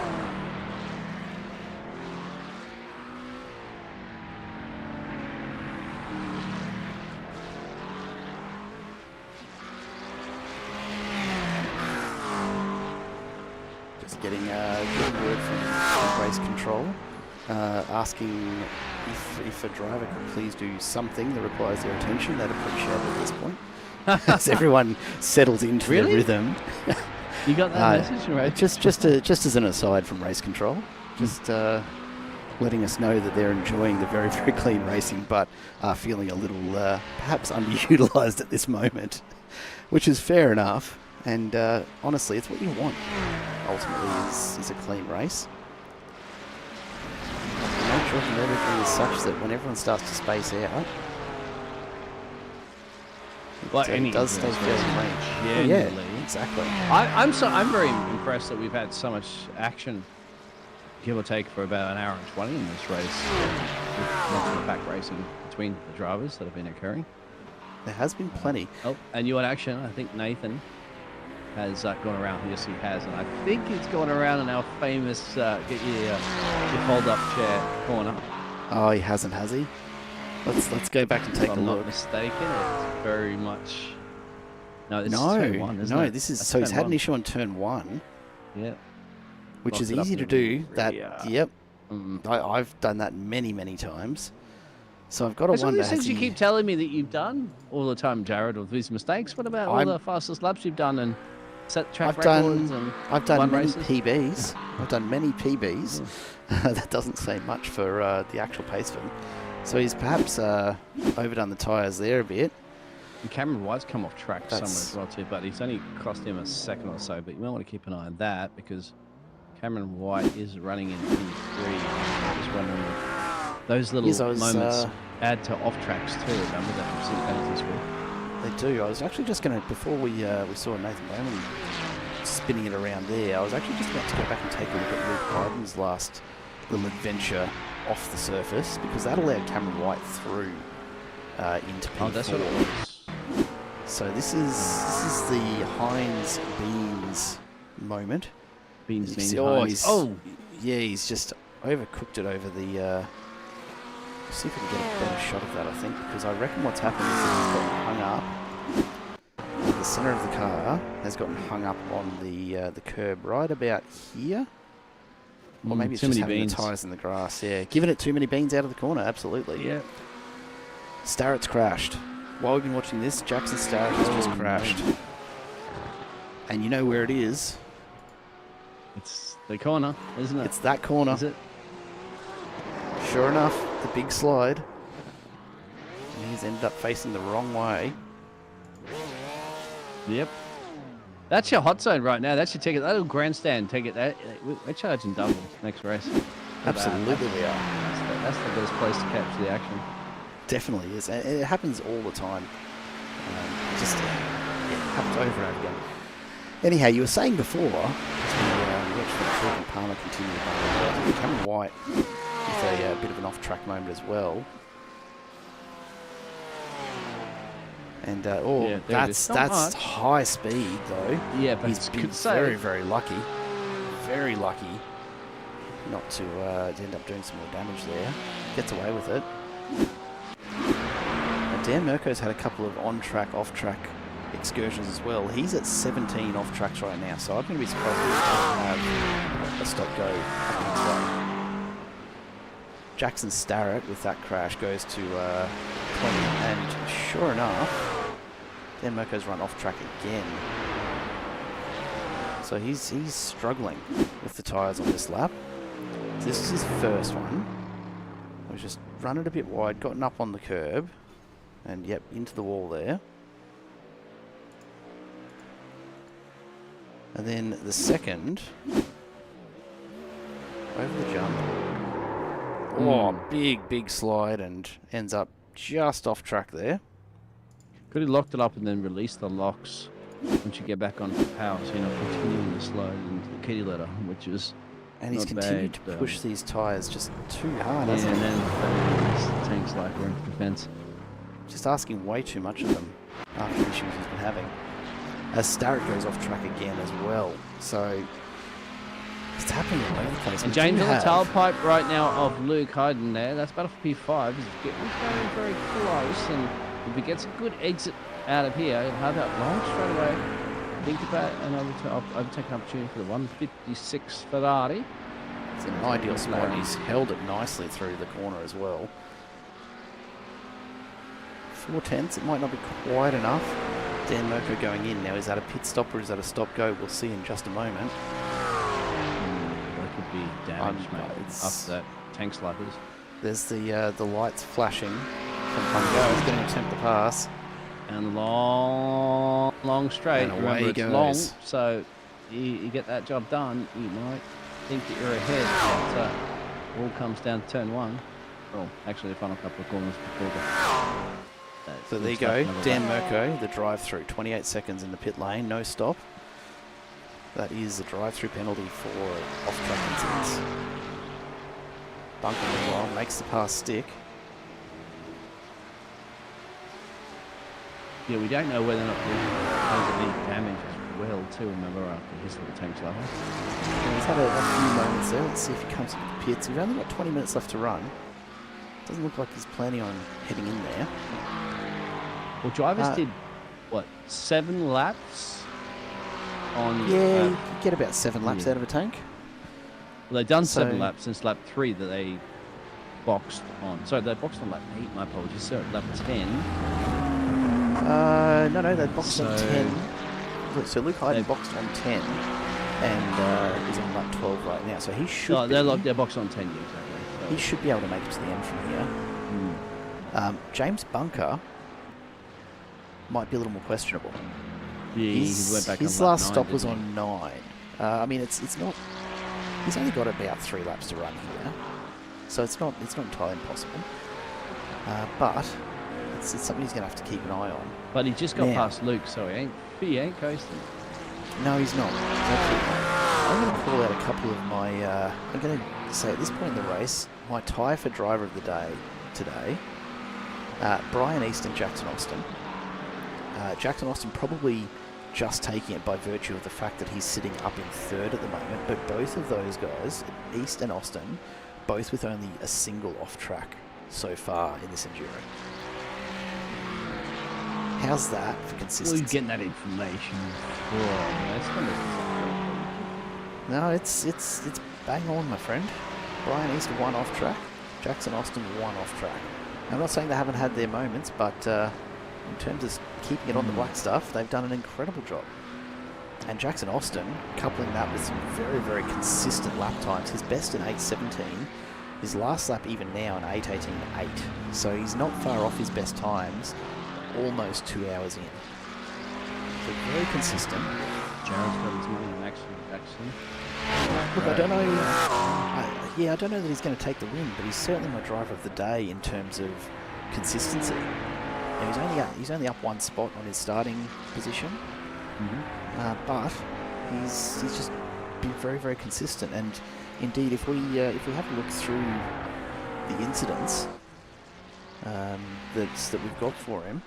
Getting good word from race control, asking if a driver could please do something that requires their attention. They'd appreciate it at this point. As everyone settles into their rhythm. You got that message, right? Just as an aside from race control, just letting us know that they're enjoying the very, very clean racing, but are feeling a little perhaps underutilised at this moment, which is fair enough. And honestly, it's what you want. Ultimately, is a clean race. The nature of everything is such that when everyone starts to space out, it does stay fairly clean. Yeah, exactly. I'm very impressed that we've had so much action, give or take, for about an hour and 20 in this race, with lots of back racing between the drivers that have been occurring. There has been plenty. And you want action? I think Nathan has gone around. Yes, he has, and I think he's gone around in our famous get your fold-up chair corner. Oh, he hasn't, has he? Let's go back and take a look. If I'm not mistaken, it's very much. No, this is turn 1, isn't it? This is so he's had an issue on turn 1. Yeah. Which is easy to do. Yep. I've done that many times. So I've got to wonder. These things you keep telling me that you've done all the time, Jared, with these mistakes. What about all the fastest laps you've done and set track records? I've done many PBs. I've done many PBs. That doesn't say much for the actual pace of them. So he's perhaps overdone the tyres there a bit. And Cameron White's come off track somewhere That's- as well too, but he's only cost him a second or so. But you might want to keep an eye on that because Cameron White is running in P3. Just wondering if those little Yes, I was, moments add to off tracks too. Remember that we've seen penalties for. They do. I was actually just going to, before we saw Nathan Bowman spinning it around there, I was actually just about to go back and take a look at Luke Hyden's last little adventure off the surface, because that allowed Cameron White through into P4. Oh, that's what it was. So this is the Heinz Beans moment. Beans, beans, Oh, Heinz. Oh, yeah, he's just overcooked it over the... see if we can get a better shot of that, I think, because I reckon what's happened is that he's gotten hung up. The centre of the car has gotten hung up on the curb right about here. Or maybe it's too just many having beans. the tyres in the grass. Yeah, giving it too many beans out of the corner, absolutely. Yeah. Starrett's crashed. While we've been watching this, Jackson Starrett has just crashed. And you know where it is? It's the corner, isn't it? It's that corner. Is it? Sure enough, the big slide. And he's ended up facing the wrong way. Yep. That's your hot zone right now. That's your ticket. That little grandstand ticket. We're charging double next race. Absolutely we are. That's the best place to capture the action. Definitely is. And it happens all the time. Just happens over and over again. Anyhow, you were saying before, as we watched Patrick and Palmer continue to Cameron White with a bit of an off-track moment as well. And that's high speed though. Yeah, but he's been very lucky. Very lucky not to end up doing some more damage there. Gets away with it. And Dan Mirko's had a couple of on-track, off-track excursions as well. He's at 17 off-tracks right now, so I'm going to be surprised if he doesn't have a stop-go happening today. Jackson Starrett with that crash goes to 20, and sure enough, Dan Mirko's run off-track again. So he's struggling with the tyres on this lap. This is his first one. I was just running a bit wide, gotten up on the curb, and yep, into the wall there. And then the second, over the jump. Oh, big slide, and ends up just off track there. Could have locked it up and then released the locks once you get back on power, so you're not continuing the slide into the kitty litter, which is and he's continued to push these tyres just too hard, yeah, hasn't he? and then tanks like we're into the fence. Just asking way too much of them after the issues he's been having. As Starrett goes off track again as well. So it's happening all over the place. And James on the tailpipe right now of Luke Hyden there. That's battle for P5. He's getting very close, and if he gets a good exit out of here, he'll have that long straight away. Think about an overtaking opportunity for the 156 Ferrari. It's an ideal spot. He's held it nicely through the corner as well. 4/10, it might not be quite enough. Dan Mirko going in now. Is that a pit stop or is that a stop go? We'll see in just a moment. That could be damage, mate. After that, tank slappers. There's the lights flashing from Pungo. He's going to attempt the pass. And long straight. And away Remember, he it's goes. long, so you get that job done. You might think that you're ahead, but all comes down to turn one. Well, actually, the final couple of corners before the... So there you go, Dan Mirko, the drive-through, 28 seconds in the pit lane, no stop. That is a drive-through penalty for off-track incidents. Bunker meanwhile makes the pass stick. Yeah, we don't know whether or not there's any damage as well, too, remember, after his little tank slapper. He's had a few moments there. Let's see if he comes to the pits. We've only got 20 minutes left to run. Doesn't look like he's planning on heading in there. Well, drivers did, what, 7 laps on... Yeah, you get about 7 laps out of a tank. Well, they've done 7 laps since lap 3 that they boxed on. Sorry, they boxed on lap 8, my apologies. So lap 10. No, they boxed on 10. So Luke Hyden boxed on 10 and is on lap 12 right now. So he should. Oh, they're boxed on 10, exactly. So he should be able to make it to the end from here. James Bunker might be a little more questionable. Yeah, he went back His on lap last 9, stop didn't was he? on 9. I mean, it's not. He's only got about 3 laps to run here, so it's not entirely impossible. But it's something he's going to have to keep an eye on. But he just got Now- past Luke, so he ain't coasting. No, he's not. He's absolutely not. I'm going to call out a couple of my. I'm going to say at this point in the race, my tie for driver of the day today. Brian East and Jackson Austin. Jackson Austin probably just taking it by virtue of the fact that he's sitting up in 3rd at the moment, but both of those guys, East and Austin, both with only a single off track so far in this Enduro. How's that for Well, consistency? he's getting that information from. That's not No, it's bang on, my friend. Brian East 1 off track, Jackson Austin 1 off track. I'm not saying they haven't had their moments, but in terms of keeping it on the black stuff, they've done an incredible job. And Jackson Austin, coupling that with some very, very consistent lap times. His best in 8:17, his last lap even now in 8:18.8. So he's not far off his best times, almost 2 hours in. So very consistent. Jared's got his money in action, Jackson. Look, I don't know. I don't know that he's going to take the win, but he's certainly my driver of the day in terms of consistency. And he's only up 1 spot on his starting position, but he's just been very, very consistent. And indeed, if we have a look through the incidents that we've got for him,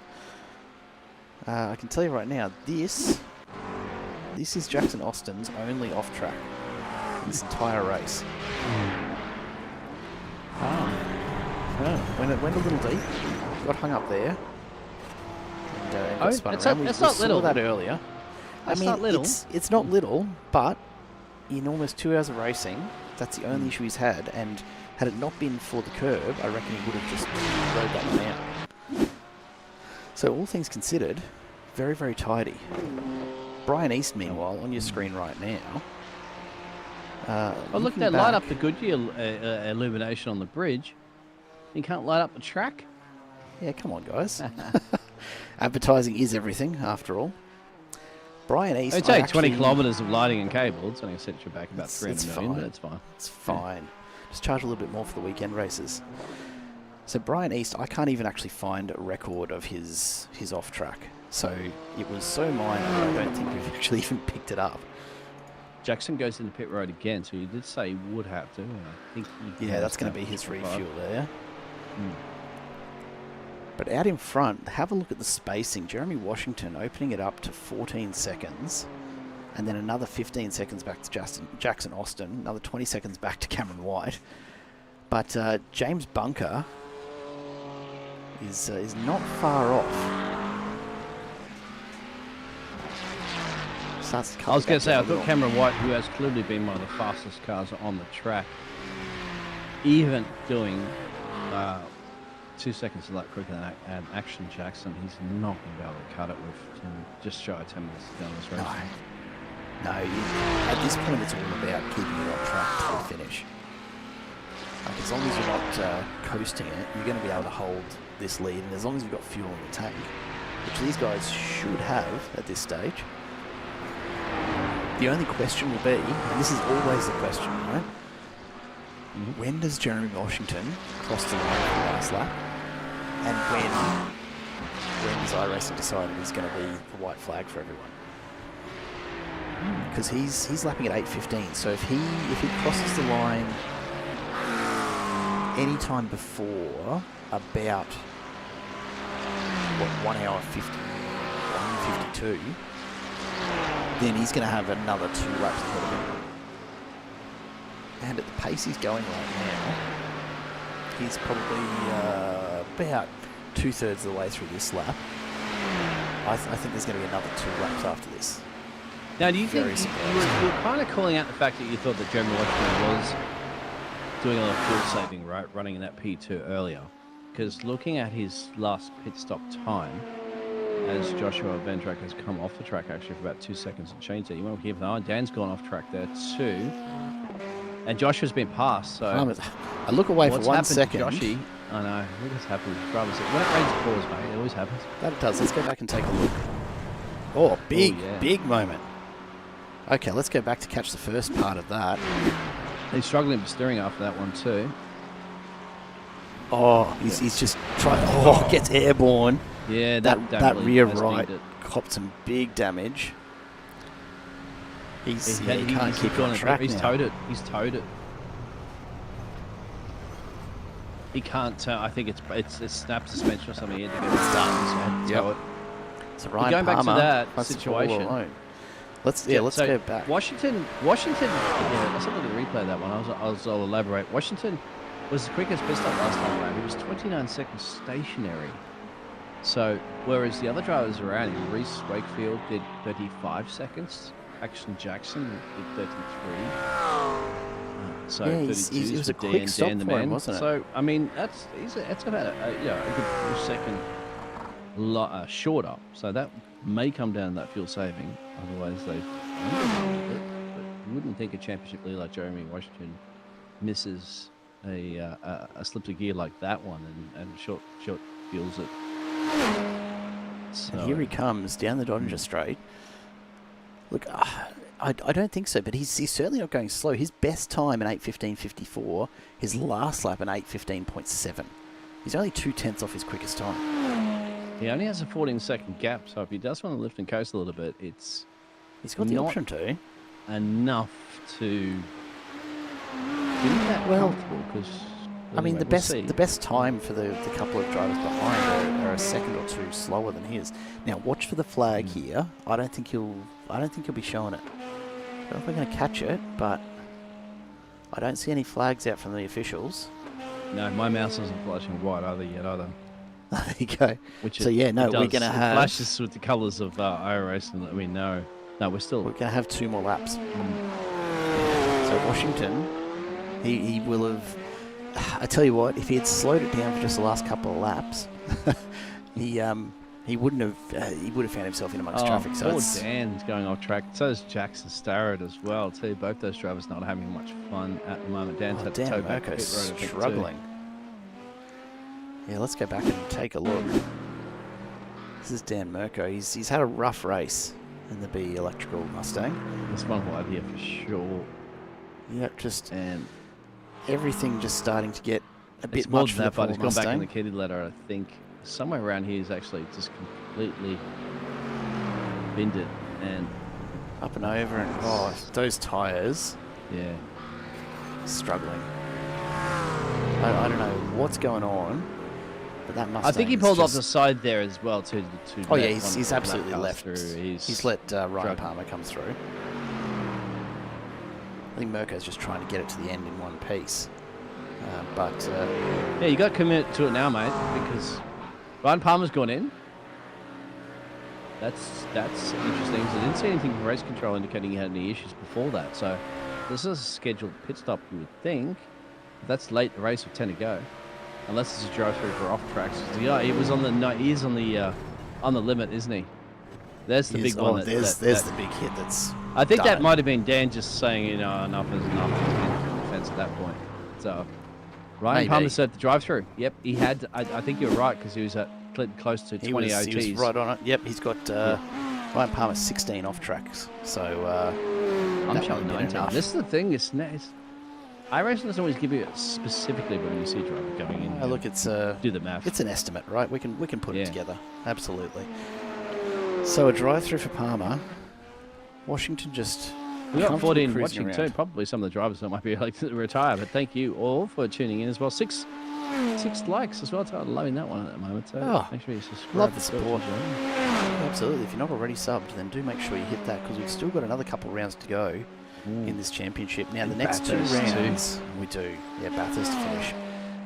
I can tell you right now, this is Jackson Austin's only off track in this entire race. Went a little deep, got hung up there, and got spun around. That's we not saw little. that earlier. That's I mean, not little. It's not little, but in almost 2 hours of racing, that's the only issue he's had. And had it not been for the curb, I reckon he would have just rode that one out. So all things considered, very, very tidy. Brian East, meanwhile, on your screen right now. Oh, look, looking they light back- up the Goodyear illumination on the bridge. You can't light up the track. Yeah, come on, guys. Advertising is everything, after all. Brian East. It's I only 20 actually- kilometres of lighting and cable. It's only set you back about It's 300 million, fine. but it's fine. It's fine. Just charge a little bit more for the weekend races. So Brian East, I can't even actually find a record of his off track. So it was so minor that I don't think we've actually even picked it up. Jackson goes into pit road again, so you did say he would have to. And I think Yeah, that's going to be his refuel there. Mm. But out in front, have a look at the spacing. Jeremy Washington opening it up to 14 seconds, and then another 15 seconds back to Jackson Austin, another 20 seconds back to Cameron White. But James Bunker is not far off. Starts to I was going to say, I a little. thought Cameron White, who has clearly been one of the fastest cars on the track, even doing 2 seconds of lap quicker than Action Jackson, he's not going to be able to cut it with just shy of 10 minutes down this race. No, at this point it's all about keeping it on track to the finish. Like, as long as you're not coasting it, you're going to be able to hold this lead, and as long as you've got fuel in the tank, which these guys should have at this stage. The only question will be, and this is always the question, right? Mm-hmm. When does Jeremy Washington cross the line for the last lap? And when does iRacing decide he's going to be the white flag for everyone? Because he's lapping at 8:15, so if he crosses the line any time before about 1 hour 1:52, then he's going to have another 2 laps ahead of him. And at the pace he's going right now, he's probably about 2/3 of the way through this lap. I think there's going to be another 2 laps after this. Now, do you Very think surprised. you were kind of calling out the fact that you thought that Jeremy Washington was doing a lot of fuel saving, right, running in that P2 earlier? Because looking at his last pit stop time, as Joshua Vendrak has come off the track actually for about 2 seconds and changed it. You want to keep an eye on Dan's gone off track there too. And Joshua's been passed, so I look away for what's 1 happened second. to Joshy? I know. Look what's happening. Drivers, when it rains, it pours, mate. It always happens. That it does. Let's go back and take a look. Oh, big, big moment. Okay, let's go back to catch the first part of that. He's struggling with steering after that one too. Oh, he's just trying. Oh, gets airborne. Yeah, that rear right copped some big damage. He can't keep on track now. He's towed it. He's towed it. He can't. I think it's snap suspension or something. He had to get it done. So yep. So Ryan going Palmer, back to that situation. Let's go back. Washington. Yeah, let's have a look at the replay of that one. I'll elaborate. Washington was the quickest pit stop last time around. He was 29 seconds stationary. So whereas the other drivers around him, Reese Wakefield did 35 seconds. Action Jackson did 33. So yeah, 32 he was a quick stop Dan the for man. him, wasn't it? So I mean, that's about a good full second shorter. So that may come down to that fuel saving. Otherwise, they. But you wouldn't think a championship leader like Jeremy Washington misses a slip of gear like that one and short fuels it. So. And here he comes down the Dodger Straight. Look, I don't think so, but he's certainly not going slow. His best time in 8:15.54, his last lap in 8:15.7. He's only 0.2 off his quickest time. He only has a 14-second gap, so if he does want to lift and coast a little bit, he's got the option to. Enough to be that comfortable. Because I mean, the best time for the couple of drivers behind are a second or two slower than his. Now, watch for the flag here. I don't think he'll be showing it. I don't know if we're going to catch it, but I don't see any flags out from the officials. No, my mouse isn't flashing white either. There you go. So we're going to have flashes with the colours of iRacing that we know. No, we're going to have 2 more laps. So Washington, he will have. I tell you what, if he had slowed it down for just the last couple of laps, he wouldn't have. He would have found himself in amongst traffic. So poor Dan's going off track. So is Jackson Starrett as well. Too. Both those drivers not having much fun at the moment. Dan's had to tow back pit road, struggling. Yeah, let's go back and take a look. This is Dan Mirko. He's had a rough race in the B electrical Mustang. This one will have here for sure. Yeah, and everything just starting to get a bit much for the but he's gone Mustang. back in the kitty ladder. I think somewhere around here is actually just completely binned it and up and over, and those tires. Yeah, struggling. I don't know what's going on. But that Mustang, I think he pulled off the side there as well too. Oh yeah, he's absolutely left. He's let Ryan Palmer come through. I think Mirko's just trying to get it to the end in one piece. Yeah, you got to commit to it now, mate, because Ryan Palmer's gone in. That's interesting. I didn't see anything from race control indicating he had any issues before that. So this is a scheduled pit stop, you would think. But that's late in the race with 10 to go. Unless it's a drive through for off tracks. Yeah, he was on the he is on the limit, isn't he? There's the big one. There's the big hit that's. I think that might have been Dan just saying, enough is enough. He's been through the fence at that point. So Ryan Palmer said the drive through. Yep, he had. I think you're right because he was at close to 20 OTs. He was right on it. Yep, he's got Ryan Palmer 16 off tracks. So I'm showing 19. This is the thing. iRacing doesn't always give you specifically when you see a driver going in. Look, it's do the math. It's an estimate, right? We can put it together. Absolutely. So a drive-through for Palmer. Washington just. We got 14 watching too. Probably some of the drivers that might be like to retire. But thank you all for tuning in as well. Six likes as well. So I'm loving that one at the moment. So make sure you subscribe. Love the support. Absolutely. If you're not already subbed, then do make sure you hit that because we've still got another couple of rounds to go. In this championship. Now, the next 2 rounds, we do. Yeah, Bathurst to finish.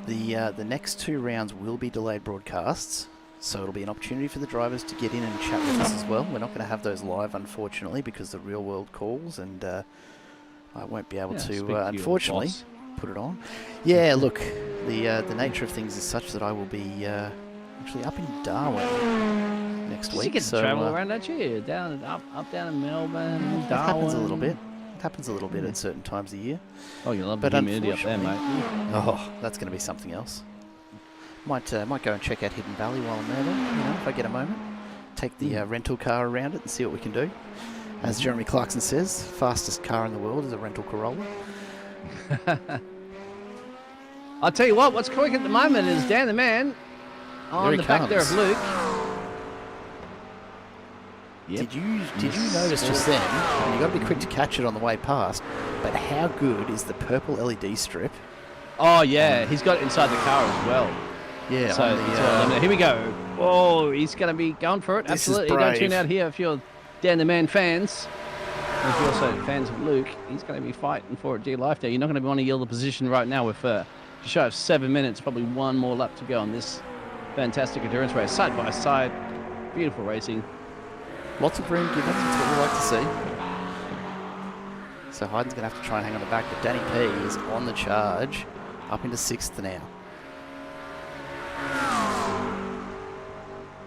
The next 2 rounds will be delayed broadcasts, so it'll be an opportunity for the drivers to get in and chat with us as well. We're not going to have those live, unfortunately, because the real world calls, and I won't be able to, unfortunately, put it on. Yeah, look, the nature of things is such that I will be actually up in Darwin next week. You get to travel around, don't you? Up down in Melbourne, Darwin. It happens a little bit. Happens a little bit at certain times of the year. Oh, you love the humidity up there, mate. Oh, that's going to be something else. Might go and check out Hidden Valley while I'm there, then, you know, if I get a moment. Take the rental car around it and see what we can do. As Jeremy Clarkson says, fastest car in the world is a rental Corolla. I'll tell you what, what's quick at the moment is Dan the Man on the back there of Luke. Yep. Did you notice just then, and you've got to be quick to catch it on the way past, but how good is the purple LED strip? Oh, yeah, he's got it inside the car as well. Yeah, so here we go. Oh, he's going to be going for it. This Absolutely. is You're going to brave. tune out here if you're Dan the Man fans. And if you're also fans of Luke, he's going to be fighting for it dear life there. You're not going to want to yield the position right now with just shy of 7 minutes, probably one more lap to go on this fantastic endurance race. Side by side, beautiful racing. Lots of room given, that's what we like to see. So Hayden's going to have to try and hang on the back, but Danny P is on the charge, up into 6th now.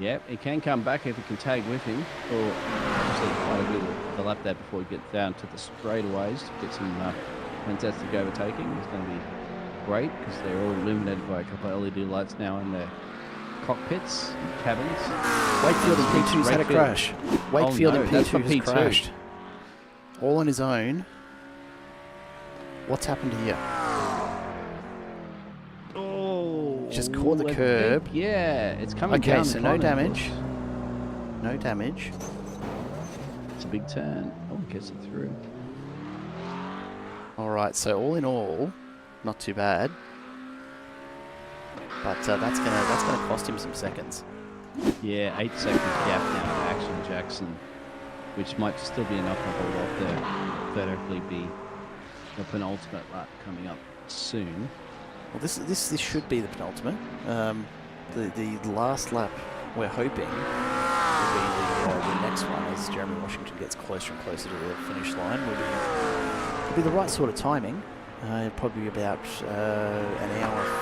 Yep, he can come back if he can tag with him, or obviously try to do the lap there before he gets down to the straightaways to get some fantastic overtaking. It's going to be great because they're all illuminated by a couple of LED lights now in their cockpits and cabins. Wakefield in P2's had a crash. Wakefield in that's for P2 has crashed. All on his own. What's happened here? Oh, Just caught the curb. Yeah, it's coming Okay, down. so no damage. No damage. It's a big turn. Oh, gets it through. All right, so all in all, not too bad. But that's gonna cost him some seconds. Yeah, 8 seconds gap now to Action Jackson, which might still be enough to hold off there. Vertically be the penultimate lap coming up soon. Well, this should be the penultimate. The last lap we're hoping will be the next one as Jeremy Washington gets closer and closer to the finish line. Will be the right sort of timing. Probably about an hour 50.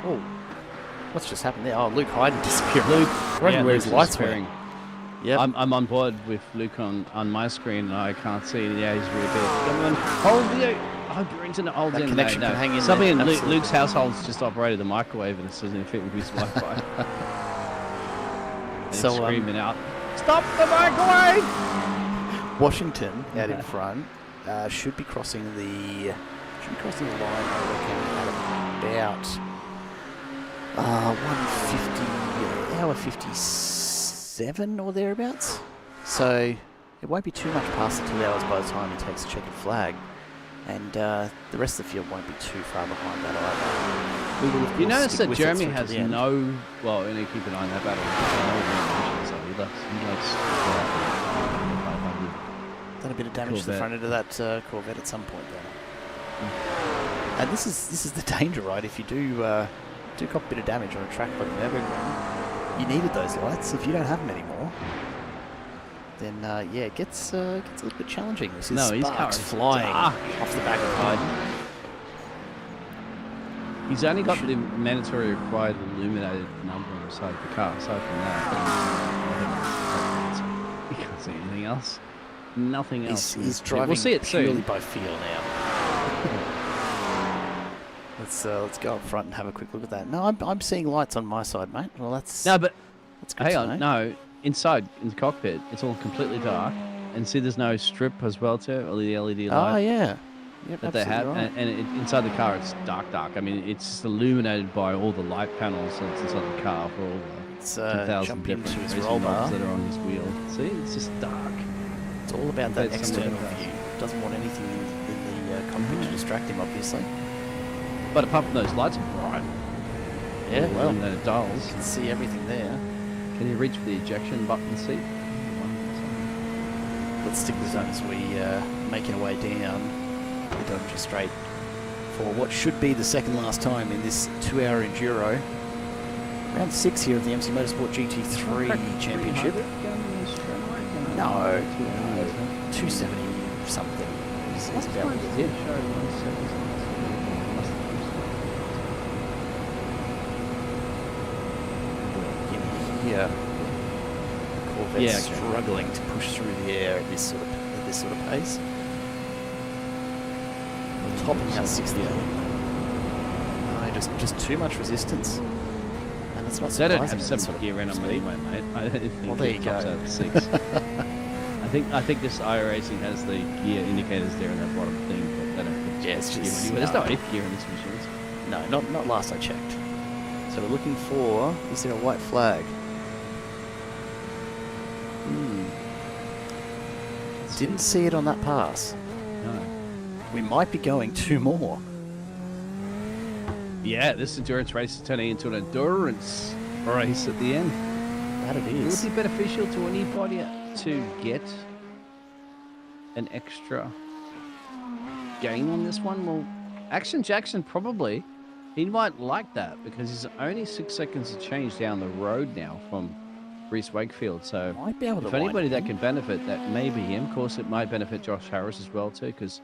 Oh, what's just happened there? Oh, Luke Hayden disappeared. Luke, where his lights were. Yeah, I'm on board with Luke on my screen, and I can't see. Yeah, he's really big. Come on, hold the. I hope your internet holds in. Connection can hang in. Something in Luke's household's just operated the microwave, and it doesn't fit with his Wi-Fi. So screaming out, "Stop the microwave!" Washington out in front should be crossing the line. I reckon at about 150, hour 57 or thereabouts. So it won't be too much past the 2 hours by the time he takes a checkered flag. And the rest of the field won't be too far behind that either. We will, of course, you notice that with Jeremy it has no, well, you know, keep an eye on that battle. He likes done a bit of damage to the front end of that Corvette at some point there. And this is the danger, right? If you do cop a bit of damage on a track like Nurburgring, you needed those lights. If you don't have them anymore, then yeah, it gets a little bit challenging. This is sparks flying off the back of Hayden. He's only got the mandatory required illuminated number on the side of the car. Aside from that, you can't see anything else. Nothing else. He's driving we'll see it purely soon. by feel now. Let's go up front and have a quick look at that. No, I'm seeing lights on my side, mate. Well, that's good. Hang on, no. Inside in the cockpit, it's all completely dark, and see, there's no strip as well too, or the LED light. Oh yeah. Yep, that they have, right. and inside the car it's dark. I mean, it's just illuminated by all the light panels that's inside the car for all the 2,000 different his racing roll bar knobs that are on his wheel. See, it's just dark. It's all about that external view. Doesn't want anything in the cockpit to distract him, obviously. But apart from those lights are bright. Yeah, well, illuminated dials. You can see everything there. Can you reach for the ejection button seat? Let's stick with that as we make our way down. We're going just straight for what should be the second last time in this 2-hour enduro. Round 6 here of the MC Motorsport GT3 Championship. No, 270 something. It's about what it did. Here, Corvette's struggling to push through the air at this sort of pace. Topping out 6th. I just too much resistance. And it's not They surprising. don't have at that 7th sort of gear in them speed. anyway, mate. I don't think Well, there you it tops go. out at 6. I think this iRacing has the gear indicators there in that bottom thing, but they don't put Yeah, it's gear just- anywhere. There's no. no 8th gear in these machines. No, not last I checked. So we're looking for, is there a white flag? Didn't see it on that pass. No. We might be going 2 more. Yeah, this endurance race is turning into an endurance race at the end. That it Would is. it be beneficial to anybody to get an extra gain on this one? Well, Action Jackson probably. He might like that because he's only 6 seconds of change down the road now from Reese Wakefield. So Might be able to if wind anybody it that in. can benefit, that may be him. Of course, it might benefit Josh Harris as well too because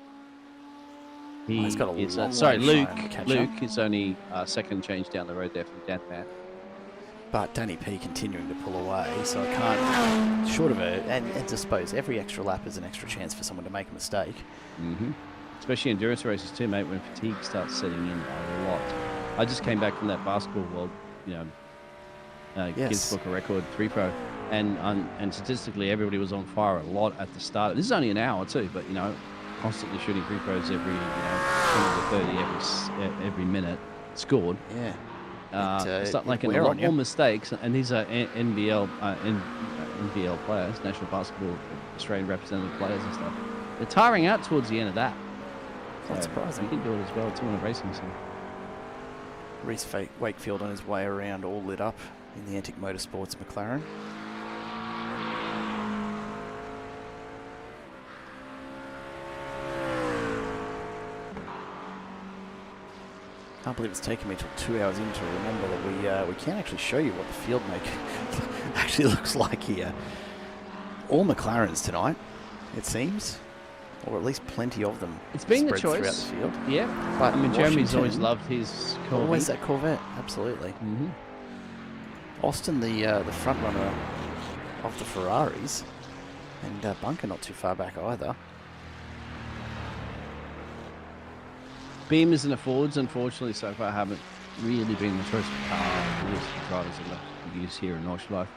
he's got a is, long sorry, way to Luke. try and catch Luke up. is only second change down the road there from Dan Matt. But Danny P continuing to pull away, so I can't, short of it, and I suppose every extra lap is an extra chance for someone to make a mistake. Especially endurance races too, mate, when fatigue starts setting in a lot. I just came back from that basketball world, Yes. Guinness Book of Record 3 Pro, and statistically everybody was on fire a lot at the start. This is only an hour too, but constantly shooting 3 pros every 20 to 30 every minute scored. Yeah. Start making a wear lot on you. more mistakes, and these are NBL players, National Basketball Australian representative players and stuff. They're tiring out towards the end of that. Not So surprising. You can do it as well too in a racing sim. Reese Wakefield on his way around, all lit up in the Antic Motorsports McLaren. Can't believe it's taken me till 2 hours in to remember that we can actually show you what the field make actually looks like here. All McLarens tonight, it seems, or at least plenty of them. It's been the spread choice. throughout the field. Yeah, But I mean, Jeremy's always Washington- loved his Corvette. Always that Corvette, absolutely. Austin, the front runner of the Ferraris, and Bunker not too far back either. Beamers and the Fords, unfortunately, so far haven't really been the choice of car drivers that we use here in North Life.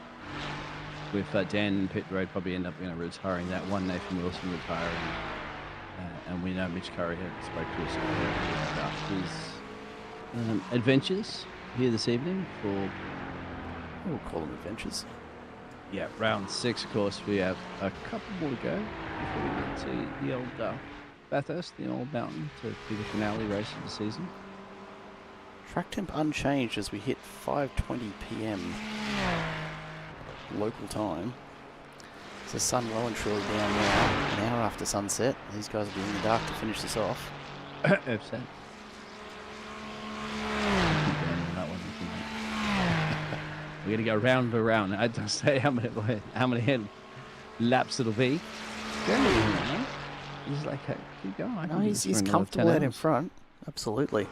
With Dan Pit Road probably end up retiring that one, Nathan Wilson retiring, and we know Mitch Curry had spoke to us about his adventures here this evening for We'll call them adventures. round 6. Of course, we have a couple more to go before we get to the old Bathurst, the old mountain, to be the finale race of the season. Track temp unchanged as we hit 5:20 p.m. local time. So sun well and truly down now. An hour after sunset. These guys will be in the dark to finish this off. Upset. We're gonna go round and round. I don't say how many laps it'll be. He's like, hey, keep going. I No, can do he's this for another comfortable 10 out in hours. front. Absolutely.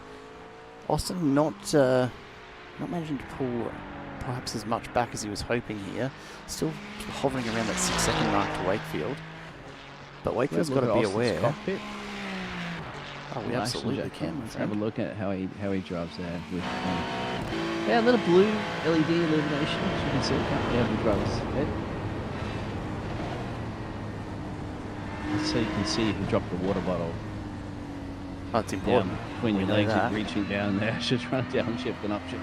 Austin not managing to pull perhaps as much back as he was hoping here. Still hovering around that 6 second mark to Wakefield. But Wakefield's got to be aware. Cockpit. Oh, we Well, absolutely actually, can. my Let's have a friend. look at how he drives there. With, a little blue LED illumination, as you can see. Yeah, the driver's head. So you can see who dropped the water bottle Oh, it's down important. between We your know legs that. and reaching down there. Just trying to downshift and upshift.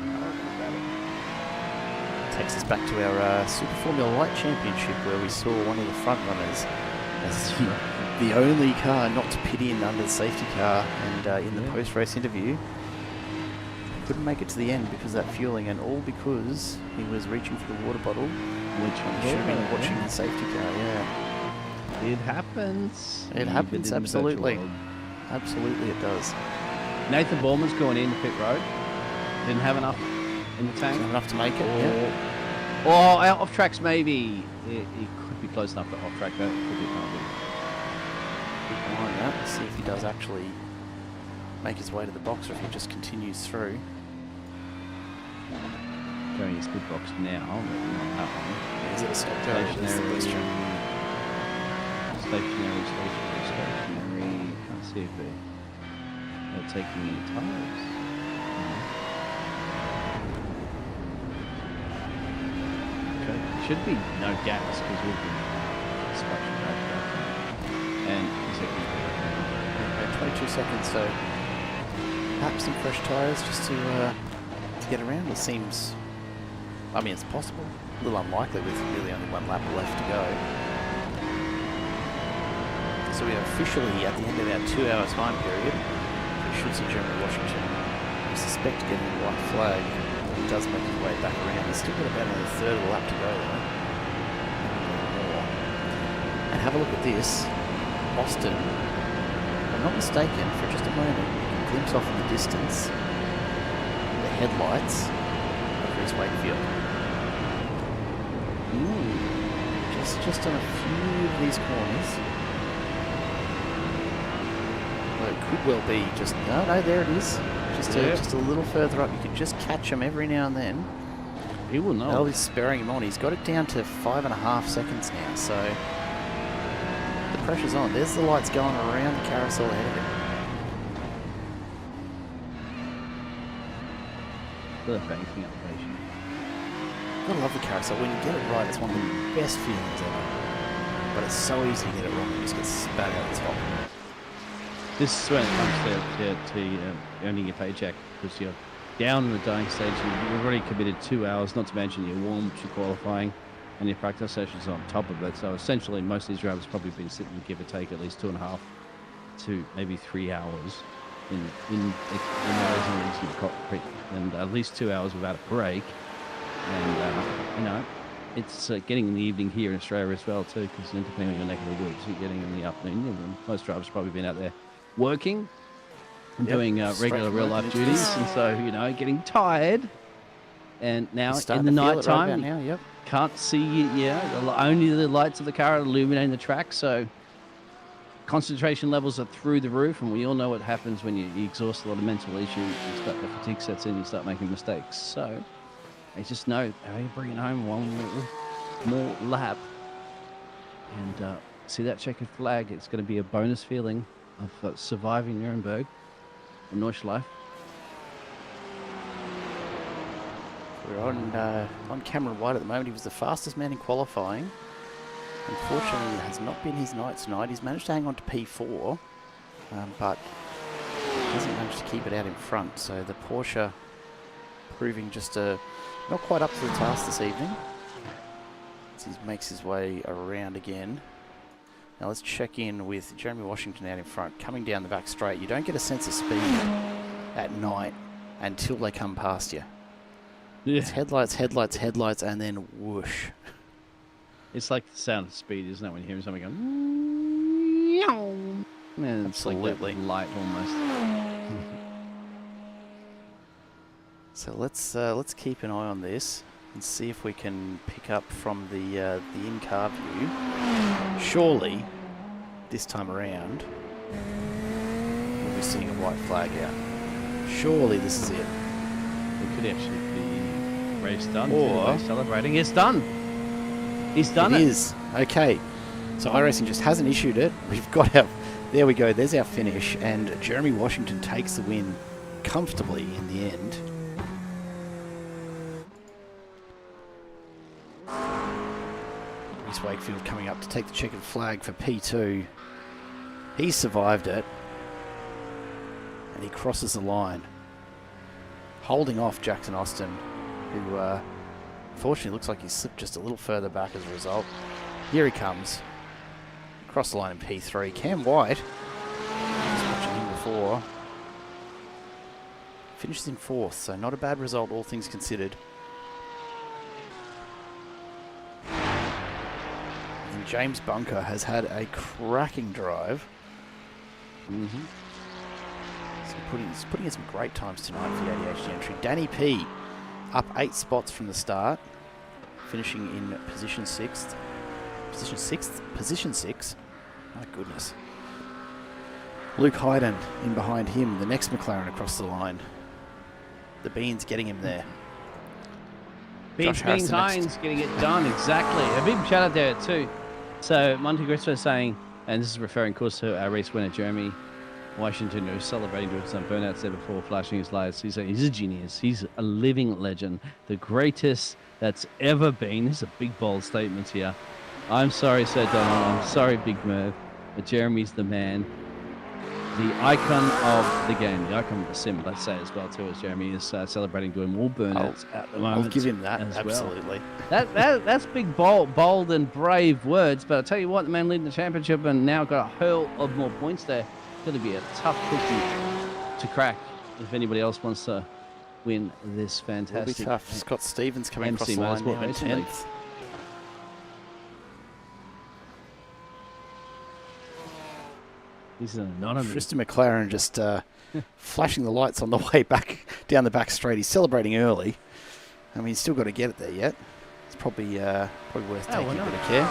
Takes us back to our Super Formula Light Championship where we saw one of the front runners as the only car not to pit in under the safety car, and in the post-race interview couldn't make it to the end because of that fueling, and all because he was reaching for the water bottle, which should have been watching the safety car. Yeah, It happens. it Even happens, in the virtual absolutely. world. Absolutely it does. Nathan Borman's going into pit road. Didn't have enough in the tank. Not enough to make it. Yeah. Or out off tracks, maybe. He could be close enough to off track, but it could be not. Keep an eye on that and see if he does actually make his way to the box or if he just continues through. Going his good box now, but not that one. Is it a stop go? That's the Stationary. question. Stationary. Can't see if they're taking any tires. should be no gas because we've been splashing back. And Okay, 22 seconds, so perhaps some fresh tyres just to get around. It seems, I mean, it's possible. A little unlikely with really only one lap left to go. So we are officially at the end of our 2-hour time period. We should see Jeremy Washington. We suspect getting the white flag. He does make his way back around. He's still got about another third of a lap to go though. And have a look at this. Austin, if I'm not mistaken, for just a moment, you can glimpse off in the distance the headlights of Reese Wakefield. Just on a few of these corners. Well, it could well be just, no, there it is. Just a little further up. You can just catch him every now and then. He will know. Well, he's spurring him on. He's got it down to 5.5 seconds now, so the pressure's on. There's the lights going around the carousel ahead of him. The banking elevation. Gotta love the carousel. When you get it right, it's one of the best feelings ever. But it's so easy to get it wrong. You just get spat out the top. This is when it comes to earning your paycheck, because you're down in the dying stage. You've already committed 2 hours, not to mention your warm-ups, your qualifying, and your practice sessions on top of it. So essentially, most of these drivers probably been sitting, give or take, at least 2.5 to maybe 3 hours in those in the cockpit, and at least 2 hours without a break. And you know, it's getting in the evening here in Australia as well too, because depending on your neck of the woods, you're getting in the afternoon. And most drivers have probably been out there working and doing regular real life duties, and so getting tired. And now in the night time, can't see only the lights of the car are illuminating the track, so concentration levels are through the roof. And we all know what happens when you exhaust a lot of mental issues. You start, the fatigue sets in, you start making mistakes. So I just know how you bring it home one more lap and see that checkered flag. It's going to be a bonus feeling of surviving Nuremberg or Nordschleife. We're on Cameron White at the moment. He was the fastest man in qualifying. Unfortunately, it has not been his night tonight. He's managed to hang on to P4, but hasn't managed to keep it out in front. So the Porsche proving just not quite up to the task this evening. As he makes his way around again. Now let's check in with Jeremy Washington out in front, coming down the back straight. You don't get a sense of speed at night until they come past you. Yeah. It's headlights, headlights, headlights, and then whoosh. It's like the sound of speed, isn't it, when you hear something going... And it's absolutely. Like light almost. So let's keep an eye on this and see if we can pick up from the in-car view. Surely, this time around, we'll be seeing a white flag out. Surely this is it. It could actually be race done. Or celebrating. It's done. He's done it. It is. Okay. So iRacing just hasn't issued it. We've got our... There we go. There's our finish. And Jeremy Washington takes the win comfortably in the end. Reese Wakefield coming up to take the checkered flag for P2. He survived it. And he crosses the line. Holding off Jackson Austin, who unfortunately looks like he's slipped just a little further back as a result. Here he comes. Across the line in P3. Cam White, just watching him before, finishes in 4th, so not a bad result all things considered. And James Bunker has had a cracking drive. He's putting in some great times tonight for the ADHD entry. Danny P up 8 spots from the start, finishing in position 6th. Position 6. My goodness. Luke Hayden in behind him, the next McLaren across the line. The Beans getting him there. Beans Hines getting it done, exactly. A big shout out there too. So Monte Cristo saying, and this is referring of course to our race winner Jeremy Washington, who was celebrating doing some burnouts there before flashing his lights. He's a genius. He's a living legend. The greatest that's ever been. These are big, bold statements here. I'm sorry, Sir Donald. I'm sorry, Big Merv. But Jeremy's the man. The icon of the game, the icon of the sim, let's say as well too, as Jeremy is celebrating doing more burnouts at the moment. I'll give him that, as absolutely. Well. That's big, bold and brave words, but I'll tell you what, the man leading the championship and now got a hurl of more points there. It's going to be a tough cookie to crack if anybody else wants to win this fantastic. It'll be tough. Scott Stevens coming MC across the line now in Motorsport 10th. He's an anonymous. Tristan McLaren just flashing the lights on the way back down the back straight. He's celebrating early. I mean, he's still got to get it there yet. It's probably worth taking a bit of care.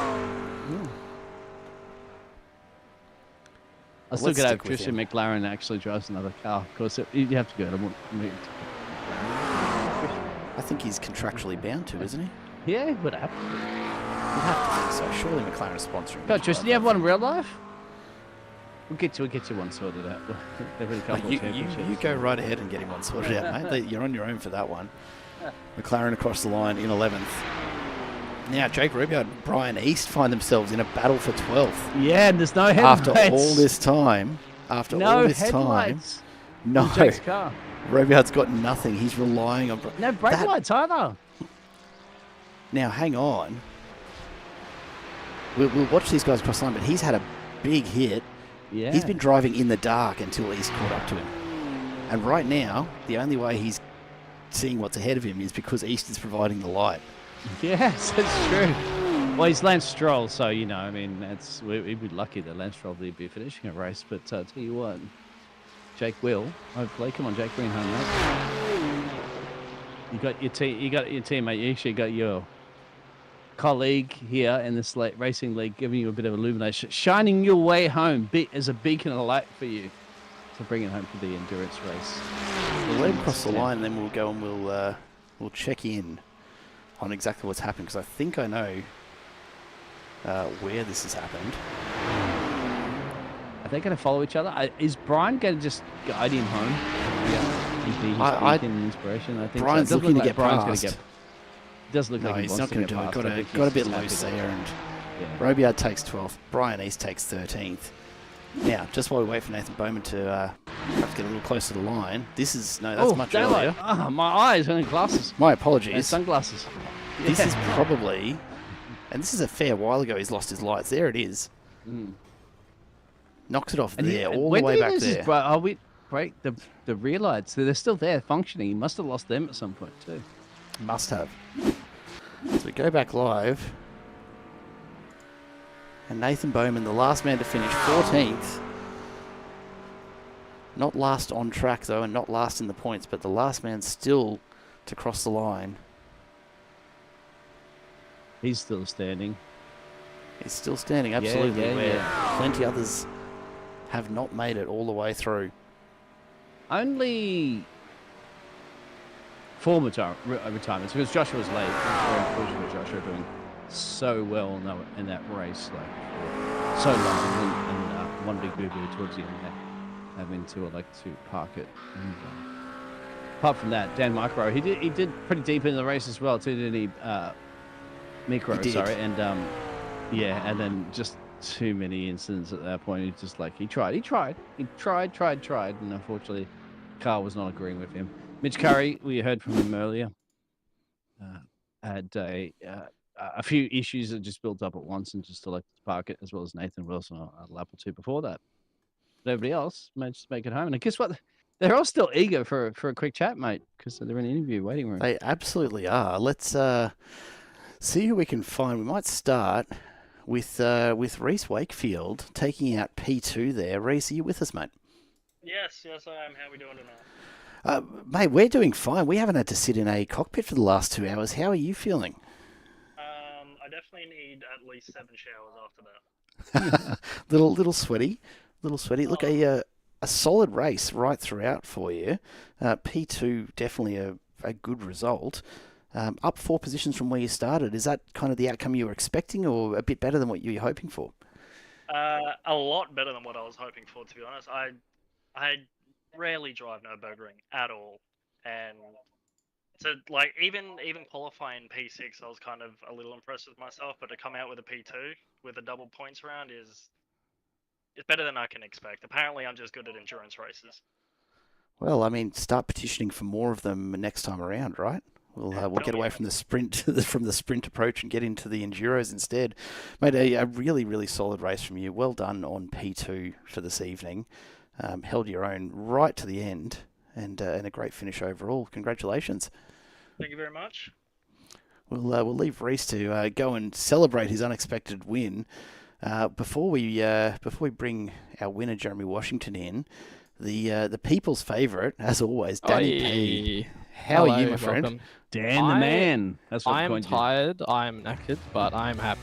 I still get out Tristan McLaren actually drives another car. Of course, you have to go to. I think he's contractually bound to, isn't he? Yeah, but have to. You'd have to think so. Surely McLaren's sponsoring. God, Tristan, do you have one in real life? We'll get you one sorted out. You go right ahead and get him one sorted out, mate. You're on your own for that one. McLaren across the line in 11th. Now, Jake Rubio and Brian East find themselves in a battle for 12th. Yeah, and there's no headlights. After all this time. No. Jake's car. Rubiard's got nothing. He's relying on... No brake lights either. Now, hang on. We'll watch these guys cross the line, but he's had a big hit. Yeah. He's been driving in the dark until East caught up to him. And right now, the only way he's seeing what's ahead of him is because East is providing the light. Yes, that's true. Well, he's Lance Stroll, so, you know, I mean, we'd be lucky that Lance Stroll would be finishing a race. But tell you what, Jake will, hopefully. Come on, Jake, bring home, mate. You got your teammate. You actually got your colleague here in this racing league giving you a bit of illumination, shining your way home as a beacon of light for you to bring it home for the endurance race. We'll let him cross the line, and then we'll go and we'll check in on exactly what's happened, because I think I know where this has happened. Are they going to follow each other? Is Brian going to just guide him home? Yeah, he's beacon and inspiration. I think Brian's looking to get past. It does look like he's not going to do it. Got a bit loose there, and Robiard takes 12th. Brian East takes 13th. Now, just while we wait for Nathan Bowman to perhaps get a little closer to the line, that's much earlier. My eyes and glasses. My apologies. And sunglasses. This is probably, and this is a fair while ago, he's lost his lights. There it is. Knocks it off there, all the way back there. The rear lights, they're still there, functioning. He must have lost them at some point too. Must have. So we go back live. And Nathan Bowman, the last man to finish, 14th. Not last on track, though, and not last in the points, but the last man still to cross the line. He's still standing. He's still standing, absolutely. Plenty others have not made it all the way through. Only 4 retirements, because Joshua was late. Very unfortunate, Joshua doing so well in that race, like so long, and one big boo-boo towards the end there, having to elect to park it. And, apart from that, Dan Micro, he did pretty deep in the race as well too, didn't he? Micro, sorry, and and then just too many incidents at that point. He just he tried, and unfortunately, car was not agreeing with him. Mitch Curry, we heard from him earlier, had a few issues that just built up at once and just elected to park it, as well as Nathan Wilson a lap or two before that. But everybody else managed to make it home. And guess what? They're all still eager for a quick chat, mate, because they're in an interview waiting room. They absolutely are. Let's see who we can find. We might start with Reese Wakefield taking out P2 there. Reese, are you with us, mate? Yes, I am. How are we doing tonight? Mate, we're doing fine. We haven't had to sit in a cockpit for the last 2 hours. How are you feeling? I definitely need at least 7 showers after that. little sweaty. Look, a solid race right throughout for you. P2, definitely a good result. Up 4 positions from where you started. Is that kind of the outcome you were expecting, or a bit better than what you were hoping for? A lot better than what I was hoping for, to be honest. I rarely drive Nurburgring at all, and So like even qualifying P6, I was kind of a little impressed with myself, but to come out with a P2 with a double points round is it's better than I can expect. Apparently, I'm just good at endurance races. Well, I mean, start petitioning for more of them next time around, right? We'll get away from the sprint approach and get into the enduros instead. Made a really, really solid race from you. Well done on P2 for this evening. Held your own right to the end, and a great finish overall. Congratulations. Thank you very much. We'll leave Reese to go and celebrate his unexpected win. Before we bring our winner Jeremy Washington in, the people's favourite, as always, Danny P. How are you, my friend? Welcome. Dan the man. That's what I'm tired, I'm knackered, but I'm happy.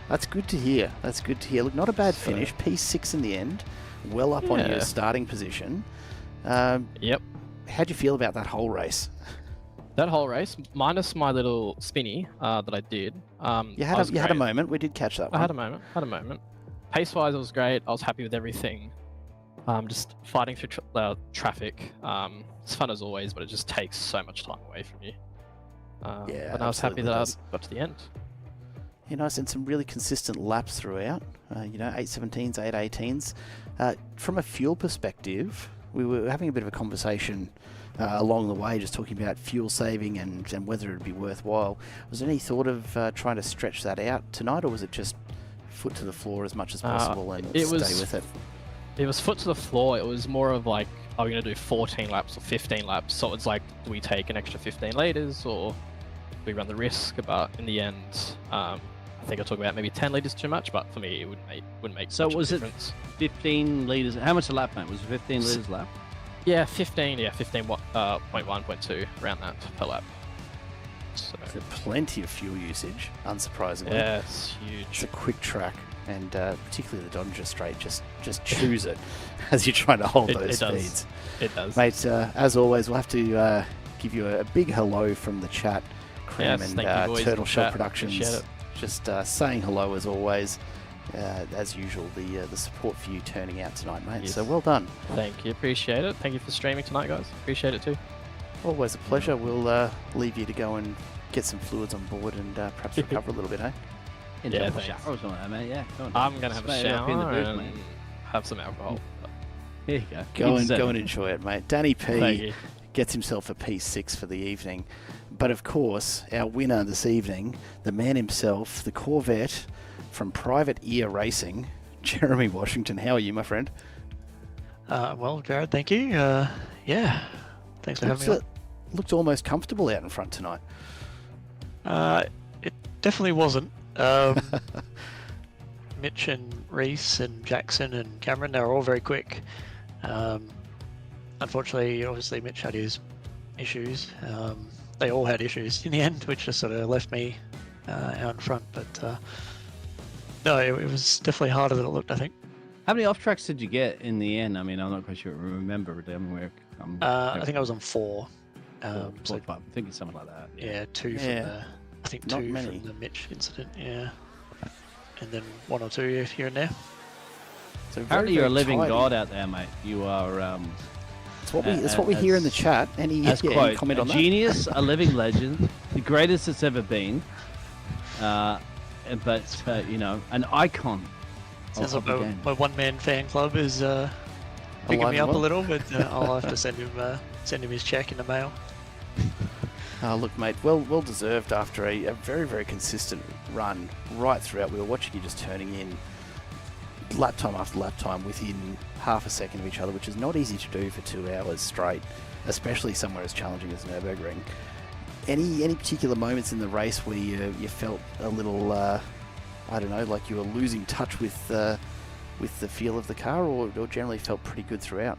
That's good to hear. Look, not a bad finish. P6 in the end. Well up on your starting position. Yep. How'd you feel about that whole race? That whole race, minus my little spinny that I did. You had a moment. We did catch that one. I had a moment. Pace-wise, it was great. I was happy with everything. Just fighting through traffic. It's fun as always, but it just takes so much time away from you. But I was happy that I got to the end. You know, and some really consistent laps throughout. 8:17s, 8:18s. From a fuel perspective, we were having a bit of a conversation along the way, just talking about fuel saving and whether it would be worthwhile. Was there any thought of trying to stretch that out tonight, or was it just foot to the floor as much as possible and stay with it? It was foot to the floor. It was more of like, are we going to do 14 laps or 15 laps? So it's like, do we take an extra 15 litres or do we run the risk? But in the end, I think I talked about maybe 10 litres too much, but for me, it wouldn't make So much was of it a difference. 15 litres? How much a lap, mate? Was it 15 litres a lap? Yeah, 15. Yeah, 15.1, 0.2 around that per lap. So plenty of fuel usage, unsurprisingly. yeah, it's huge. It's a quick track, and particularly the Donja Straight, just choose it as you're trying to hold those speeds. It does. Mate, as always, we'll have to give you a big hello from the chat, Cram Yes, and thank you, boys, Turtle in Shell chat. Productions. Appreciate it. Just saying hello as always. As usual, the support for you turning out tonight, mate. Yes. So well done. Thank you. Appreciate it. Thank you for streaming tonight, guys. Appreciate it too. Always a pleasure. We'll leave you to go and get some fluids on board and perhaps recover a little bit, eh? Yeah, Shower thanks. or something like that, mate. Yeah. Go on. I'm going to have a Spray it up in the shower booth, and mate. have some alcohol. Here you go. Go You deserve and it. enjoy it, mate. Danny Thank P you. gets himself a P6 for the evening. But of course, our winner this evening, the man himself, the Corvette from Private Ear Racing, Jeremy Washington. How are you, my friend? Well, Jared, thank you. Yeah, thanks for having me Looked almost comfortable out in front tonight. on. It definitely wasn't. Mitch and Reese and Jackson and Cameron, they were all very quick. Unfortunately, obviously, Mitch had his issues. They all had issues in the end, which just sort of left me out in front. But no, it was definitely harder than it looked, I think. How many off tracks did you get in the end? I mean, I'm not quite sure. Remember them where? I think I was on 4. So, I'm thinking something like that. yeah, 2 from the, I think Not 2 many. from the Mitch incident, yeah. And then 1 or 2 here and there. So very, Apparently, you're a very living tidy. god out there, mate. You are. It's what we hear in the chat. Any As quote, comment a on that? genius, a living legend, the greatest that's ever been, but an icon. Sounds of like the game. my one-man fan club is picking Alive me and up a well. little, but I'll have to send him his check in the mail. Look, mate, well deserved after a very, very consistent run right throughout. We were watching you just turning in lap time after lap time within half a second of each other, which is not easy to do for 2 hours straight, especially somewhere as challenging as Nurburgring. Any particular moments in the race where you felt a little, I don't know, like you were losing touch with the feel of the car, or generally felt pretty good throughout?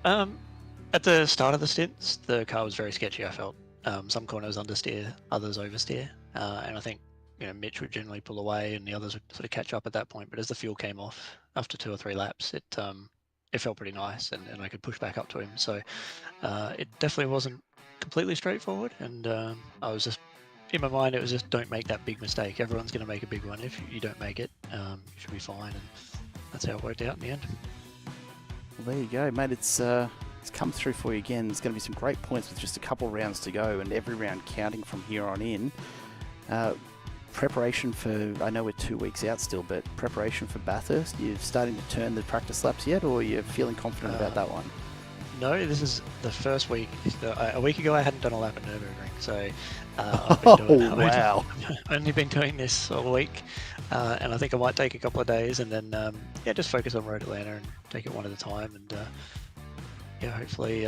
At the start of the stints, the car was very sketchy, I felt. Some corners understeer, others oversteer. And I think Mitch would generally pull away and the others would sort of catch up at that point. But as the fuel came off after 2 or 3 laps, it felt pretty nice and I could push back up to him. So it definitely wasn't completely straightforward. And I was just, in my mind, it was just don't make that big mistake. Everyone's going to make a big one. If you don't make it, you should be fine. And that's how it worked out in the end. Well, there you go, mate. It's it's come through for you again. There's going to be some great points with just a couple rounds to go, and every round counting from here on in. Preparation for, I know we're 2 weeks out still, but preparation for Bathurst, you're starting to turn the practice laps yet, or you're feeling confident about that one? No, this is the first week. A week ago I hadn't done a lap at Nurburgring, so I've been doing, wow. I've only been doing this all week, and I think I might take a couple of days and then yeah, just focus on Road Atlanta and take it one at a time, and yeah, hopefully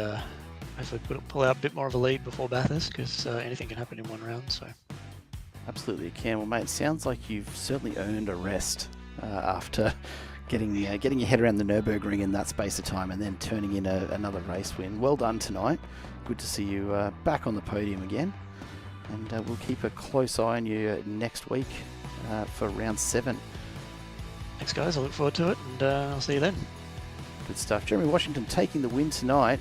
pull out a bit more of a lead before Bathurst, because anything can happen in one round. So Absolutely, you can. Well, mate, it sounds like you've certainly earned a rest after getting your head around the Nurburgring in that space of time, and then turning in another race win. Well done tonight. Good to see you back on the podium again, and we'll keep a close eye on you next week for round 7. thanks, guys. I look forward to it, and I'll see you then. Good stuff. Jeremy Washington taking the win tonight,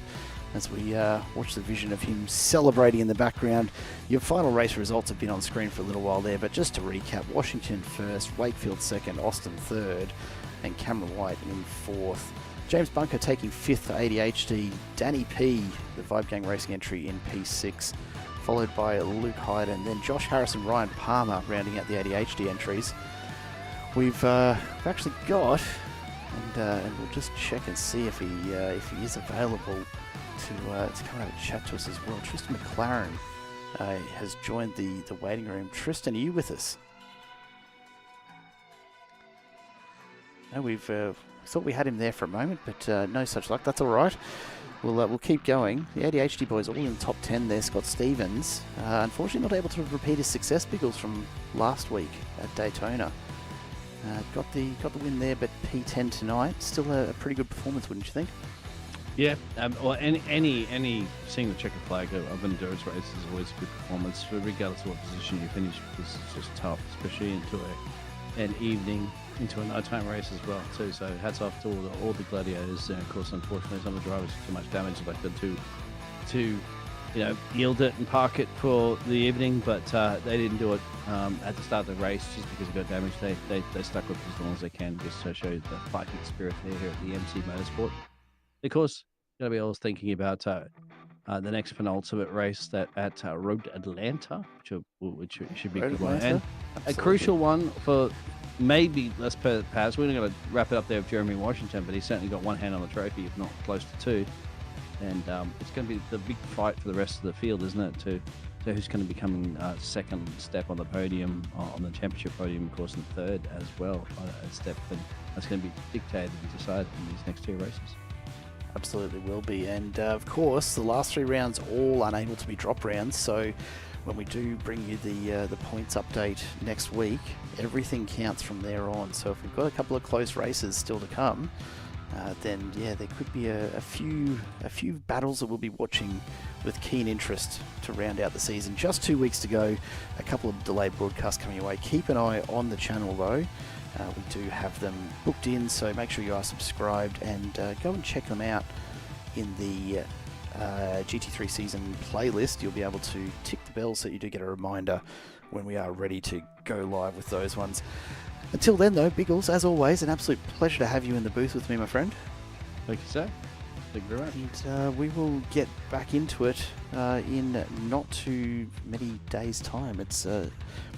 as we watch the vision of him celebrating in the background. Your final race results have been on screen for a little while there, but just to recap: Washington first, Wakefield second, Austin third, and Cameron White in 4th. James Bunker taking 5th for ADHD, Danny P, the Vibe Gang Racing entry, in P6, followed by Luke Hyde, and then Josh Harris and Ryan Palmer rounding out the ADHD entries. We've actually got, and we'll just check and see if he is available to come out and chat to us as well. Tristan McLaren has joined the waiting room. Tristan, are you with us? No, we've thought we had him there for a moment, but no such luck. That's all right. We'll keep going. The ADHD boys all in the top 10 there. Scott Stevens, unfortunately not able to repeat his success, Biggles, from last week at Daytona. Got the win there, but P10 tonight. Still a pretty good performance, wouldn't you think? Yeah, well, any seeing the checkered flag of endurance race is always a good performance, regardless of what position you finish, because it's just tough, especially into an evening, into a nighttime race as well too. So hats off to all the gladiators. And of course, unfortunately, some of the drivers took too much damage, elected to yield it and park it for the evening, but they didn't do it at the start of the race just because it got damaged. They stuck with it as long as they can, just to show the fighting spirit here at the MC Motorsport. Of course, going to be always thinking about the next penultimate race at Road Atlanta, which should be a good one, and a crucial one for maybe less Paz. We're not going to wrap it up there with Jeremy Washington, but he's certainly got one hand on the trophy, if not close to two. And it's going to be the big fight for the rest of the field, isn't it? To who's going to be coming second step on the podium, on the championship podium, of course, and third as well, a step. And that's going to be dictated and decided in these next 2 races. Absolutely will be. And of course, the last 3 rounds all unable to be drop rounds. So when we do bring you the points update next week, everything counts from there on. So if we've got a couple of close races still to come, then yeah, there could be a few battles that we'll be watching with keen interest to round out the season. Just 2 weeks to go, a couple of delayed broadcasts coming your way. Keep an eye on the channel though. We do have them booked in, so make sure you are subscribed, and go and check them out in the GT3 season playlist. You'll be able to tick the bell so you do get a reminder when we are ready to go live with those ones. Until then though, Biggles, as always, an absolute pleasure to have you in the booth with me, my friend. Thank you, sir. Thank you very much. And we will get back into it in not too many days' time. It's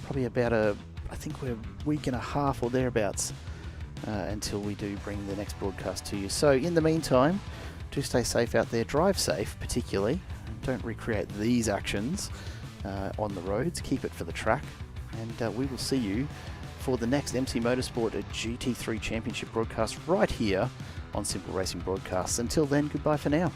probably about I think we're a week and a half or thereabouts until we do bring the next broadcast to you. So in the meantime, do stay safe out there, drive safe particularly, and don't recreate these actions on the roads, keep it for the track, and we will see you for the next MC Motorsport GT3 Championship broadcast right here on Simple Racing Broadcasts. Until then, goodbye for now.